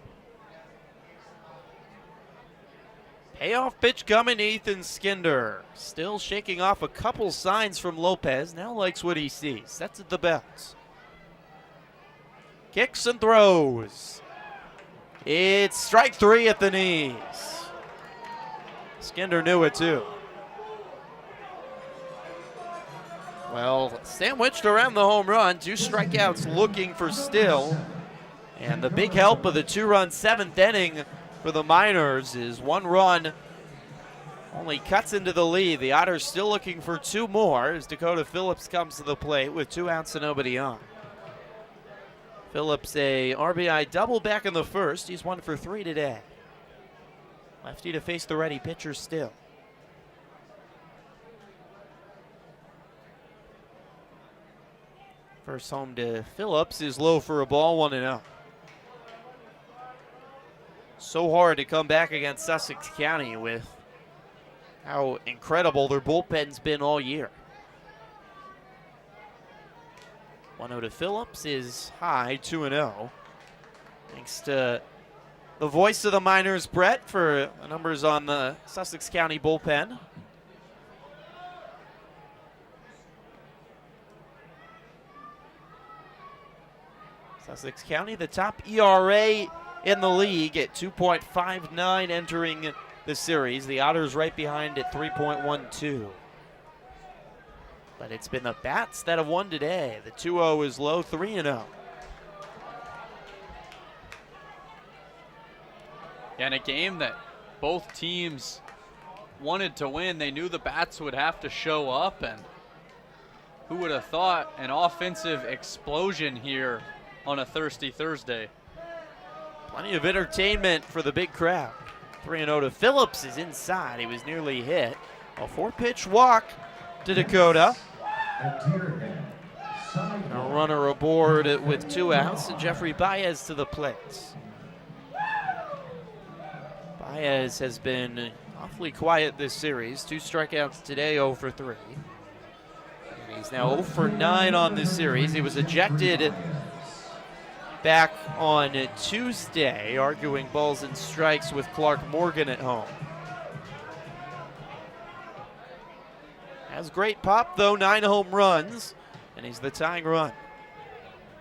S1: Payoff pitch coming to Ethan Skinder. Still shaking off a couple signs from Lopez. Now likes what he sees. Sets at the belt. Kicks and throws. It's strike 3 at the knees. Skinder knew it too. Well, sandwiched around the home run. 2 strikeouts looking for Still. And the big help of the 2-run 7th inning for the Miners is 1 run only cuts into the lead. The Otters still looking for 2 more as Dakota Phillips comes to the plate with 2 outs and nobody on. Phillips a RBI double back in the first. He's 1 for 3 today. Lefty to face the ready pitcher Still. First home to Phillips is low for a ball, 1-0. So hard to come back against Sussex County with how incredible their bullpen's been all year. 1-0 to Phillips is high, 2-0. Thanks to the voice of the Miners, Brett, for the numbers on the Sussex County bullpen. Sussex County, the top ERA in the league at 2.59 entering the series. The Otters right behind at 3.12. But it's been the bats that have won today. The 2-0 is low, 3-0.
S2: And a game that both teams wanted to win. They knew the bats would have to show up, and who would have thought an offensive explosion here on a thirsty Thursday.
S1: Plenty of entertainment for the big crowd. 3-0 to Phillips is inside. He was nearly hit. A 4-pitch walk to Dakota. A runner aboard with 2 outs, and Jeffrey Baez to the plate. Baez has been awfully quiet this series. 2 strikeouts today, 0 for 3. And he's now 0 for 9 on this series. He was ejected back on Tuesday, arguing balls and strikes with Clark Morgan at home. Has great pop, though, 9 home runs, and he's the tying run.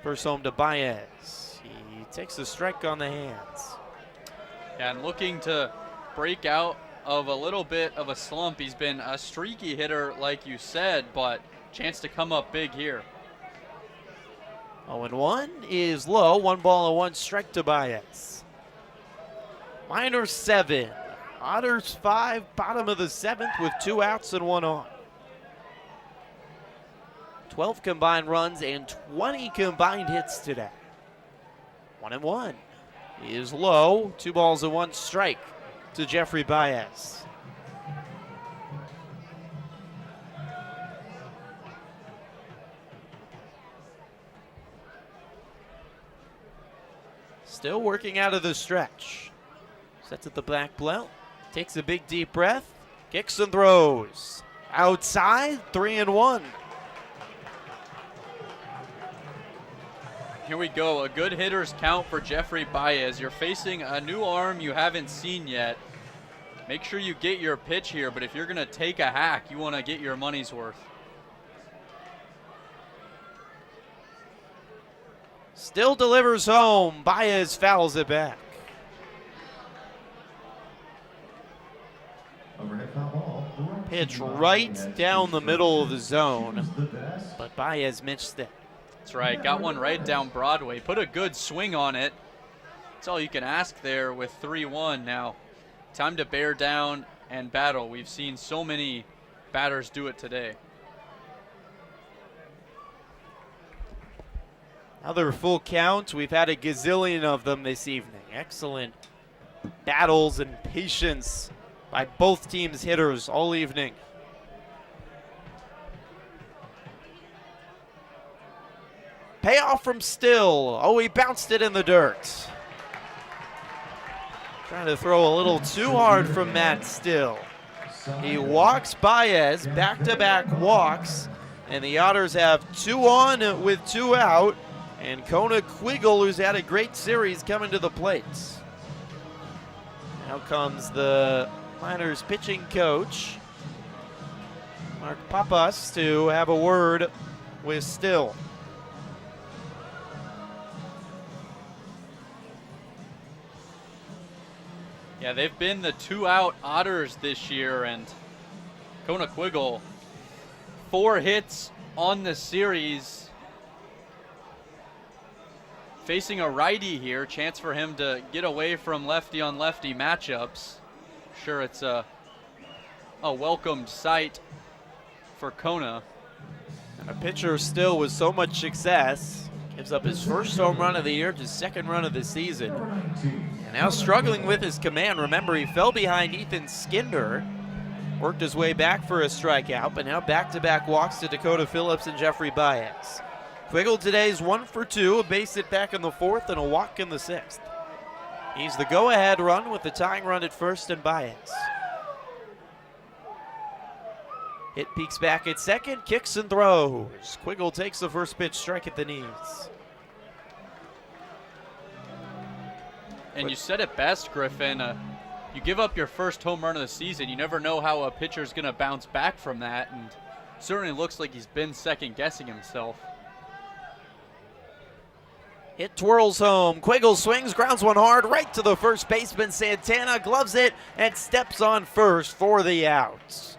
S1: First home to Baez. He takes a strike on the hands.
S2: Yeah, and looking to break out of a little bit of a slump. He's been a streaky hitter, like you said, but chance to come up big here.
S1: 0-1 is low. 1 ball and 1 strike to Baez. Miners 7. Otters 5. Bottom of the 7th with 2 outs and 1 on. 12 combined runs and 20 combined hits today. 1-1. He is low. 2 balls and 1 strike to Jeffrey Baez. Still working out of the stretch. Sets at the back belt. Takes a big deep breath. Kicks and throws. Outside, 3-1.
S2: Here we go, a good hitter's count for Jeffrey Baez. You're facing a new arm you haven't seen yet. Make sure you get your pitch here, but if you're gonna take a hack, you wanna get your money's worth.
S1: Still delivers home. Baez fouls it back.
S4: Overhead foul ball.
S1: Pitch right down the middle of the zone, but Baez missed it.
S2: That's right, got one right down Broadway. Put a good swing on it. That's all you can ask there with 3-1 now. Time to bear down and battle. We've seen so many batters do it today.
S1: Another full count. We've had a gazillion of them this evening. Excellent battles and patience by both teams' hitters all evening. Payoff from Still. Oh, he bounced it in the dirt. Trying to throw a little too hard from Matt Still. He walks Baez, back-to-back walks, and the Otters have 2 on with 2 out, and Kona Quiggle, who's had a great series, coming to the plate. Now comes the Miners pitching coach, Mark Papas, to have a word with Still.
S2: Yeah, they've been the 2-out Otters this year, and Kona Quiggle, 4 hits on the series. Facing a righty here, chance for him to get away from lefty-on-lefty matchups. Sure, it's a welcomed sight for Kona.
S1: And a pitcher Still with so much success gives up his first home run of the year, his second run of the season. And now struggling with his command. Remember, he fell behind Ethan Skinder, worked his way back for a strikeout, but now back-to-back walks to Dakota Phillips and Jeffrey Baez. Quiggle today's 1 for 2, a base hit back in the 4th and a walk in the 6th. He's the go-ahead run with the tying run at first and Baez. Hit peeks back at second, kicks and throws. Quiggle takes the first pitch, strike at the knees.
S2: And you said it best, Griffin. You give up your first home run of the season. You never know how a pitcher's going to bounce back from that, and certainly looks like he's been second-guessing himself.
S1: It twirls home. Quiggle swings, grounds one hard right to the first baseman. Santana gloves it and steps on first for the out.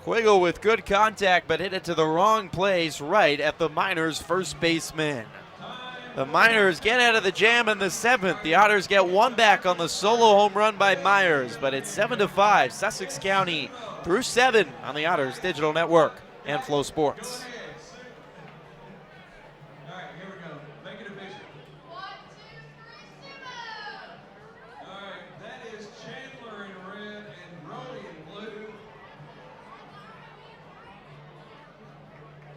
S1: Quiggle with good contact, but hit it to the wrong place right at the Miners' first baseman. The Miners get out of the jam in the 7th. The Otters get 1 back on the solo home run by Myers, but it's 7-5. Sussex County through 7 on the Otters Digital Network and Flow Sports.
S3: All right, here we go. Make it official.
S5: 1, 2, 3, 0.
S3: All right, that is Chandler in red and Brody in blue.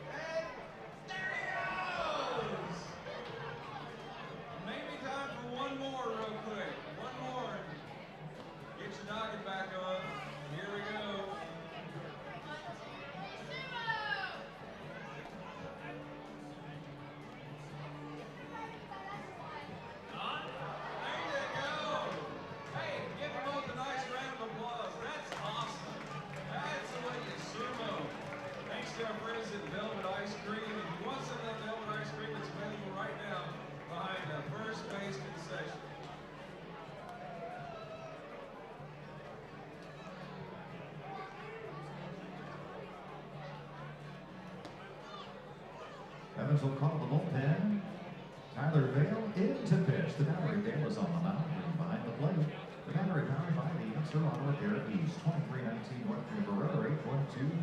S3: And there he goes! Maybe time for one more real quick. One more. Get your noggin back on. Here we go.
S5: 1, 2, 0.
S3: There you go. Hey, give them both a nice round of applause. That's awesome. That's the way you sumo. Thanks to our friends at Velvet Ice Cream. If you want some of that Velvet Ice Cream, it's available right now behind the first base concession.
S4: Evans will call the bullpen. Tyler Vale into pitch. The battery Vale is on the mound and behind the plate. The battery powered by the Evansville Otters Therapies. 2319 North River Road,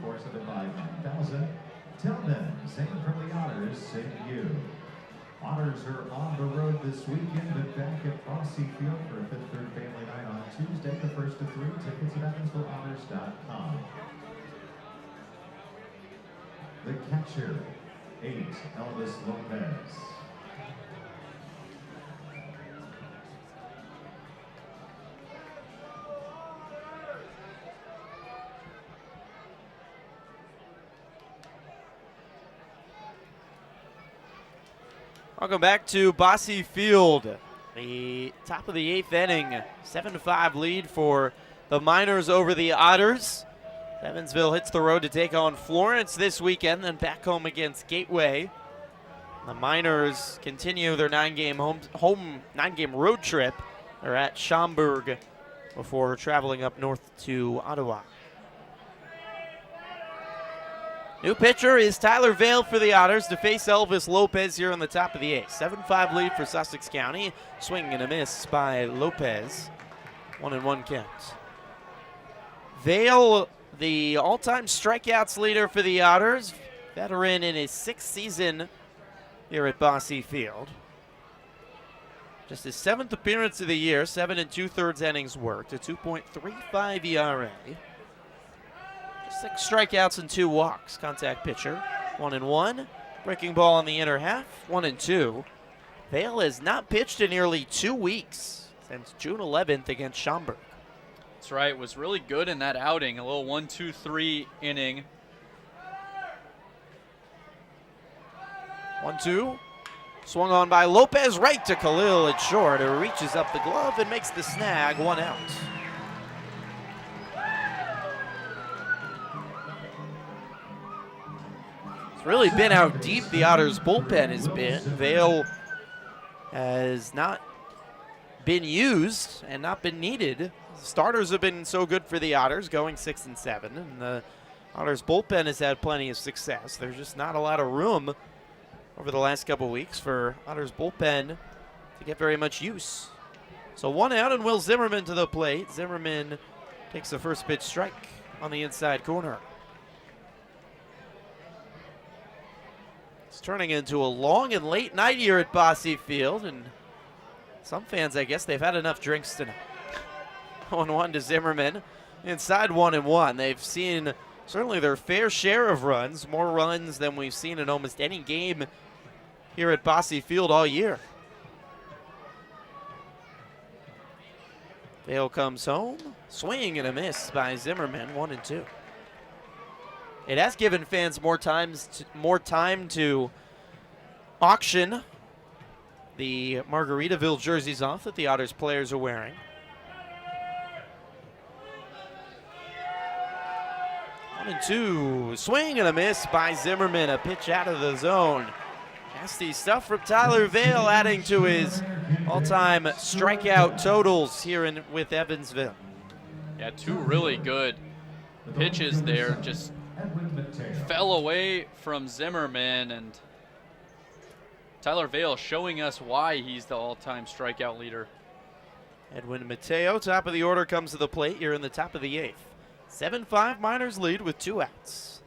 S4: 812-475-9000. Till then, same from the Otters, same to you. Otters. Otters are on the road this weekend, but back at Bosse Field for a Fifth Third Family Night on Tuesday, the 1st of 3. Tickets at EvansvilleOtters.com. The catcher, 8, Elvis Lopez.
S1: Welcome back to Bosse Field. The top of the 8th inning, 7-5 lead for the Miners over the Otters. Evansville hits the road to take on Florence this weekend, then back home against Gateway. The Miners continue their 9-game road trip. They're at Schaumburg before traveling up north to Ottawa. New pitcher is Tyler Vale for the Otters to face Elvis Lopez here on the top of the 8th. 7-5 lead for Sussex County. Swing and a miss by Lopez. 1-1 count. Vale, the all-time strikeouts leader for the Otters. Veteran in his 6th season here at Bosse Field. Just his 7th appearance of the year. 7 2/3 innings worked. A 2.35 ERA. 6 strikeouts and 2 walks. Contact pitcher. 1-1. Breaking ball in the inner half. 1-2. Vale has not pitched in nearly 2 weeks since June 11th against Schaumburg.
S2: That's right. Was really good in that outing. A little 1-2-3 inning.
S1: 1-2. Swung on by Lopez. Right to Khalil at short. It reaches up the glove and makes the snag. 1 out. It's really been how deep the Otters bullpen has been. Vale has not been used and not been needed. Starters have been so good for the Otters, going 6-7, and the Otters bullpen has had plenty of success. There's just not a lot of room over the last couple weeks for Otters bullpen to get very much use. So 1 out and Will Zimmerman to the plate. Zimmerman takes the first pitch strike on the inside corner. It's turning into a long and late night here at Bosse Field, and some fans, I guess, they've had enough drinks tonight. 1-1 to Zimmerman. Inside 1-1. They've seen certainly their fair share of runs, more runs than we've seen in almost any game here at Bosse Field all year. Vale comes home. Swing and a miss by Zimmerman. 1-2. It has given fans more time to auction the Margaritaville jerseys off that the Otters players are wearing. 1-2. Swing and a miss by Zimmerman. A pitch out of the zone. Nasty stuff from Tyler Vale, adding to his all-time strikeout totals here with Evansville.
S2: Yeah, 2 really good pitches there. Just fell away from Zimmerman, and Tyler Vale showing us why he's the all-time strikeout leader.
S1: Edwin Mateo, top of the order, comes to the plate here in the top of the 8th. 7-5 Miners lead with 2 outs.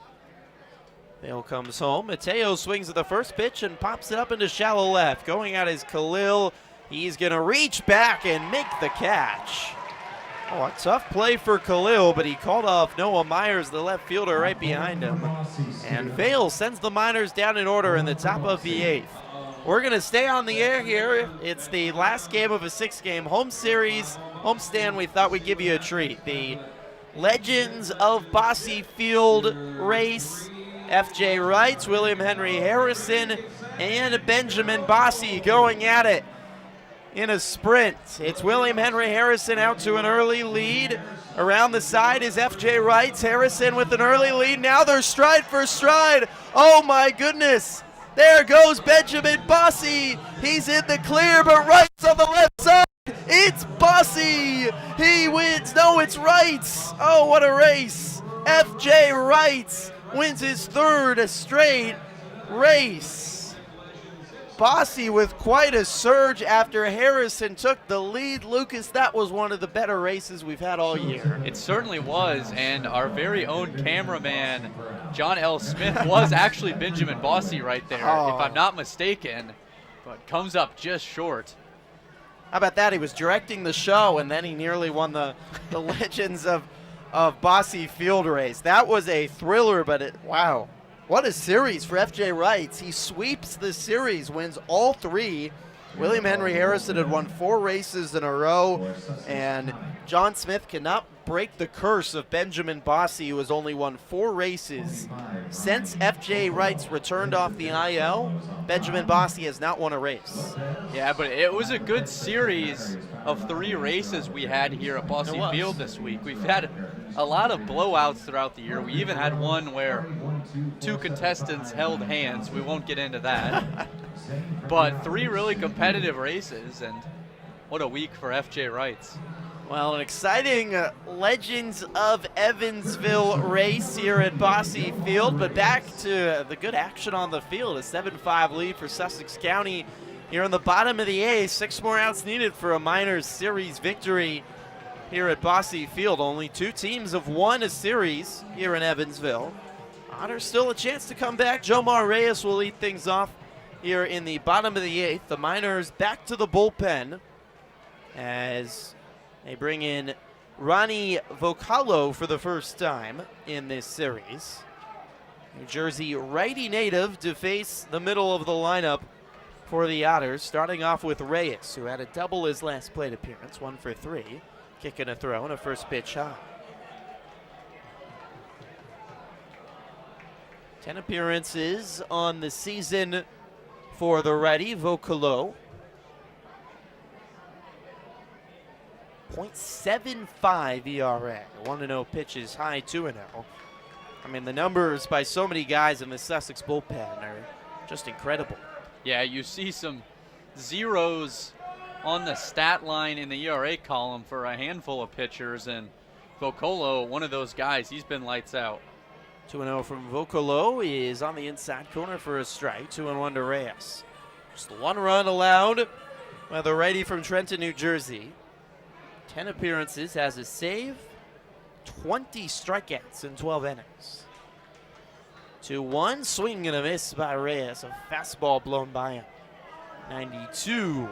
S1: Vale comes home. Mateo swings at the first pitch and pops it up into shallow left. Going out is Khalil. He's going to reach back and make the catch. Oh, a tough play for Khalil, but he called off Noah Myers, the left fielder, right behind him. And Vale sends the Miners down in order in the top of the 8th. We're going to stay on the air here. It's the last game of a 6-game home series homestand. We thought we'd give you a treat. The Legends of Bosse Field race. F.J. Wrights, William Henry Harrison, and Benjamin Bosse going at it in a sprint. It's William Henry Harrison out to an early lead. Around the side is F.J. Wrights. Harrison with an early lead. Now they're stride for stride. Oh my goodness. There goes Benjamin Bosse. He's in the clear, but Wrights on the left side. It's Bosse. He wins. No, it's Wrights. Oh, what a race. F.J. Wrights wins his 3rd straight race. Bosse with quite a surge after Harrison took the lead. Lucas, that was one of the better races we've had all year.
S2: It certainly was, and our very own cameraman, John L. Smith, was actually Benjamin Bosse right there, if I'm not mistaken. but comes up just short.
S1: How about that? He was directing the show, and then he nearly won the Legends of Bosse Field race. That was a thriller, but wow. What a series for F.J. Wrights. He sweeps the series, wins all three. William Henry Harrison had won 4 races in a row, and John Smith cannot break the curse of Benjamin Bosse, who has only won 4 races. Since F.J. Wrights returned off the IL, Benjamin Bosse has not won a race.
S2: Yeah, but it was a good series of 3 races we had here at Bosse Field this week. We've had a lot of blowouts throughout the year. We even had one where 2 contestants held hands. We won't get into that. But 3 really competitive races, and what a week for F.J. Wrights.
S1: Well, an exciting Legends of Evansville race here at Bosse Field, but back to the good action on the field. A 7-5 lead for Sussex County here in the bottom of the 8th. 6 more outs needed for a Miners series victory here at Bosse Field. Only 2 teams have won a series here in Evansville. Otters still a chance to come back. Jomar Reyes will lead things off here in the bottom of the 8th. The Miners back to the bullpen as they bring in Ronnie Vocalo for the first time in this series. New Jersey righty native to face the middle of the lineup for the Otters, starting off with Reyes, who had a double his last plate appearance, 1 for 3, kick and a throw and a first pitch high. 10 appearances on the season for the righty, Vocalo. .75 ERA, 1-0 pitches, high 2-0. I mean, the numbers by so many guys in the Sussex bullpen are just incredible.
S2: Yeah, you see some zeros on the stat line in the ERA column for a handful of pitchers, and Vocalo, one of those guys, he's been lights out.
S1: 2-0 from Vocalo is on the inside corner for a strike. 2-1 to Reyes. Just 1 run allowed by the righty from Trenton, New Jersey. 10 appearances, has a save, 20 strikeouts in 12 innings. 2-1, swing and a miss by Reyes. A fastball blown by him. 92.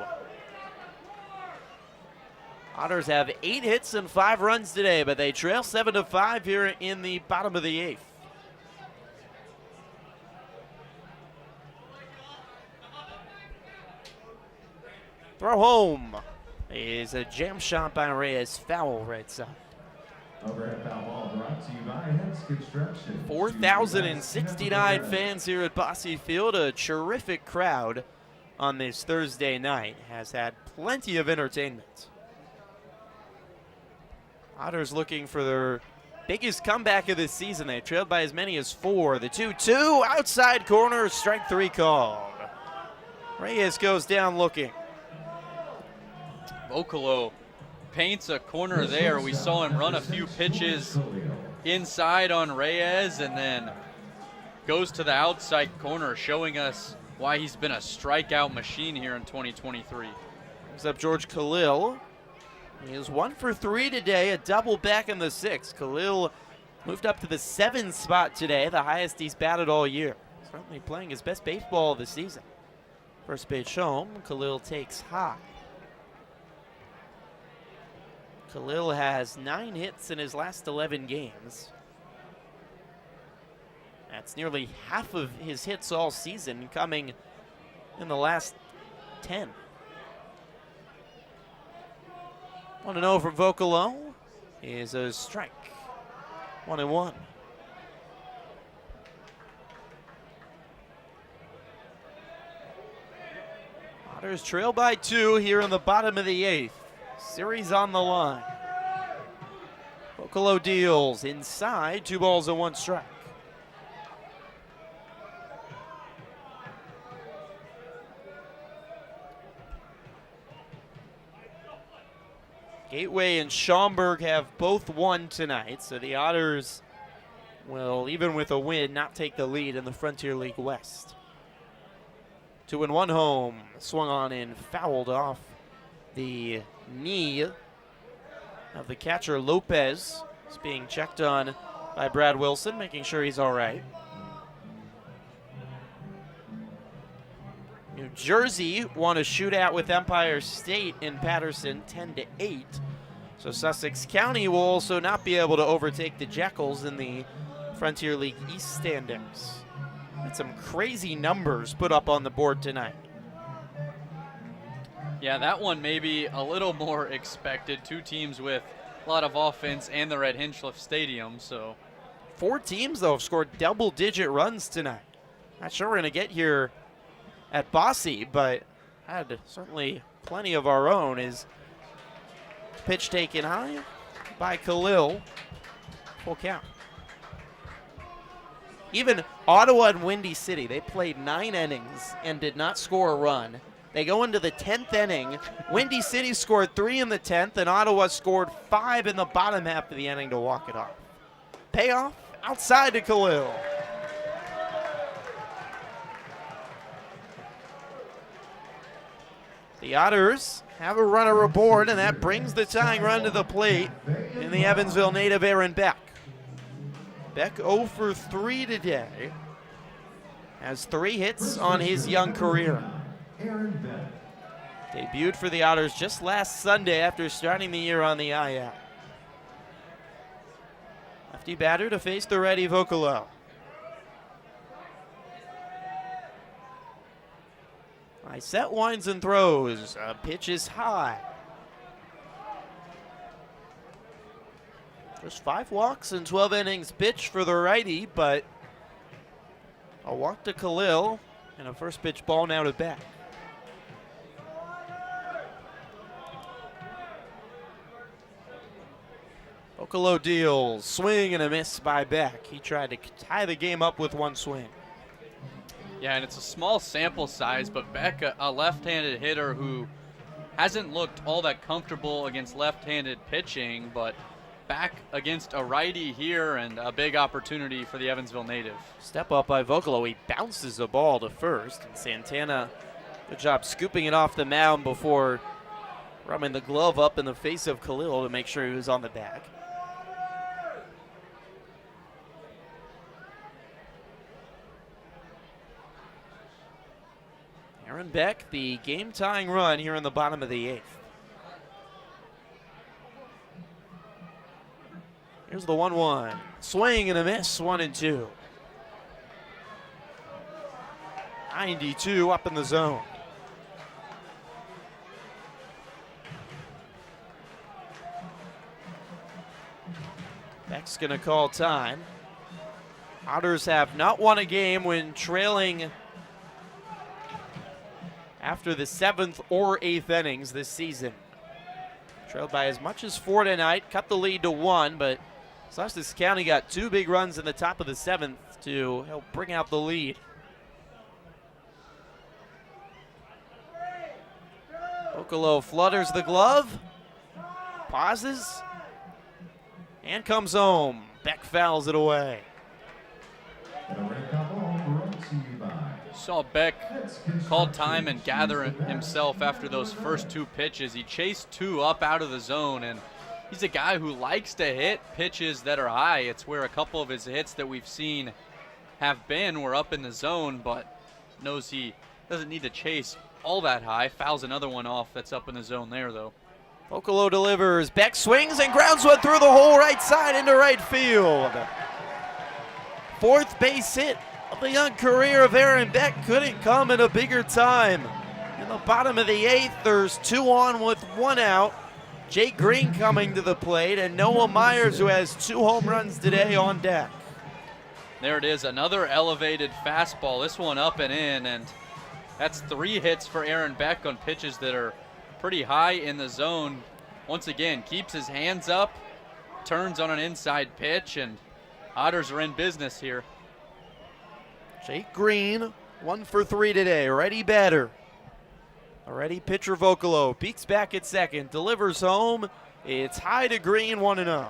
S1: Otters have 8 hits and 5 runs today, but they trail 7-5 here in the bottom of the 8th. Throw home is a jam shot by Reyes, foul right side.
S4: Overhead foul ball brought to you by Heads Construction.
S1: 4,069 fans here at Bosse Field. A terrific crowd on this Thursday night. Has had plenty of entertainment. Otters looking for their biggest comeback of this season. They trailed by as many as 4. The 2-2 outside corner, strike 3 called. Reyes goes down looking.
S2: Vocalo paints a corner there. We saw him run a few pitches inside on Reyes and then goes to the outside corner, showing us why he's been a strikeout machine here in 2023.
S1: Brings up George Khalil. He is 1 for 3 today, a double back in the 6th. Khalil moved up to the 7th spot today, the highest he's batted all year. Certainly playing his best baseball of the season. First pitch home, Khalil takes high. Khalil has 9 hits in his last 11 games. That's nearly half of his hits all season coming in the last 10. 1-0 from Vocalo is a strike. 1-1. Otters trail by 2 here in the bottom of the 8th. Series on the line. Vocalo deals inside, 2 balls and 1 strike. Gateway and Schaumburg have both won tonight, so the Otters will, even with a win, not take the lead in the Frontier League West. 2-1 home, swung on and fouled off the knee of the catcher Lopez. Is being checked on by Brad Wilson, making sure he's all right. New Jersey won a shootout with Empire State in Patterson 10-8. So Sussex County will also not be able to overtake the Jekylls in the Frontier League East standings. And some crazy numbers put up on the board tonight.
S2: Yeah, that one may be a little more expected. Two teams with a lot of offense and the Red Hinchliff Stadium, so.
S1: 4 teams, though, have scored double-digit runs tonight. Not sure we're going to get here at Bosse, but had certainly plenty of our own. Is pitch taken high by Khalil. Full count. Even Ottawa and Windy City, they played 9 innings and did not score a run. They go into the 10th inning. Windy City scored 3 in the 10th, and Ottawa scored 5 in the bottom half of the inning to walk it off. Payoff outside to Khalil. The Otters have a runner aboard, and that brings the tying run to the plate in the Evansville native Aaron Beck. Beck 0 for 3 today. Has 3 hits on his young career. Debuted for the Otters just last Sunday after starting the year on the IL. Lefty batter to face the righty Vocalo. Set winds and throws. Pitch is high. Just 5 walks and 12 innings pitched for the righty, but a walk to Khalil and a first pitch ball now to Beck. Vocalo deals. Swing and a miss by Beck. He tried to tie the game up with 1 swing.
S2: Yeah, and it's a small sample size, but Beck, a left-handed hitter who hasn't looked all that comfortable against left-handed pitching, but back against a righty here and a big opportunity for the Evansville native.
S1: Step up by Vocalo. He bounces the ball to first, and Santana, good job scooping it off the mound before rubbing the glove up in the face of Khalil to make sure he was on the bag. Aaron Beck, the game-tying run here in the bottom of the 8th. Here's the 1-1. Swing and a miss, 1-2. 92 up in the zone. Beck's going to call time. Otters have not won a game when trailing after the 7th or 8th innings this season. Trailed by as much as 4 tonight, cut the lead to 1, but Sussex County got 2 big runs in the top of the 7th to help bring out the lead. Vocalo flutters the glove, pauses, and comes home. Beck fouls it away.
S2: Saw Beck call time and gather himself after those first 2 pitches. He chased 2 up out of the zone, and he's a guy who likes to hit pitches that are high. It's where a couple of his hits that we've seen have been were up in the zone, but knows he doesn't need to chase all that high. Fouls another one off that's up in the zone there, though.
S1: Vocalo delivers. Beck swings and grounds one through the whole right side into right field. 4th base hit of the young career of Aaron Beck couldn't come at a bigger time. In the bottom of the 8th, there's 2 on with 1 out. Jake Green coming to the plate, and Noah Myers, who has 2 home runs today, on deck.
S2: There it is, another elevated fastball. This one up and in, and that's 3 hits for Aaron Beck on pitches that are pretty high in the zone. Once again, keeps his hands up, turns on an inside pitch, and Otters are in business here.
S1: Jake Green, 1 for 3 today. Ready batter. Already pitcher Vocalo peeks back at second, delivers home. It's high to Green, 1-0.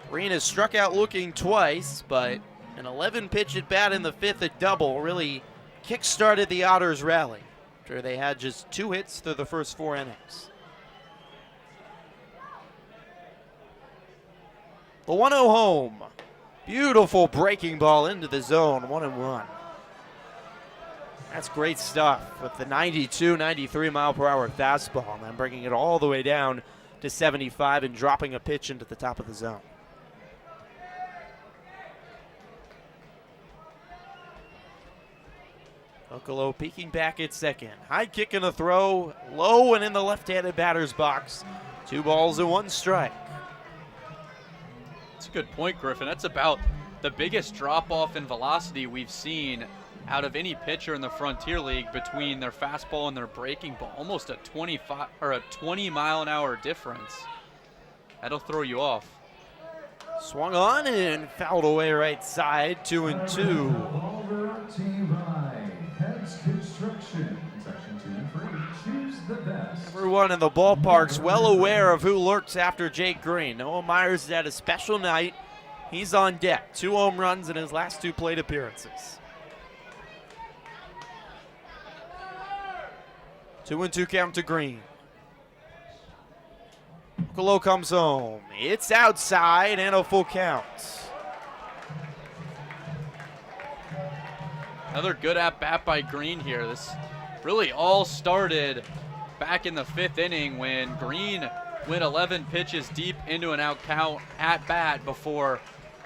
S1: Green has struck out looking twice, but an 11-pitch at bat in the 5th at double really kick-started the Otters' rally after they had just 2 hits through the first 4 innings. The 1-0 home. Beautiful breaking ball into the zone, 1-1. That's great stuff with the 92, 93 mile per hour fastball, and then bringing it all the way down to 75 and dropping a pitch into the top of the zone. Vocolo peeking back at second. High kick and a throw, low and in the left-handed batter's box. 2 balls and 1 strike.
S2: That's a good point, Griffin. That's about the biggest drop-off in velocity we've seen out of any pitcher in the Frontier League between their fastball and their breaking ball. Almost a 25 or a 20 mile an hour difference. That'll throw you off.
S1: Swung on and fouled away right side. 2-2.
S4: Over team by Heads Construction. Section 2 and 3. Choose the best.
S1: Everyone in the ballpark's well aware of who lurks after Jake Green. Noah Myers has had a special night. He's on deck. 2 home runs in his last 2 plate appearances. 2-2 count to Green. Vocolo comes home. It's outside and a full count.
S2: Another good at-bat by Green here. This really all started back in the 5th inning when Green went 11 pitches deep into an out count at-bat before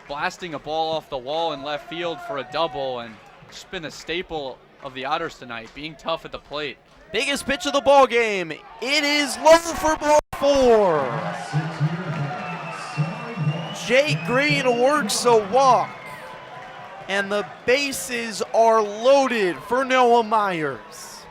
S2: blasting a ball off the wall in left field for a double, and just been a staple of the Otters tonight, being tough at the plate.
S1: Biggest pitch of the ball game. It is low for ball 4. Jake Green works a walk, and the bases are loaded for Noah Myers.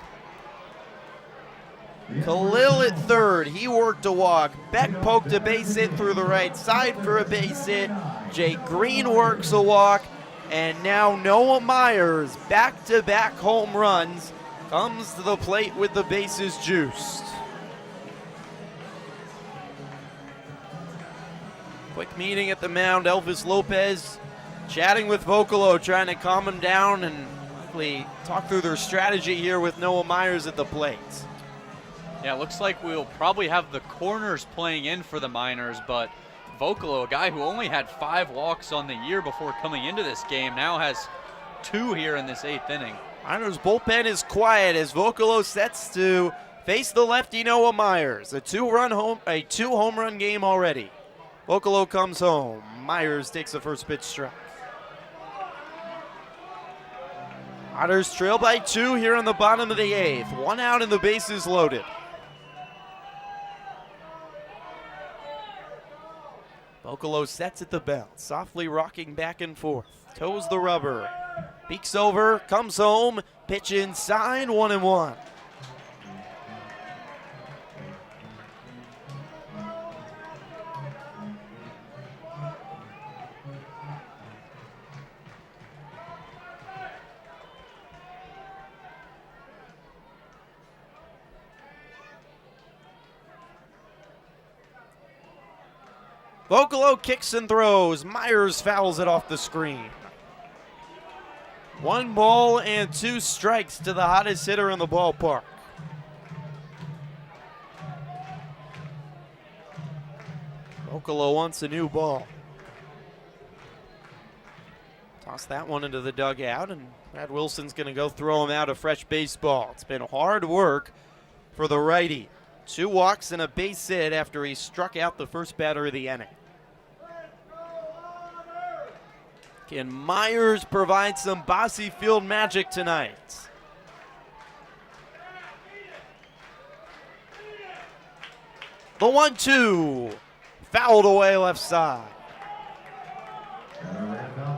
S1: Khalil at third, he worked a walk. Beck poked a base hit through the right side for a base hit. Jake Green works a walk, and now Noah Myers, back-to-back home runs, comes to the plate with the bases juiced. Quick meeting at the mound. Elvis Lopez chatting with Vocolo, trying to calm him down and hopefully talk through their strategy here with Noah Myers at the plate.
S2: Yeah, it looks like we'll probably have the corners playing in for the Miners, but Vocolo, a guy who only had 5 walks on the year before coming into this game, now has 2 here in this 8th inning.
S1: Miners bullpen is quiet as Vocolo sets to face the lefty Noah Myers. A 2 home run game already. Vocolo comes home. Myers takes the first pitch strike. Otters trail by 2 here in the bottom of the 8th. 1 out and the bases loaded. Vocolo sets at the belt, softly rocking back and forth. Toes the rubber. Peeks over, comes home, pitch inside, 1-1. Vocolo kicks and throws. Myers fouls it off the screen. 1 ball and 2 strikes to the hottest hitter in the ballpark. Vocolo wants a new ball. Toss that one into the dugout, and Brad Wilson's going to go throw him out a fresh baseball. It's been hard work for the righty. 2 walks and a base hit after he struck out the first batter of the inning. Can Myers provide some Bosse Field magic tonight? The 1-2, fouled away left side.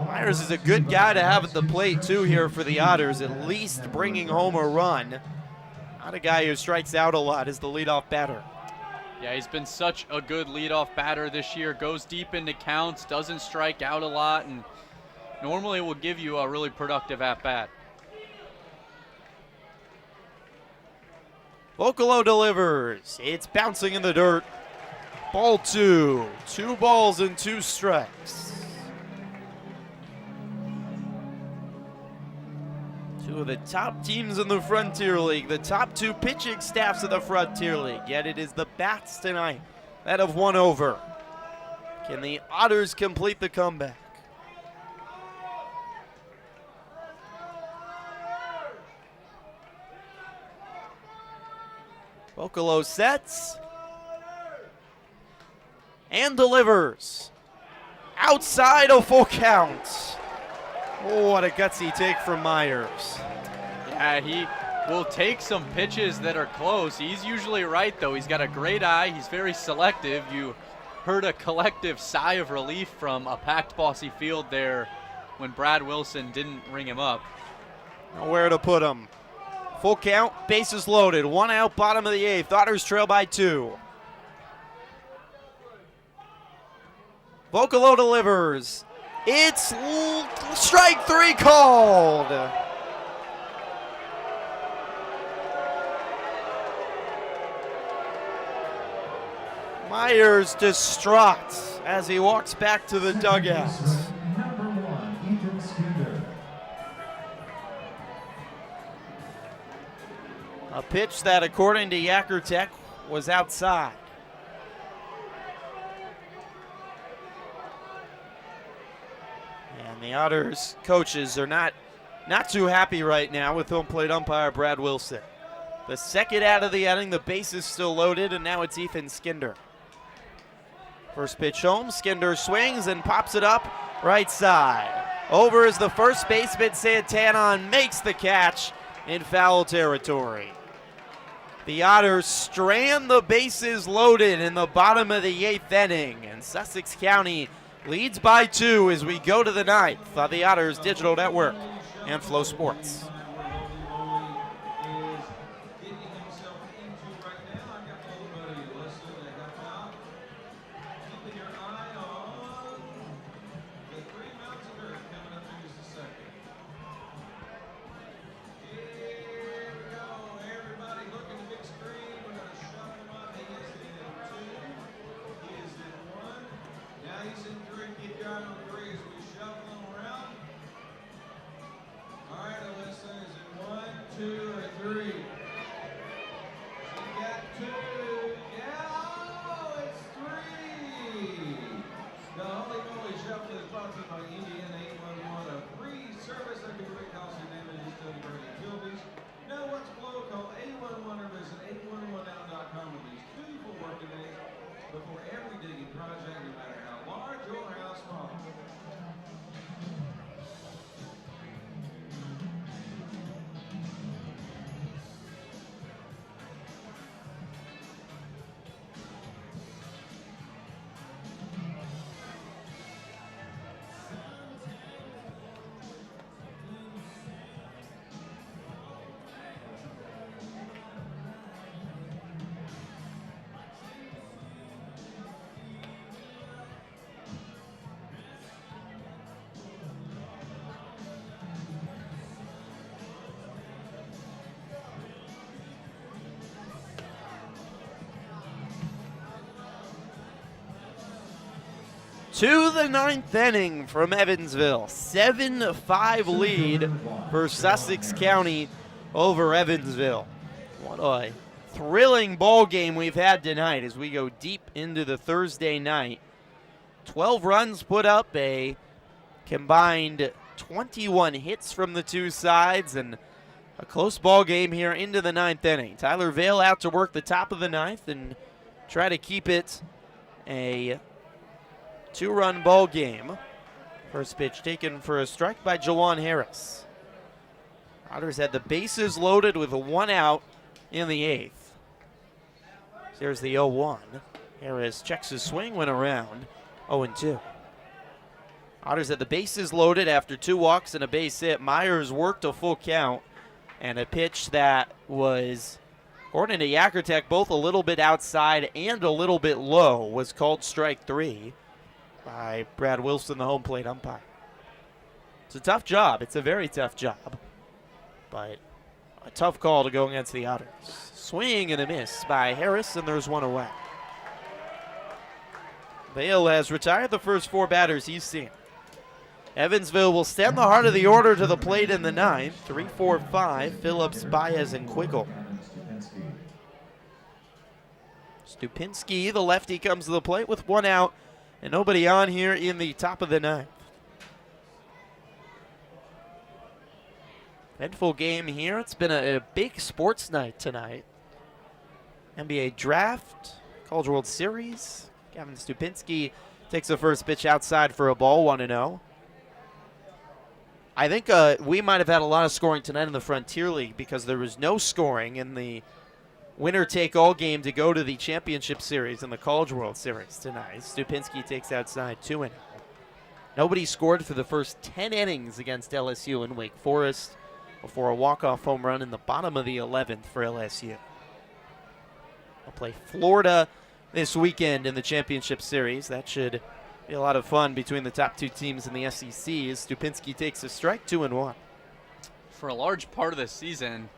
S1: Myers is a good guy to have at the plate too here for the Otters, at least bringing home a run. Not a guy who strikes out a lot as the leadoff batter.
S2: Yeah, he's been such a good leadoff batter this year. Goes deep into counts, doesn't strike out a lot, and normally will give you a really productive at-bat.
S1: Vocolo delivers. It's bouncing in the dirt. Ball 2. 2 balls and 2 strikes. 2 of the top teams in the Frontier League. The top 2 pitching staffs of the Frontier League. Yet it is the bats tonight that have won over. Can the Otters complete the comeback? Vocalo sets and delivers. Outside a full count. Oh, what a gutsy take from Myers.
S2: Yeah, he will take some pitches that are close. He's usually right, though. He's got a great eye. He's very selective. You heard a collective sigh of relief from a packed Bosse Field there when Brad Wilson didn't ring him up.
S1: Nowhere to put him. Full count, bases loaded. 1 out, bottom of the 8th. Otters trail by 2. Vocalo delivers. It's strike 3 called. Myers distraught as he walks back to the dugout.
S4: Number 1, Ethan Skinner.
S1: A pitch that, according to Yakertek, was outside. And the Otters coaches are not too happy right now with home plate umpire Brad Wilson. The second out of the inning, the base is still loaded, and now it's Ethan Skinder. First pitch home, Skinder swings and pops it up right side. Over is the first baseman, Santana, and makes the catch in foul territory. The Otters strand the bases loaded in the bottom of the 8th inning, and Sussex County leads by 2 as we go to the 9th on the Otters Digital Network and Flow Sports.
S3: Before every digging project, no matter how large or how small.
S1: To the 9th inning from Evansville. 7-5 lead for Sussex County over Evansville. What a thrilling ball game we've had tonight as we go deep into the Thursday night. 12 runs put up, a combined 21 hits from the two sides, and a close ball game here into the 9th inning. Tyler Vale out to work the top of the 9th and try to keep it a 2-run ball game. First pitch taken for a strike by Jawan Harris. Otters had the bases loaded with 1 out in the 8th. There's the 0-1. Harris checks his swing, went around 0-2. Otters had the bases loaded after 2 walks and a base hit. Myers worked a full count, and a pitch that was, according to Yakertek, both a little bit outside and a little bit low was called strike 3 by Brad Wilson, the home plate umpire. It's a tough job. It's a very tough job. But a tough call to go against the Otters. Swing and a miss by Harris, and there's 1 away. Vale has retired the first 4 batters he's seen. Evansville will send the heart of the order to the plate in the 9th. 3, 4, 5, Phillips, Baez, and Quiggle. Stupinski, the lefty, comes to the plate with 1 out and nobody on here in the top of the 9th. Eventful game here. It's been a big sports night tonight. NBA Draft, College World Series. Gavin Stupinski takes the first pitch outside for a ball, 1-0. I think we might have had a lot of scoring tonight in the Frontier League because there was no scoring in the winner-take-all game to go to the championship series in the College World Series tonight. Stupinski takes outside 2-0. Nobody scored for the first 10 innings against LSU and Wake Forest before a walk-off home run in the bottom of the 11th for LSU. They'll play Florida this weekend in the championship series. That should be a lot of fun between the top two teams in the SEC as Stupinski takes a strike, 2-1.
S2: For a large part of the season,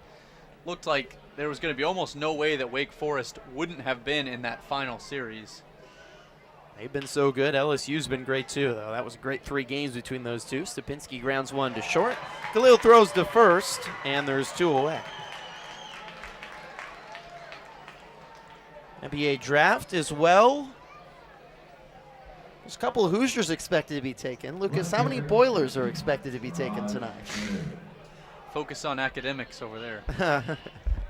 S2: looked like there was going to be almost no way that Wake Forest wouldn't have been in that final series.
S1: They've been so good. LSU's been great too, though. That was a great 3 games between those two. Stupinski grounds one to short. Khalil throws to first, and there's 2 away. NBA Draft as well. There's a couple of Hoosiers expected to be taken. Lucas, how many Boilers are expected to be taken tonight?
S2: Focus on academics over there.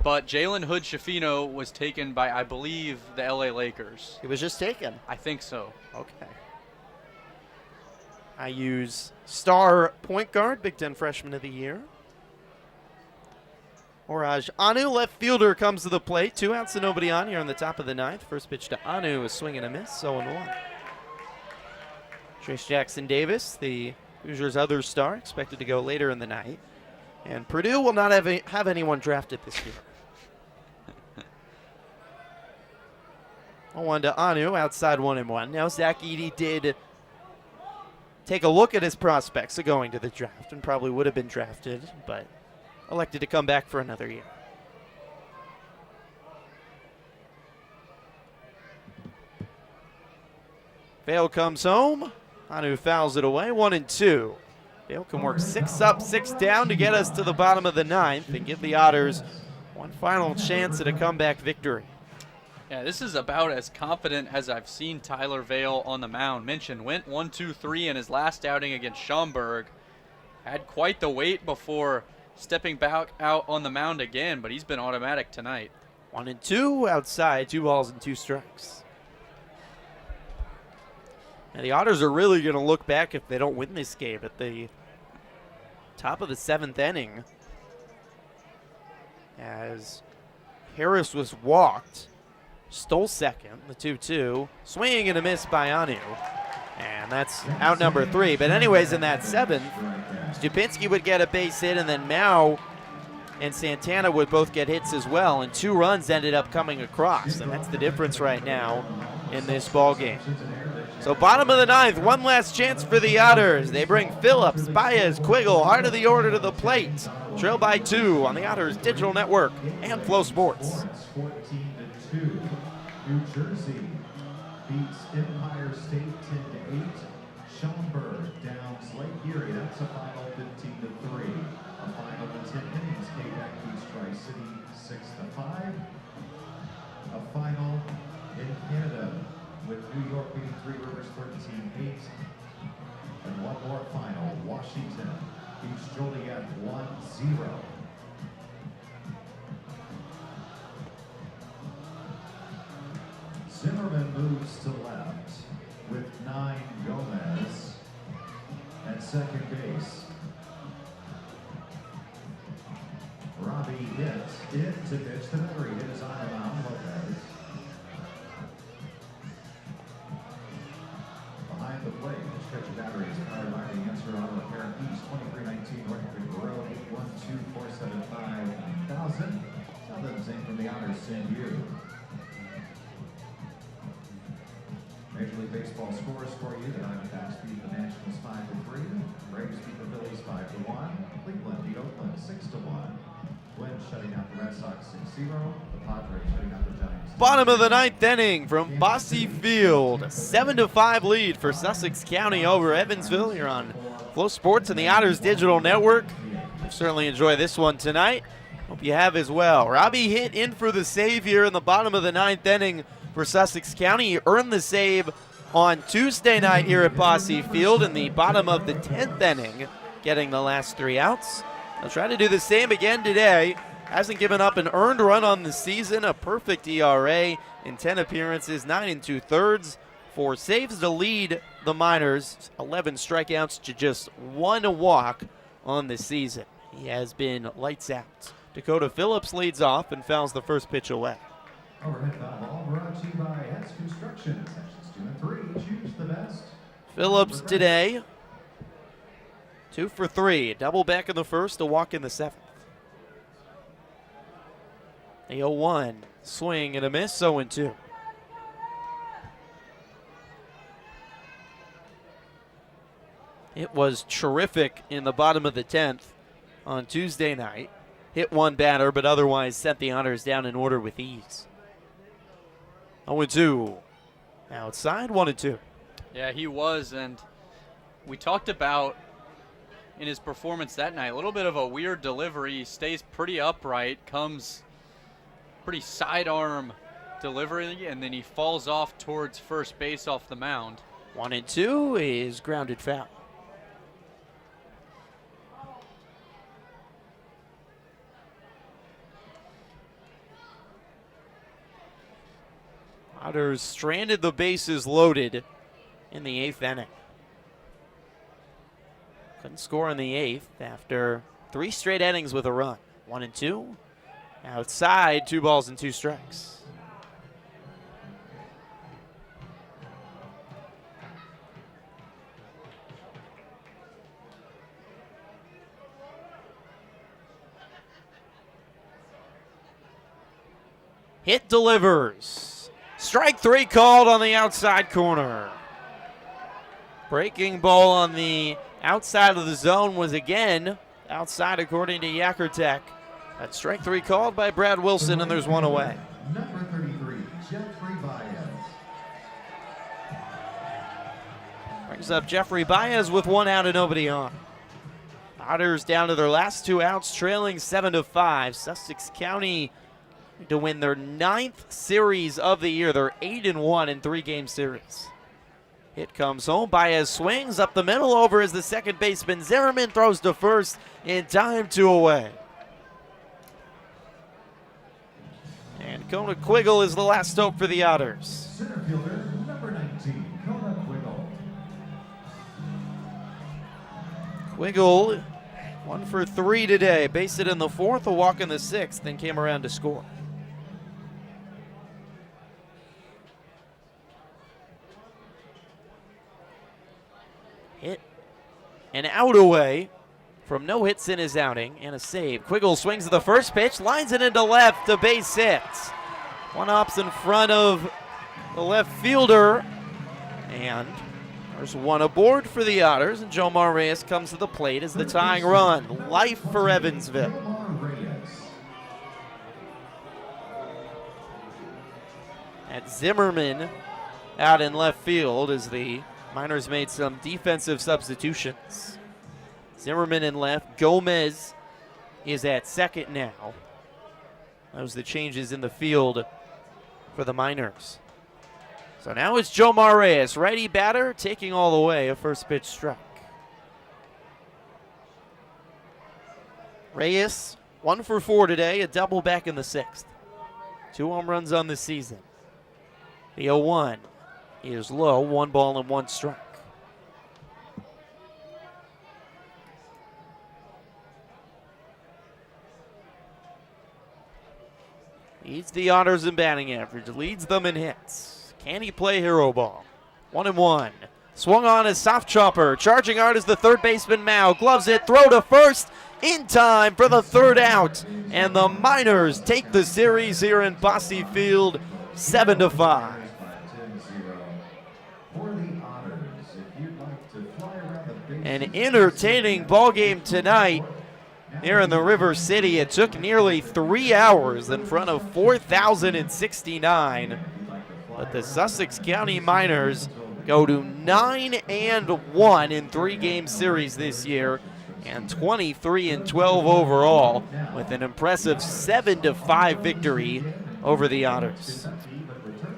S2: But Jalen Hood-Schifino was taken by, I believe, the LA Lakers.
S1: He was just taken.
S2: I think so.
S1: Okay. I use star point guard, Big Ten Freshman of the Year. Oraj Anu, left fielder, comes to the plate. 2 outs and nobody on here in the top of the 9th. First pitch to Anu, a swing and a miss, 0-1. Trace Jackson Davis, the Hoosiers' other star, expected to go later in the night. And Purdue will not have anyone drafted this year. 0-1 to Anu, outside 1-1. Now Zach Edey did take a look at his prospects of going to the draft and probably would have been drafted, but elected to come back for another year. Vale comes home. Anu fouls it away, 1-2. Vale can work 6 up, 6 down to get us to the bottom of the 9th and give the Otters one final chance at a comeback victory.
S2: Yeah, this is about as confident as I've seen Tyler Vale on the mound. Mentioned went 1-2-3 in his last outing against Schaumburg. Had quite the wait before stepping back out on the mound again, but he's been automatic tonight.
S1: 1-2 outside, 2 balls and 2 strikes. And the Otters are really going to look back if they don't win this game at the top of the 7th inning, as Harris was walked, stole second, the 2-2, swing and a miss by Anu. And that's out number 3. But anyways, in that 7th, Stupinski would get a base hit, and then Mao and Santana would both get hits as well, and 2 runs ended up coming across, and that's the difference right now in this ball game. So bottom of the 9th, one last chance for the Otters. They bring Phillips, Baez, Quiggle, heart of the order to the plate. Trail by 2 on the Otters Digital Network and Flow Sports.
S4: 14-2. New Jersey beats Empire State 10-8. Schaumburg downs Lake Erie. That's a final 15-3. A final in 10 innings. Quebec beats Tri-City 6-5. A final in Canada with New York beating Three Rivers 13-8. And one more final. Washington beats Joliet 1-0. Zimmerman moves to left with 9 Gomez at second base. Robbie hits into pitch. The number he hit is on the mound. Lopez. Behind the plate, the stretch of battery is powered by the Answer Auto Repair East, 2319 North Creek Road, 812-475-9000. Tell them Zane from the Otters send you. Major League Baseball scores for you. The Diamondbacks beat the Nationals 5-3. Braves beat the Phillies 5-1. Cleveland beat Oakland 6-1. Twins shutting out the Red Sox 6-0. The Padres shutting out the Giants.
S1: Bottom of the 9th inning from Bosse Field. 7-5 lead for Sussex County over Evansville here on Flow Sports and the Otters Digital Network. We'll certainly enjoy this one tonight. Hope you have as well. Robbie hit in for the save here in the bottom of the 9th inning for Sussex County. He earned the save on Tuesday night here at Bosse Field in the bottom of the 10th inning, getting the last 3 outs. They'll try to do the same again today. Hasn't given up an earned run on the season, a perfect ERA in 10 appearances, 9 2/3, 4 saves to lead the Miners, 11 strikeouts to just 1 walk on the season. He has been lights out. Dakota Phillips leads off and fouls the first pitch away.
S4: Overhead foul ball brought to you by Hess Construction. Sections 2 and 3. Choose the best.
S1: Phillips today, 2 for 3. Double back in the first, a walk in the 7th. A 0-1 swing and a miss, 0-2. It was terrific in the bottom of the 10th on Tuesday night. Hit one batter, but otherwise sent the Otters down in order with ease. 0-2. Outside, 1-2.
S2: Yeah, he was, and we talked about in his performance that night, a little bit of a weird delivery. He stays pretty upright, comes pretty sidearm delivery, and then he falls off towards first base off the mound.
S1: 1-2 is grounded foul. Otters stranded the bases loaded in the 8th inning. Couldn't score in the 8th after 3 straight innings with a run. 1-2. Outside, 2 balls and 2 strikes. Hit delivers. Strike 3 called on the outside corner. Breaking ball on the outside of the zone was again outside according to Yakertek. That's strike 3 called by Brad Wilson, and there's 1 away.
S4: Number 33, Jeffrey Baez.
S1: Brings up Jeffrey Baez with 1 out and nobody on. Otters down to their last 2 outs, trailing 7-5. Sussex County to win their 9th series of the year. They're 8-1 in 3-game series. Hit comes home. Baez swings up the middle over as the second baseman Zimmerman throws to first in time, 2 away. And Kona Quiggle is the last hope for the Otters.
S4: Center fielder, number 19, Kona Quiggle.
S1: Quiggle, 1 for 3 today. Based it in the 4th, a walk in the 6th, then came around to score. Hit and out away from no hits in his outing and a save. Quiggle swings at the first pitch, lines it into left, a base hit. 1 ups in front of the left fielder, and there's 1 aboard for the Otters, and Jomar Reyes comes to the plate as the tying run. Life for Evansville.
S4: Jomar Reyes.
S1: At Zimmerman out in left field as the Miners made some defensive substitutions. Zimmerman in left. Gomez is at second now. Those are the changes in the field for the Miners. So now it's Jomar Reyes, righty batter, taking all the way, a first pitch strike. Reyes, 1 for 4 today, a double back in the 6th. 2 home runs on the season. The 0-1 is low, 1 ball and 1 strike. Leads the Otters in batting average, leads them in hits. Can he play hero ball? 1-1. Swung on as soft chopper. Charging hard as the third baseman Mao. Gloves it, throw to first in time for the 3rd out. And the Miners take the series here in Bosse Field, 7-5.
S4: 10-0. For the Otters, if you'd like to fly around the base.
S1: An entertaining ball game tonight here in the River City. It took nearly 3 hours in front of 4,069. But the Sussex County Miners go to 9-1 in 3-game series this year and 23-12 overall with an impressive 7-5 victory over the Otters.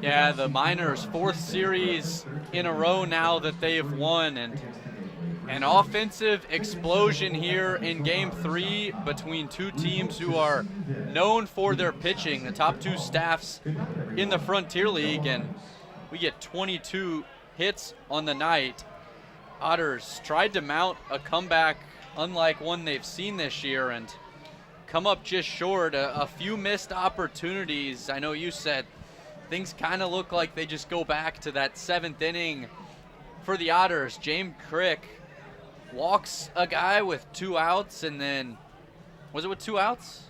S2: Yeah, the Miners' 4th series in a row now that they have won, and An offensive explosion here in Game 3 between two teams who are known for their pitching, the top two staffs in the Frontier League, and we get 22 hits on the night. Otters tried to mount a comeback unlike one they've seen this year and come up just short. A few missed opportunities. I know you said things kind of look like they just go back to that 7th inning for the Otters. James Crick walks a guy with 2 outs, and then was it with 2 outs?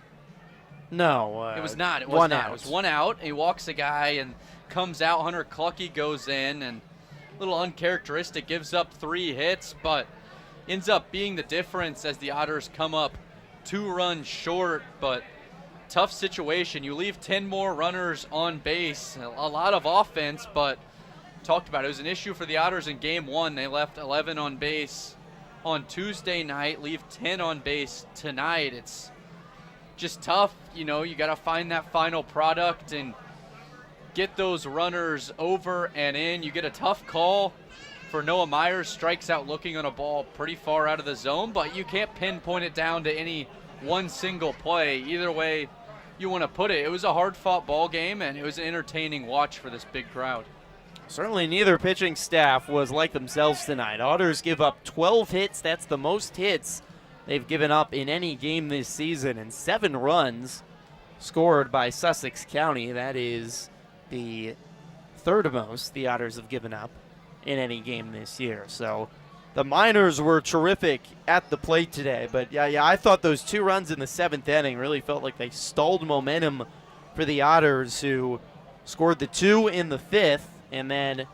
S1: No,
S2: It was not. It was
S1: one
S2: not.
S1: out.
S2: It was 1 out. He walks a guy and comes out. Hunter Clucky goes in, and a little uncharacteristic, gives up 3 hits, but ends up being the difference as the Otters come up 2 runs short. But tough situation. You leave 10 more runners on base. A lot of offense, but talked about it was an issue for the Otters in Game 1. They left 11 on base on Tuesday night, leave 10 on base tonight. It's just tough. You know, you got to find that final product and get those runners over and in. You get a tough call for Noah Myers, strikes out looking on a ball pretty far out of the zone, but you can't pinpoint it down to any one single play. Either way you want to put it, it was a hard-fought ball game, and it was an entertaining watch for this big crowd.
S1: Certainly neither pitching staff was like themselves tonight. Otters give up 12 hits. That's the most hits they've given up in any game this season, and 7 runs scored by Sussex County. That is the 3rd most the Otters have given up in any game this year. So the Miners were terrific at the plate today. But, yeah, I thought those 2 runs in the 7th inning really felt like they stalled momentum for the Otters, who scored the 2 in the 5th and then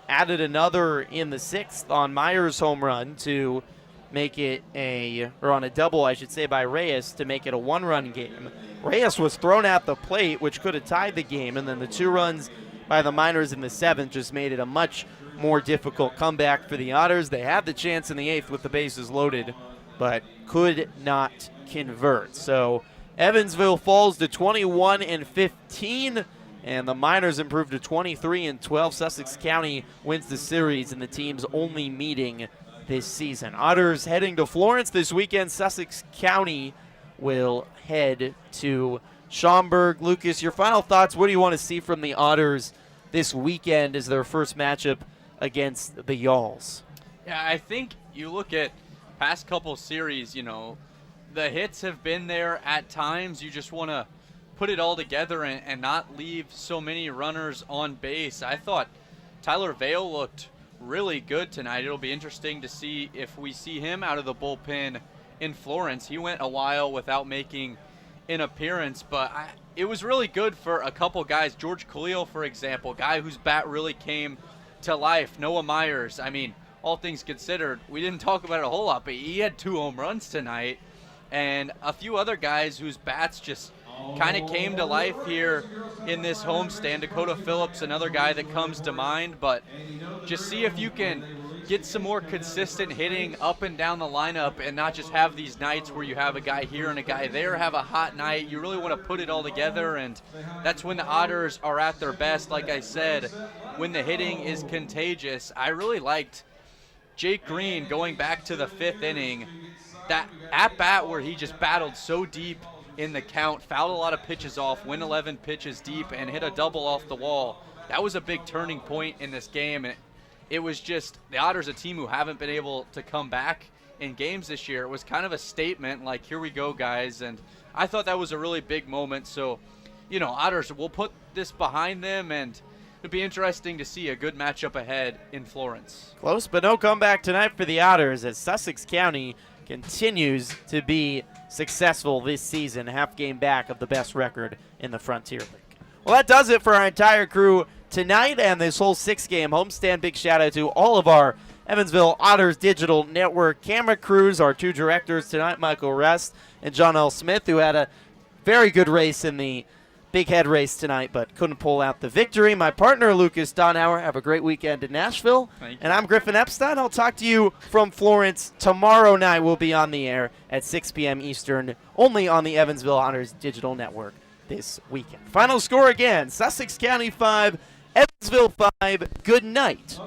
S1: added another in the 6th on Myers' home run to make it or on a double, I should say, by Reyes to make it a 1-run game. Reyes was thrown at the plate, which could have tied the game, and then the 2 runs by the Miners in the 7th just made it a much more difficult comeback for the Otters. They had the chance in the 8th with the bases loaded, but could not convert. So Evansville falls to 21-15. And the Miners improved to 23-12. Sussex County wins the series in the team's only meeting this season. Otters heading to Florence this weekend. Sussex County will head to Schaumburg. Lucas, your final thoughts. What do you want to see from the Otters this weekend as their first matchup against the Yalls?
S2: Yeah, I think you look at past couple series, you know, the hits have been there at times. You just want to put it all together and not leave so many runners on base. I thought Tyler Vale looked really good tonight. It'll be interesting to see if we see him out of the bullpen in Florence. He went a while without making an appearance, but it was really good for a couple guys. George Khalil, for example, guy whose bat really came to life. Noah Myers, I mean, all things considered, we didn't talk about it a whole lot, but he had 2 home runs tonight. And a few other guys whose bats just kind of came to life here in this homestand. Dakota Phillips, another guy that comes to mind, but just see if you can get some more consistent hitting up and down the lineup and not just have these nights where you have a guy here and a guy there have a hot night. You really want to put it all together, and that's when the Otters are at their best. Like I said, when the hitting is contagious. I really liked Jake Green going back to the 5th inning. That at-bat where he just battled so deep in the count, fouled a lot of pitches off, went 11 pitches deep, and hit a double off the wall. That was a big turning point in this game, and it was just the Otters, a team who haven't been able to come back in games this year. It was kind of a statement, like, here we go, guys, and I thought that was a really big moment. So, you know, Otters will put this behind them, and it'll be interesting to see a good matchup ahead in Florence.
S1: Close, but no comeback tonight for the Otters as Sussex County continues to be successful this season, half game back of the best record in the Frontier League. Well, that does it for our entire crew tonight and this whole 6-game homestand. Big shout out to all of our Evansville Otters Digital Network camera crews, our 2 directors tonight, Michael Rest and John L. Smith, who had a very good race in the big head race tonight, but couldn't pull out the victory. My partner, Lucas Daunhauer, have a great weekend in Nashville. And I'm Griffin Epstein. I'll talk to you from Florence tomorrow night. We'll be on the air at 6 p.m. Eastern, only on the Evansville Otters Digital Network this weekend. Final score again, Sussex County 5, Evansville 5. Good night